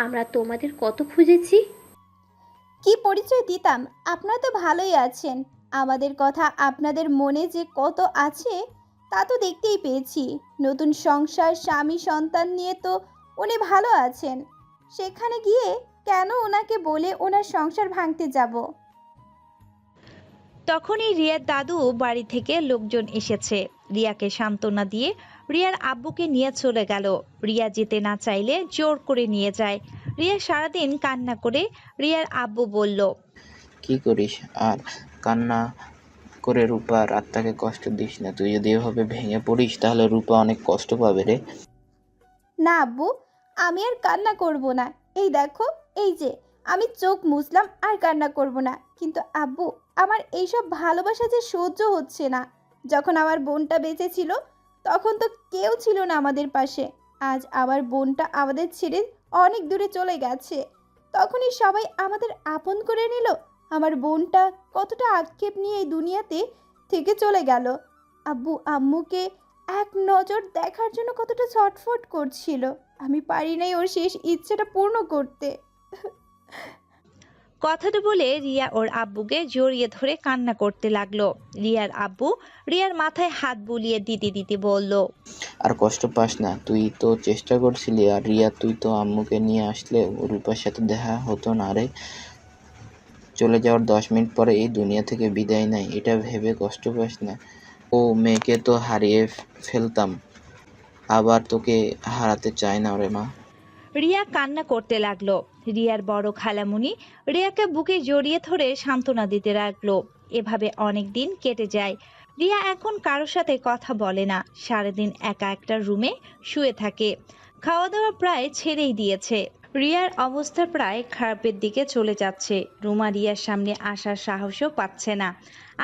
আমরা তোমাদের কত খুঁজেছি। কি পরিচয় দিতাম? আপনারা তো ভালোই আছেন। আমাদের কথা আপনাদের মনে যে কত আছে তা তো দেখতেই পেয়েছি। নতুন সংসার, স্বামী, সন্তান নিয়ে তো উনি ভালো আছেন। সেখানে গিয়ে কেন ওনাকে বলে ওনার সংসার ভাঙতে যাব? তখনই রিয়ার দাদু বাড়ি থেকে লোকজন এসেছে। রিয়াকে সান্ত্বনা দিয়ে রিয়ার আব্বুকে নিয়ে চলে গেল। রিয়া যেতে না চাইলে জোর করে নিয়ে যায়। রিয়া সারাদিন কান্না করে। রিয়ার আব্বু বলল, কি করিস আর কান্না করে রূপার আত্মাকে কষ্ট দিস না। তুই যদি এভাবে ভেঙে পড়িস তাহলে রূপা অনেক কষ্ট পাবে রে। না আব্বু, আমি আর কান্না করব না। এই দেখো, এই যে আমি চোখ মুছলাম, আর কান্না করব না। কিন্তু আব্বু, আমার এইসব ভালোবাসা যে সহ্য হচ্ছে না। যখন আমার বোনটা বেঁচে ছিল তখন তো কেউ ছিল না আমাদের পাশে। আজ আমার বোনটা আমাদের ছেড়ে অনেক দূরে চলে গেছে, তখনই সবাই আমাদের আপন করে নিল। আমার বোনটা কতটা আক্ষেপ নিয়ে এই দুনিয়াতে থেকে চলে গেল। আব্বু আম্মুকে এক নজর দেখার জন্য কতটা ছটফট করছিল। আমি পারি নাই ওর শেষ ইচ্ছেটা পূর্ণ করতে। কথাটা বলে রিয়া ওর আব্বুকে জড়িয়ে ধরে কান্না করতে লাগলো। রিয়ার আব্বু রিয়ার মাথায় হাত বুলিয়ে দিতে দিতে বলল, আর কষ্ট পাস না, তুই তো চেষ্টা করছিলি। আর রিয়া, তুই তো আম্মুকে নিয়ে আসলে রূপার সাথে দেখা হতো না রে। চলে যাওয়ার 10 মিনিট পরে এই দুনিয়া থেকে বিদায় নেয়, এটা ভেবে কষ্ট পাস না। ও মেয়েকে তো হারিয়ে ফেলতাম, আবার তোকে হারাতে চাই না রে মা। রিয়া কান্না করতে লাগলো। রিয়ার বড় খালামুনি রিয়াকে বুকে জড়িয়ে ধরে সান্ত্বনা দিতে লাগলো। এভাবে অনেক দিন কেটে যায়। রিয়া এখন কারোর সাথে কথা বলে না, সারাদিন একা একটা রুমে শুয়ে থাকে। খাওয়া দাওয়া প্রায় ছেড়েই দিয়েছে। রিয়ার অবস্থা প্রায় খারাপের দিকে চলে যাচ্ছে। রুমা রিয়ার সামনে আসার সাহসও পাচ্ছে না।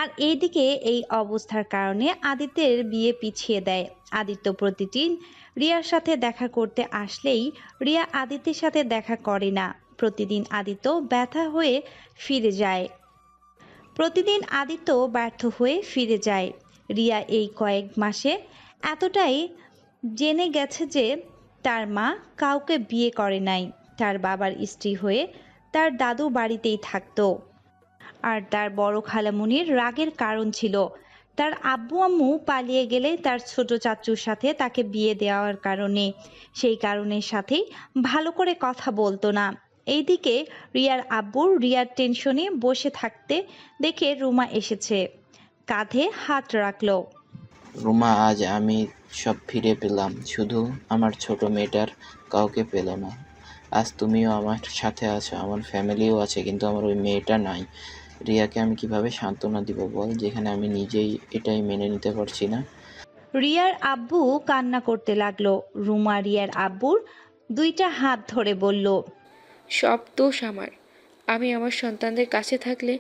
আর এইদিকে এই অবস্থার কারণে আদিত্যের বিয়ে পিছিয়ে দেয়। আদিত্য প্রতিদিন রিয়ার সাথে দেখা করতে আসলেই রিয়া আদিত্যের সাথে দেখা করে না। প্রতিদিন আদিত্য ব্যর্থ হয়ে ফিরে যায়। রিয়া এই কয়েক মাসে এতটাই জেনে গেছে যে তার মা কাউকে বিয়ে করে নাই, তার বাবার স্ত্রী হয়ে তার দাদু বাড়িতেই থাকতো। আর তার বড় খালামুনির রাগের কারণ ছিল তার আব্বু আম্মু পালিয়ে গেলে তার ছোট চাচুর সাথে তাকে বিয়ে দেওয়ার কারণে। সেই কারণের সাথেই ভালো করে কথা বলতো না। এইদিকে রিয়ার আব্বুর রিয়ার টেনশনে বসে থাকতে দেখে রুমা এসেছে, কাঁধে হাত রাখলো। রুমা, আজ আমি সব ফিরে পেলাম, শুধু আমার ছোট মেয়েটার কাউকে পেল না। আজ তুমিও আমার সাথে আছো, আমার ফ্যামিলিও আছে, কিন্তু আমার ওই মেয়েটা নাই। রিয়াকে আমি কিভাবে সান্ত্বনা দিব বল, যেখানে আমি নিজেই এটাই মেনে নিতে পারছি না। রিয়ার আব্বু কান্না করতে লাগলো। রুমা রিয়ার আব্বুর দুইটা হাত ধরে বলল, সব দোষ আমার। আমি আমার সন্তানদের কাছে থাকলে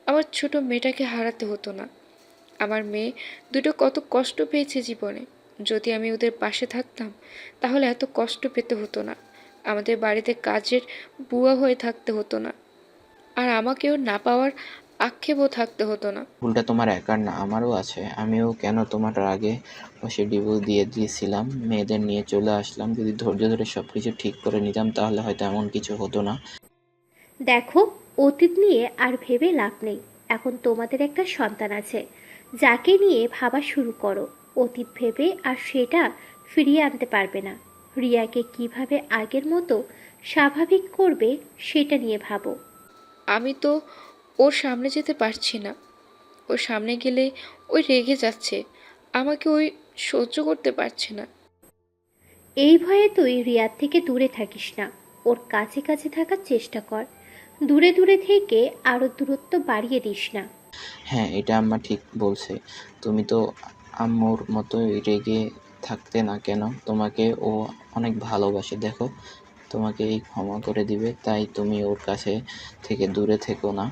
আমার ছোট মেয়েটাকে হারাতে হতো না। আমার মেয়ে দুটো কত কষ্ট পেয়েছে জীবনে। যদি আমি ওদের পাশে থাকতাম তাহলে এত কষ্ট পেতে হতো না। আমাদের বাড়িতে কাজের বুয়া হয়ে থাকতে হতো না, আর আমাকেও না পাওয়ার আক্ষেপও থাকতে হতো না। ভুলটা তোমার একার না, আমারও আছে। আমিও কেন তোমার আগে বসে ডিভোর্স দিয়ে দিয়েছিলাম, মেয়েদের নিয়ে চলে আসলাম। যদি ধৈর্য ধরে সব কিছু ঠিক করে নিতাম তাহলে হয়তো এমন কিছু হতো না। দেখো, অতীত নিয়ে আর ভেবে লাভ নেই। এখন তোমাদের একটা সন্তান আছে, যাকে নিয়ে ভাবা শুরু করো। অতীত ভেবে আর সেটা ফিরিয়ে আনতে পারবে না। রিয়াকে কিভাবে আগের মতো স্বাভাবিক করবে সেটা নিয়ে ভাবো। আমি তো ওর সামনে যেতে পারছি না। ওর সামনে গেলে ওই রেগে যাচ্ছে, আমাকে ওই সহ্য করতে পারছে না। এই ভয়ে তুই রিয়ার থেকে দূরে থাকিস না, ওর কাছে কাছে থাকার চেষ্টা কর। দূরে দূরে থেকে আরো দূরত্ব বাড়িয়ে দিস না। হ্যাঁ, এটা আম্মা ঠিক বলছে। তুমি তো আম্মুর মতোই রেগে থাকতে না কেন? তোমাকে ও অনেক ভালোবাসে, দেখো তোমাকে এই ক্ষমা করে দিবে, তাই তুমি ওর কাছে থেকে দূরে থেকো না।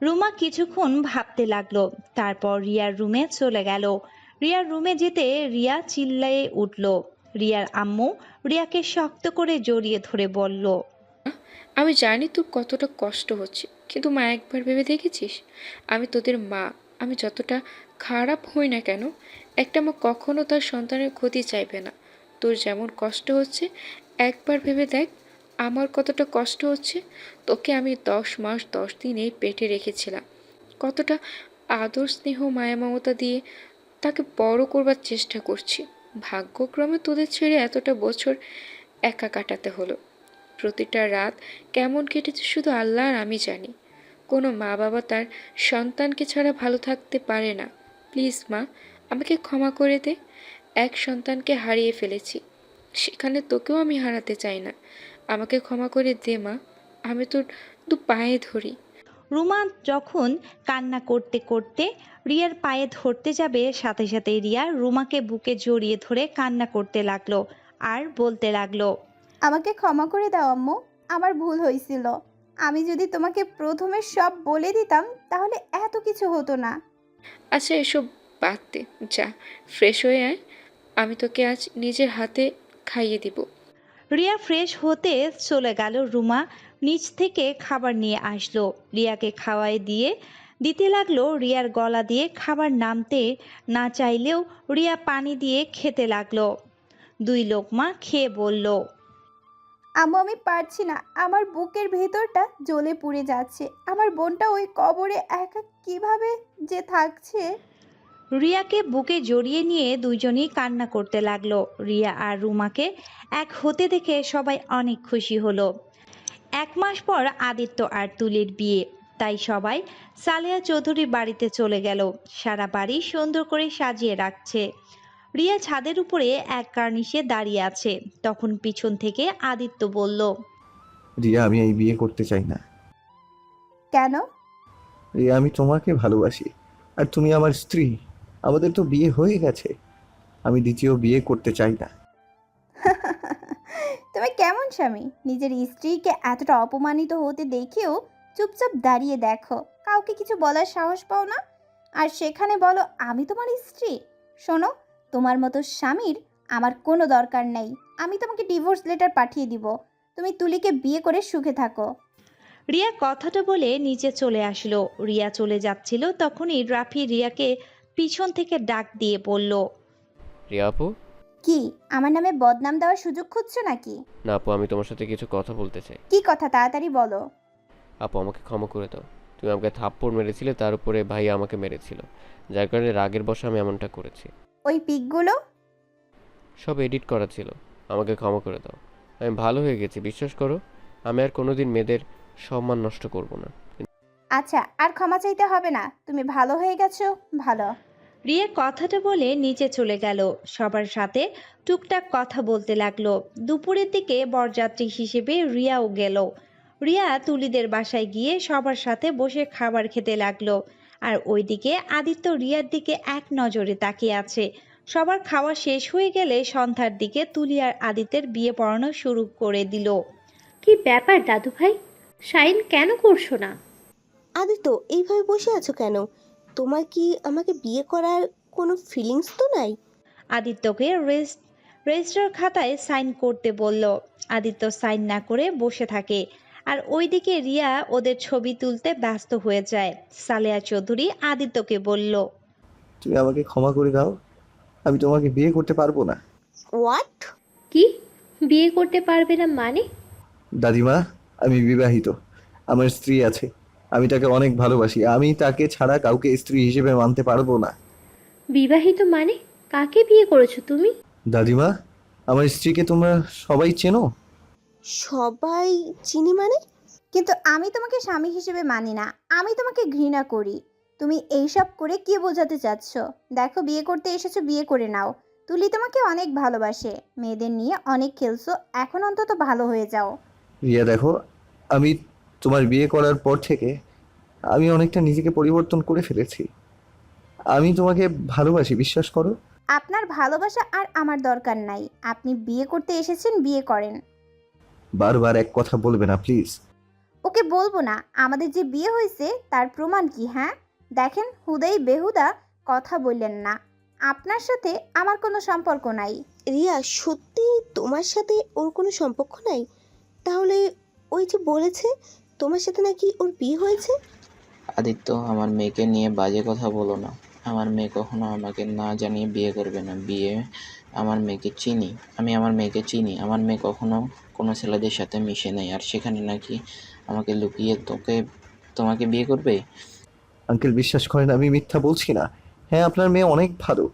রুমা কিছুক্ষণ ভাবতে লাগলো, তারপর রিয়ার রুমে চলে গেল। রিয়ার রুমে যেতে রিয়া চিল্লিয়ে উঠল। রিয়ার আম্মু রিয়াকে শক্ত করে জড়িয়ে ধরে বলল, আমি জানি তোর কতটা কষ্ট হচ্ছে, কিন্তু মা একবার ভেবে দেখেছিস আমি তোদের মা? আমি যতটা খারাপ হই না কেন, একটা মা কখনো তার সন্তানের ক্ষতি চাইবে না। তোর যেমন কষ্ট হচ্ছে একবার ভেবে দেখ আমার কতটা কষ্ট হচ্ছে। তোকে আমি 10 মাস 10 দিন এই পেটে রেখেছিলাম, কতটা আদর স্নেহ মায়া মমতা দিয়ে তাকে বড় করবার চেষ্টা করছি। ভাগ্যক্রমে তোদের ছেড়ে এতটা বছর একা কাটাতে হলো। প্রতিটা রাত কেমন কেটেছে শুধু আল্লাহ আর আমি জানি। কোনো মা বাবা তার সন্তানকে ছাড়া ভালো থাকতে পারে না। প্লিজ মা, আমাকে ক্ষমা করে দে। এক সন্তানকে হারিয়ে ফেলেছি, সেখানে তোকেও আমি হারাতে চাই না। আমাকে ক্ষমা করে দে মা, আমি তোর দু পায়ে ধরি। রুমা যখন কান্না করতে করতে রিয়ার পায়ে ধরতে যাবে, সাথে সাথে রিয়া রুমাকে বুকে জড়িয়ে ধরে কান্না করতে লাগলো আর বলতে লাগলো, আমাকে ক্ষমা করে দাও আম্মু, আমার ভুল হয়েছিল। আমি যদি তোমাকে প্রথমে সব বলে দিতাম তাহলে এত কিছু হতো না। আচ্ছা এসব বাদ দে, যা ফ্রেশ হয়ে আয়, আমি তোকে আজ নিজের হাতে খাইয়ে দিব। রিয়া ফ্রেশ হতে চলে গেল। রুমা নিচ থেকে খাবার নিয়ে আসলো, রিয়াকে খাওয়াই দিতে লাগলো। রিয়ার গলা দিয়ে খাবার নামতে না চাইলেও রিয়া পানি দিয়ে খেতে লাগলো। 2 লোকমা খেয়ে বলল, আম্মু আমি পারছি না, আমার বুকের ভেতরটা জ্বলে পুড়ে যাচ্ছে। আমার বোনটা ওই কবরে একা কিভাবে যে থাকছে। রিয়াকে বুকে জড়িয়ে নিয়ে দুইজনই কান্না করতে লাগলো। রিয়া আর রুমাকে এক হতে দেখে সবাই অনেক খুশি হলো। 1 মাস পর আদিত্য আর তুলির বিয়ে, তাই সবাই সালেহা চৌধুরীর বাড়িতে চলে গেল। সারা বাড়ি সুন্দর করে সাজিয়ে রাখছে। রিয়া ছাদের উপরে এক কার্নিশে দাঁড়িয়ে আছে, তখন পিছন থেকে আদিত্য বলল, রিয়া, আমি এই বিয়ে করতে চাই না। কেন? রিয়া, আমি তোমাকে ভালোবাসি, আর তুমি আমার স্ত্রী। আমাদের তো বিয়ে হয়ে গেছে। আমি দ্বিতীয় বিয়ে করতে চাই না। তুমি কেমন স্বামী? নিজের স্ত্রীকে এতটা অপমানিত হতে দেখেও চুপচাপ দাঁড়িয়ে দেখো, কাউকে কিছু বলার সাহস পাও না, আর সেখানে বলো আমি তোমার স্ত্রী। শোনো, তোমার মতো স্বামীর আমার কোনো দরকার নেই। আমি তোমাকে ডিভোর্স লেটার পাঠিয়ে দিব। তুমি তুলিকে বিয়ে করে সুখে থাকো। রিয়া কথাটা বলে নিচে চলে আসলো। রিয়া চলে যাচ্ছিল তখনই রাফি রিয়াকে পিছন থেকে ডাক দিয়ে বলল, রিয়া আপু। কি আমার নামে বদনাম দেওয়ার সুযোগ খুঁজছো নাকি? না আপু, আমি তোমার সাথে কিছু কথা বলতে চাই। কি কথা, তাড়াতাড়ি বলো। আপু, আমাকে ক্ষমা করে দাও। তুমি আমাকে থাপ্পড় মেরেছিলে, তার উপরে ভাইয়া আমাকে মেরেছিল, যার কারণে রাগের বশে আমি এমনটা করেছি। ওই পিকগুলো সব এডিট করা ছিল। আমাকে ক্ষমা করে দাও। আমি ভালো হয়ে গেছি, বিশ্বাস করো। আমি আর কোনোদিন মেয়েদের সম্মান নষ্ট করব না। আচ্ছা, আর ক্ষমা চাইতে হবে না, তুমি ভালো হয়ে গেছো। ভালো। রিয়া কথাটা বলে নিচে চলে গেল। সবার সাথে টুকটাক কথা বলতে লাগলো। দুপুরের দিকে বরযাত্রী হিসেবে রিয়াও গেল। রিয়া তুলিদের বাসায় গিয়ে সবার সাথে বসে খাবার খেতে লাগলো। আর ওইদিকে আদিত্য রিয়ার দিকে এক নজরে তাকিয়ে আছে। সবার খাওয়া শেষ হয়ে গেলে সন্ধ্যার দিকে তুলি আর আদিত্যের বিয়ে পড়ানো শুরু করে দিল। কি ব্যাপার দাদু ভাই, শাইন কেন করছো না? আদিত্য, এইভাবে বসে আছো কেন? তোমার কি আমাকে বিয়ে করার কোনো ফিলিংস তো নাই? আদিত্যকে রেজিস্টার খাতায় সাইন করতে বলল। আদিত্য সাইন না করে বসে থাকে। আর ওইদিকে রিয়া ওদের ছবি তুলতে ব্যস্ত হয়ে যায়। সালেহা চৌধুরী আদিত্যকে বলল, তুমি আমাকে ক্ষমা করে দাও। আমি তোমাকে বিয়ে করতে পারবো না। হোয়াট? কি বিয়ে করতে পারবে না মানে? দাদিমা, আমি বিবাহিত। আমার স্ত্রী আছে। আমি তাকে অনেক ভালোবাসি। আমি তাকে ছাড়া কাউকে স্ত্রী হিসেবে মানতে পারবো না। বিবাহিত মানে? কাকে বিয়ে করেছো তুমি? দাদিমা, আমার স্ত্রীকে তোমরা সবাই চেনো? সবাই চিনি মানে? কিন্তু আমি তোমাকে স্বামী হিসেবে মানি না, আমি তোমাকে ঘৃণা করি। তুমি এইসব করে কি বোঝাতে চাচ্ছ? দেখো, বিয়ে করতে এসেছো, বিয়ে করে নাও। তুলি তোমাকে অনেক ভালোবাসে, মেয়েদের নিয়ে অনেক খেলছো, এখন অন্তত ভালো হয়ে যাও। রিয়া দেখো, আমি তোমার বিয়ে করার পর থেকে আমি অনেকটা নিজেকে পরিবর্তন করে ফেলেছি। আমি তোমাকে ভালোবাসি, বিশ্বাস করো। আপনার ভালোবাসা আর আমার দরকার নাই। আপনি বিয়ে করতে এসেছেন, বিয়ে করেন। বারবার এক কথা বলবে না প্লিজ। ওকে বলবো না। আমাদের যে বিয়ে হয়েছে তার প্রমাণ কি? হ্যাঁ দেখেন, হুদাই বেহুদা কথা বললেন না। আপনার সাথে আমার কোনো সম্পর্ক নাই। রিয়া, সত্যি তোমার সাথে ওর কোনো সম্পর্ক নাই? তাহলে ওই যে বলেছে তোমার সাথে নাকি ওর বিয়ে হয়েছে। আদিত্য, আমার মেয়েকে নিয়ে বাজে কথা বলো না। আমার মেয়ে কখনো আমাকে না জানিয়ে বিয়ে করবে না। আমার মেয়েকে চিনি, আমি আমার মেয়েকে চিনি। আমার মেয়ে কখনো কোনো ছেলেদের সাথে মিশে নেই, আর সেখানে নাকি আমাকে লুকিয়ে তোমাকে বিয়ে করবে। আঙ্কেল, বিশ্বাস করেন, আমি মিথ্যা বলছি না। হ্যাঁ, আপনার মেয়ে অনেক ভালো,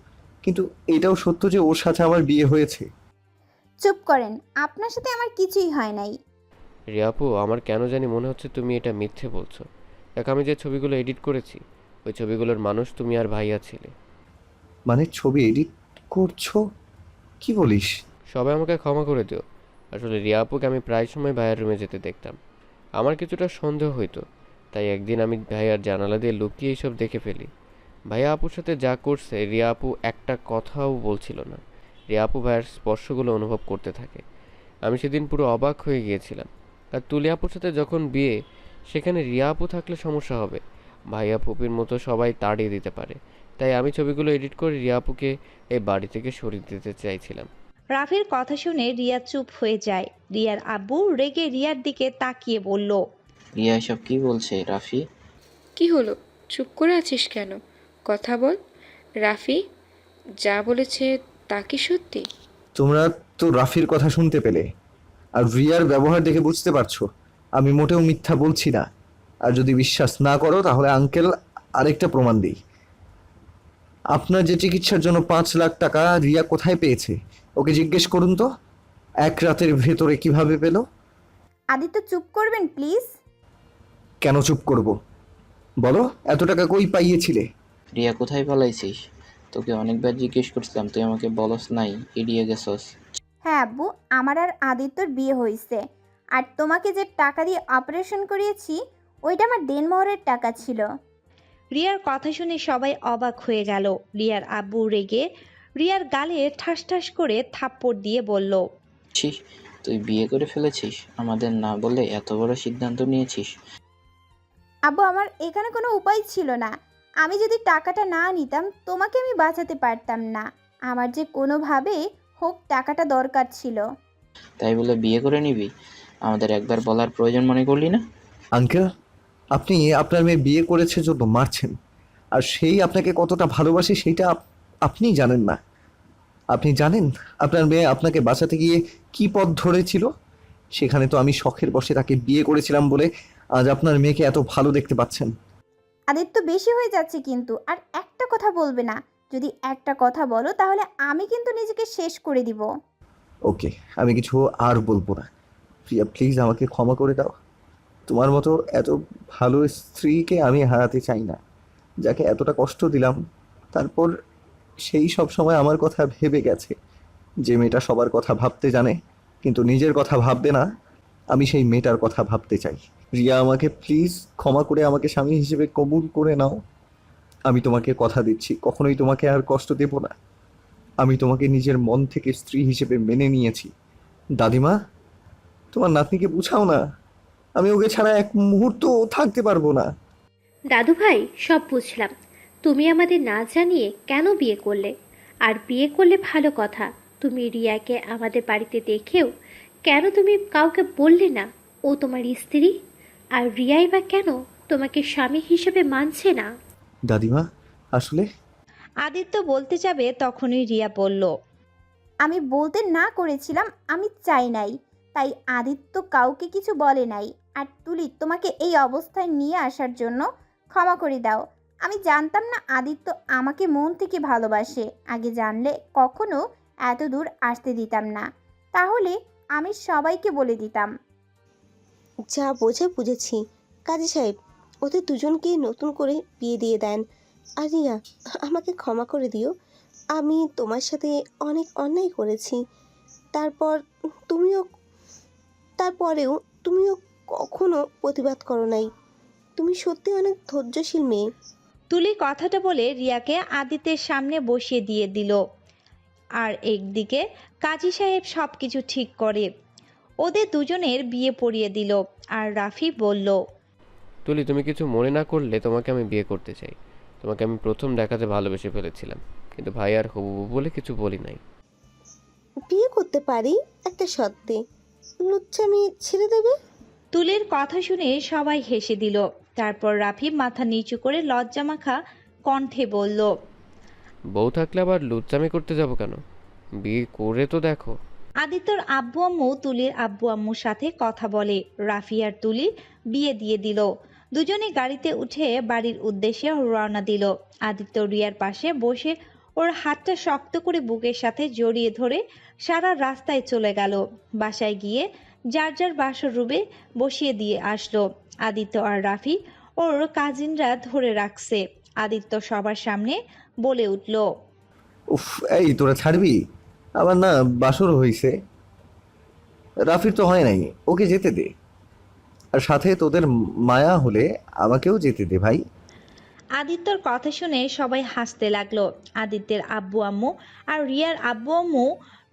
কিন্তু এটাও সত্য যে ওর সাথে আমার বিয়ে হয়েছে। চুপ করেন, আপনার সাথে আমার কিছুই হয় নাই। রিয়া আপু, আমার কেন জানি মনে হচ্ছে তুমি এটা মিথ্যে বলছো। দেখো, আমি যে ছবিগুলো এডিট করেছি, ওই ছবিগুলোর মানুষ তুমি আর ভাইয়া ছিলে। মানে ছবি এডিট করছো? কি বলিস? সবাই আমাকে ক্ষমা করে দিও। আসলে রিয়া আপুকে আমি প্রায় সময় ভাইয়ার রুমে যেতে দেখতাম। আমার কিছুটা সন্দেহ হইতো, তাই একদিন আমি ভাইয়ার জানালা দিয়ে লুকিয়ে এইসব দেখে ফেলি। ভাইয়া আপুর সাথে যা করছে, রিয়া আপু একটা কথাও বলছিল না। রিয়া আপু ভাইয়ার স্পর্শগুলো অনুভব করতে থাকে। আমি সেদিন পুরো অবাক হয়ে গিয়েছিলাম। আর তুলি আপুর সাথে যখন বিয়ে, সেখানে রিয়া আপু থাকলে সমস্যা হবে। ভাইয়া ফুপির মতো সবাই তাড়িয়ে দিতে পারে। তাই আমি ছবিগুলো এডিট করে রিয়া আপুকে এই বাড়ি থেকে সরিয়ে দিতে চাইছিলাম। রাফির কথা শুনে রিয়া চুপ হয়ে যায়। রিয়ার আব্বু রেগে রিয়ার দিকে তাকিয়ে বলল, রিয়া এসব কি বলছে রাফি? কি হলো, চুপ করে আছিস কেন? কথা বল। রাফি যা বলেছে তা কি সত্যি? তোমরা তো রাফির কথা শুনতে পেলে, আর রিয়ার ব্যবহার দেখে বুঝতে পারছো আমি মোটেও মিথ্যা বলছি না। আর যদি বিশ্বাস না করো তাহলে আঙ্কেল আরেকটা প্রমাণ দিই। আপনার যে চিকিৎসার জন্য 5 লাখ টাকা রিয়া কোথায় পেয়েছে ওকে জিজ্ঞেস করুন তো। এক রাতের ভেতরে কিভাবে পেল? আদিত্য, চুপ করবেন প্লিজ। কেন চুপ করব? বলো, এত টাকা কই পাইয়েছিলে? রিয়া কোথায় পালাইছিস? তোকে অনেকবার জিজ্ঞেস করছিলাম, তুই আমাকে বলস নাই, এড়িয়ে গেছস। হ্যাঁ আব্বু, আমার আর আদিত্যর বিয়ে হয়েছে। আর তোমাকে যে টাকা দিয়ে অপারেশন করিয়েছি ওইটা আমার দেনমোহরের টাকা ছিল। রিয়ার কথা শুনে সবাই অবাক হয়ে গেল। রিয়ার আব্বু রেগে রিয়ার গালে ঠাস ঠাস করে থাপ্পড় দিয়ে বলল, ছিস, তুই বিয়ে করে ফেলেছিস? আমাদের না বলে এত বড় সিদ্ধান্ত নিয়েছিস? আব্বু, আমার এখানে কোনো উপায় ছিল না। আমি যদি টাকাটা না নিতাম তোমাকে আমি বাঁচাতে পারতাম না। আমার যে কোনোভাবে হোক টাকাটা দরকার ছিল। তাই বলে বিয়ে করে নিবি? আমাদের একবার বলার প্রয়োজন মনে করলি না? আঙ্কেল, আপনি আপনার মেয়ে বিয়ে করেছে জন্য মারছেন, আর সেই আপনাকে কতটা ভালোবাসে সেইটা আপনি জানেন না। আপনি জানেন আপনার মেয়ে আপনাকে বাঁচাতে গিয়ে কি পথ ধরেছিল? সেখানে তো আমি শখের বশে তাকে বিয়ে করেছিলাম বলে আজ আপনার মেয়েকে এত ভালো দেখতে পাচ্ছেন। আদিত্য, বেশি হয়ে যাচ্ছে কিন্তু। আর একটা কথা বলবে না। যদি একটা কথা বলো তাহলে আমি কিন্তু নিজেকে শেষ করে দিব। ওকে, আমি কিছু আর বলবো না। প্রিয়া, প্লিজ আমাকে ক্ষমা করে দাও। তোমার মতো এত ভালো স্ত্রীকে আমি হারাতে চাই না, যাকে এতটা কষ্ট দিলাম। তারপর সেই সব সময় আমার কথা ভেবে গেছে। যে মেয়েটা সবার কথা ভাবতে জানে কিন্তু নিজের কথা ভাববে না, আমি সেই মেয়েটার কথা ভাবতে চাই। রিয়া, আমাকে প্লিজ ক্ষমা করে আমাকে স্বামী হিসেবে কবুল করে নাও। আমি তোমাকে কথা দিচ্ছি কখনোই তোমাকে আর কষ্ট দেব না। আমি তোমাকে নিজের মন থেকে স্ত্রী হিসেবে মেনে নিয়েছি। দাদিমা, তোমার নাতনিকে বুঝাও না, আমি ওকে ছাড়া এক মুহূর্ত থাকতে পারবো না। দাদু ভাই, সব বুঝলাম। তুমি আমাদের না জানিয়ে কেন বিয়ে করলে? আর বিয়ে করলে ভালো কথা, তুমি রিয়াকে আমাদের বাড়িতে দেখেও কেন তুমি কাউকে বললে না ও তোমার স্ত্রী? আর রিয়াই বা কেন তোমাকে স্বামী হিসেবে মানছে না? দাদিমা, আসলে আদিত্য বলতে যাবে তখনই রিয়া বলল, আমি বলতে না করেছিলাম, আমি চাই নাই, তাই আদিত্য কাউকে কিছু বলে নাই। আর তুলি, তোমাকে এই অবস্থায় নিয়ে আসার জন্য ক্ষমা করে দাও। আমি জানতাম না আদিত্য আমাকে মন থেকে ভালোবাসে। আগে জানলে কখনো এত দূর আসতে দিতাম না। তাহলে আমি সবাইকে বলে দিতাম। যা বোঝা বুঝেছি। কাজী সাহেব, ওদের দুজনকে নতুন করে বিয়ে দিয়ে দেন। আর রিয়া, আমাকে ক্ষমা করে দিও। আমি তোমার সাথে অনেক অন্যায় করেছি। তারপর তারপরেও তুমিও কখনো প্রতিবাদ করো নাই। তুমি সত্যি অনেক ধৈর্যশীল মেয়ে। তুলি কথাটা বলে রিয়াকে আদিত্যের সামনে বসিয়ে দিয়ে দিল। আর একদিকে কাজী সাহেব সব কিছু ঠিক করে ওদের দুজনের বিয়ে পড়িয়ে দিল। আর রাফি বলল, তুলি, তুমি কিছু মনে না করলে তোমাকে আমি বিয়ে করতে চাই। তোমাকে আমি প্রথম দেখাতে ভালোবেসে ফেলেছিলাম, কিন্তু ভাই আর হবু বলে কিছু বলি নাই। বিয়ে করতে পারি একটা শর্তে। লুচ্চামি ছেড়ে দেবে? তুলির কথা শুনে সবাই হেসে দিল। তারপর রাফি মাথা নিচু করে লজ্জামাখা কণ্ঠে বলল, বউ থাকলে আবার লুচ্চামি করতে যাব কেন? বিয়ে করে তো দেখো। আদিত্যর আব্বু আম্মু তুলির আব্বু আম্মুর সাথে কথা বলে। রাফি আর তুলি বিয়ে দিয়ে দিল। দুজনে গাড়িতে উঠে বাড়ির উদ্দেশ্যে রওনা দিল। আদিত্য রিয়ার পাশে বসে ওর হাতটা শক্ত করে বুকের সাথে জড়িয়ে ধরে সারা রাস্তায় চলে গেল। বাসায় গিয়ে যার যার বাসর রুমে বসিয়ে দিয়ে আসলো। আদিত্য আর রাফি ওর কাজিনরা ধরে রাখছে। আদিত্য সবার সামনে বলে উঠল, উফ, এই তোরা ছাড়বি? আবার না বাসর হইছে। রাফির তো হয় নাই, ওকে যেতে দে। আর সাথে তোদের মায়া হলে আমাকেও যেতে দে ভাই। আদিত্যর কথা শুনে সবাই হাসতে লাগলো। আদিত্যের আব্বু আম্মু আর রিয়ার আব্বু আম্মু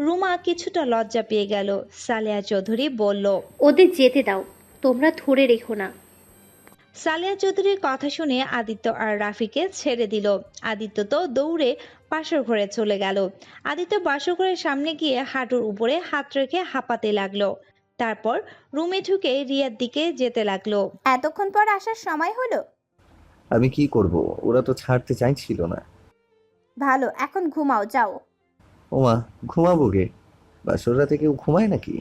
রুমা কিছুটা লজ্জা পেয়ে গেল। সালেহা চৌধুরী বলল, ওদের যেতে দাও, তোমরা ধরে রেখো না। সালেহা চৌধুরীর কথা শুনে আদিত্য আর রাফিকে ছেড়ে দিল। আদিত্য তো দৌড়ে বাসর ঘরে চলে গেল। আদিত্য বাসর ঘরের সামনে গিয়ে হাঁটুর উপরে হাত রেখে হাঁপাতে লাগলো। তারপর রুমে ঢুকে রিয়ার দিকে যেতে লাগলো। এতক্ষণ পর আসার সময় হলো? আমি কি করব, ওরা তো ছাড়তে চাইছিল না। ভালো, এখন ঘুমাও, যাও। ওমা, ঘুমাবো গে? বাসর রাতে কেউ ঘুমায় নাকি?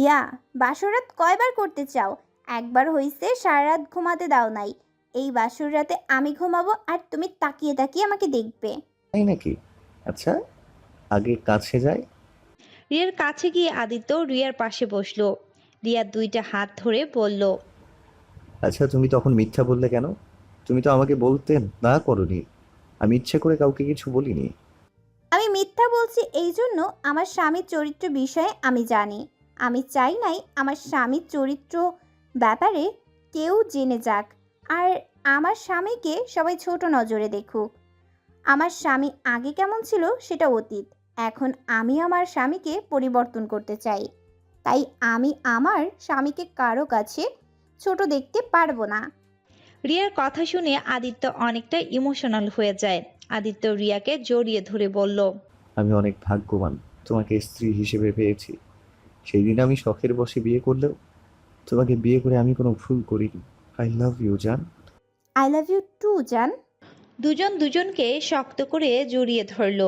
ইয়া, বাসরাত কয়বার করতে চাও? একবার হইছে সারা রাত ঘুমাতে দাও নাই। এই বাসর রাতে আমি ঘুমাবো আর তুমি তাকিয়ে তাকিয়ে আমাকে দেখবে। তাই নাকি? আচ্ছা, আগে কাছে যাই। রিয়ার কাছে গিয়ে আদিত্য রিয়ার পাশে বসলো। রিয়ার দুইটা হাত ধরে বলল, আচ্ছা, তুমি তখন মিথ্যা বললে কেন? তুমি তো আমাকে বলতে না করনি। আমি ইচ্ছে করে কাউকে কিছু বলিনি। আমি মিথ্যা বলছি এই জন্য আমার স্বামীর চরিত্র বিষয়ে আমি জানি। আমি চাই নাই আমার স্বামীর চরিত্র ব্যাপারে কেউ জেনে যাক। আর আমার স্বামীকে সবাই ছোট নজরে দেখুক। আমার স্বামী আগে কেমন ছিল সেটা অতীত। এখন আমি আমার স্বামীকে পরিবর্তন করতে চাই। তাই আমি আমার স্বামীকে কারো কাছে ছোট দেখতে পারবো না। রিয়ার কথা শুনে আদিত্য অনেকটা ইমোশনাল হয়ে যায়। আদিত্য রিয়াকে জড়িয়ে ধরে বলল, আমি অনেক ভাগ্যবান তোমাকে স্ত্রী হিসেবে পেয়েছি। সেই দিন আমি শখের বশে বিয়ে করলেও তোমাকে বিয়ে করে আমি কোনো ভুল করিনি। আই লাভ ইউ জান। আই লাভ ইউ টু জান। দুজন দুজনকে শক্ত করে জড়িয়ে ধরল।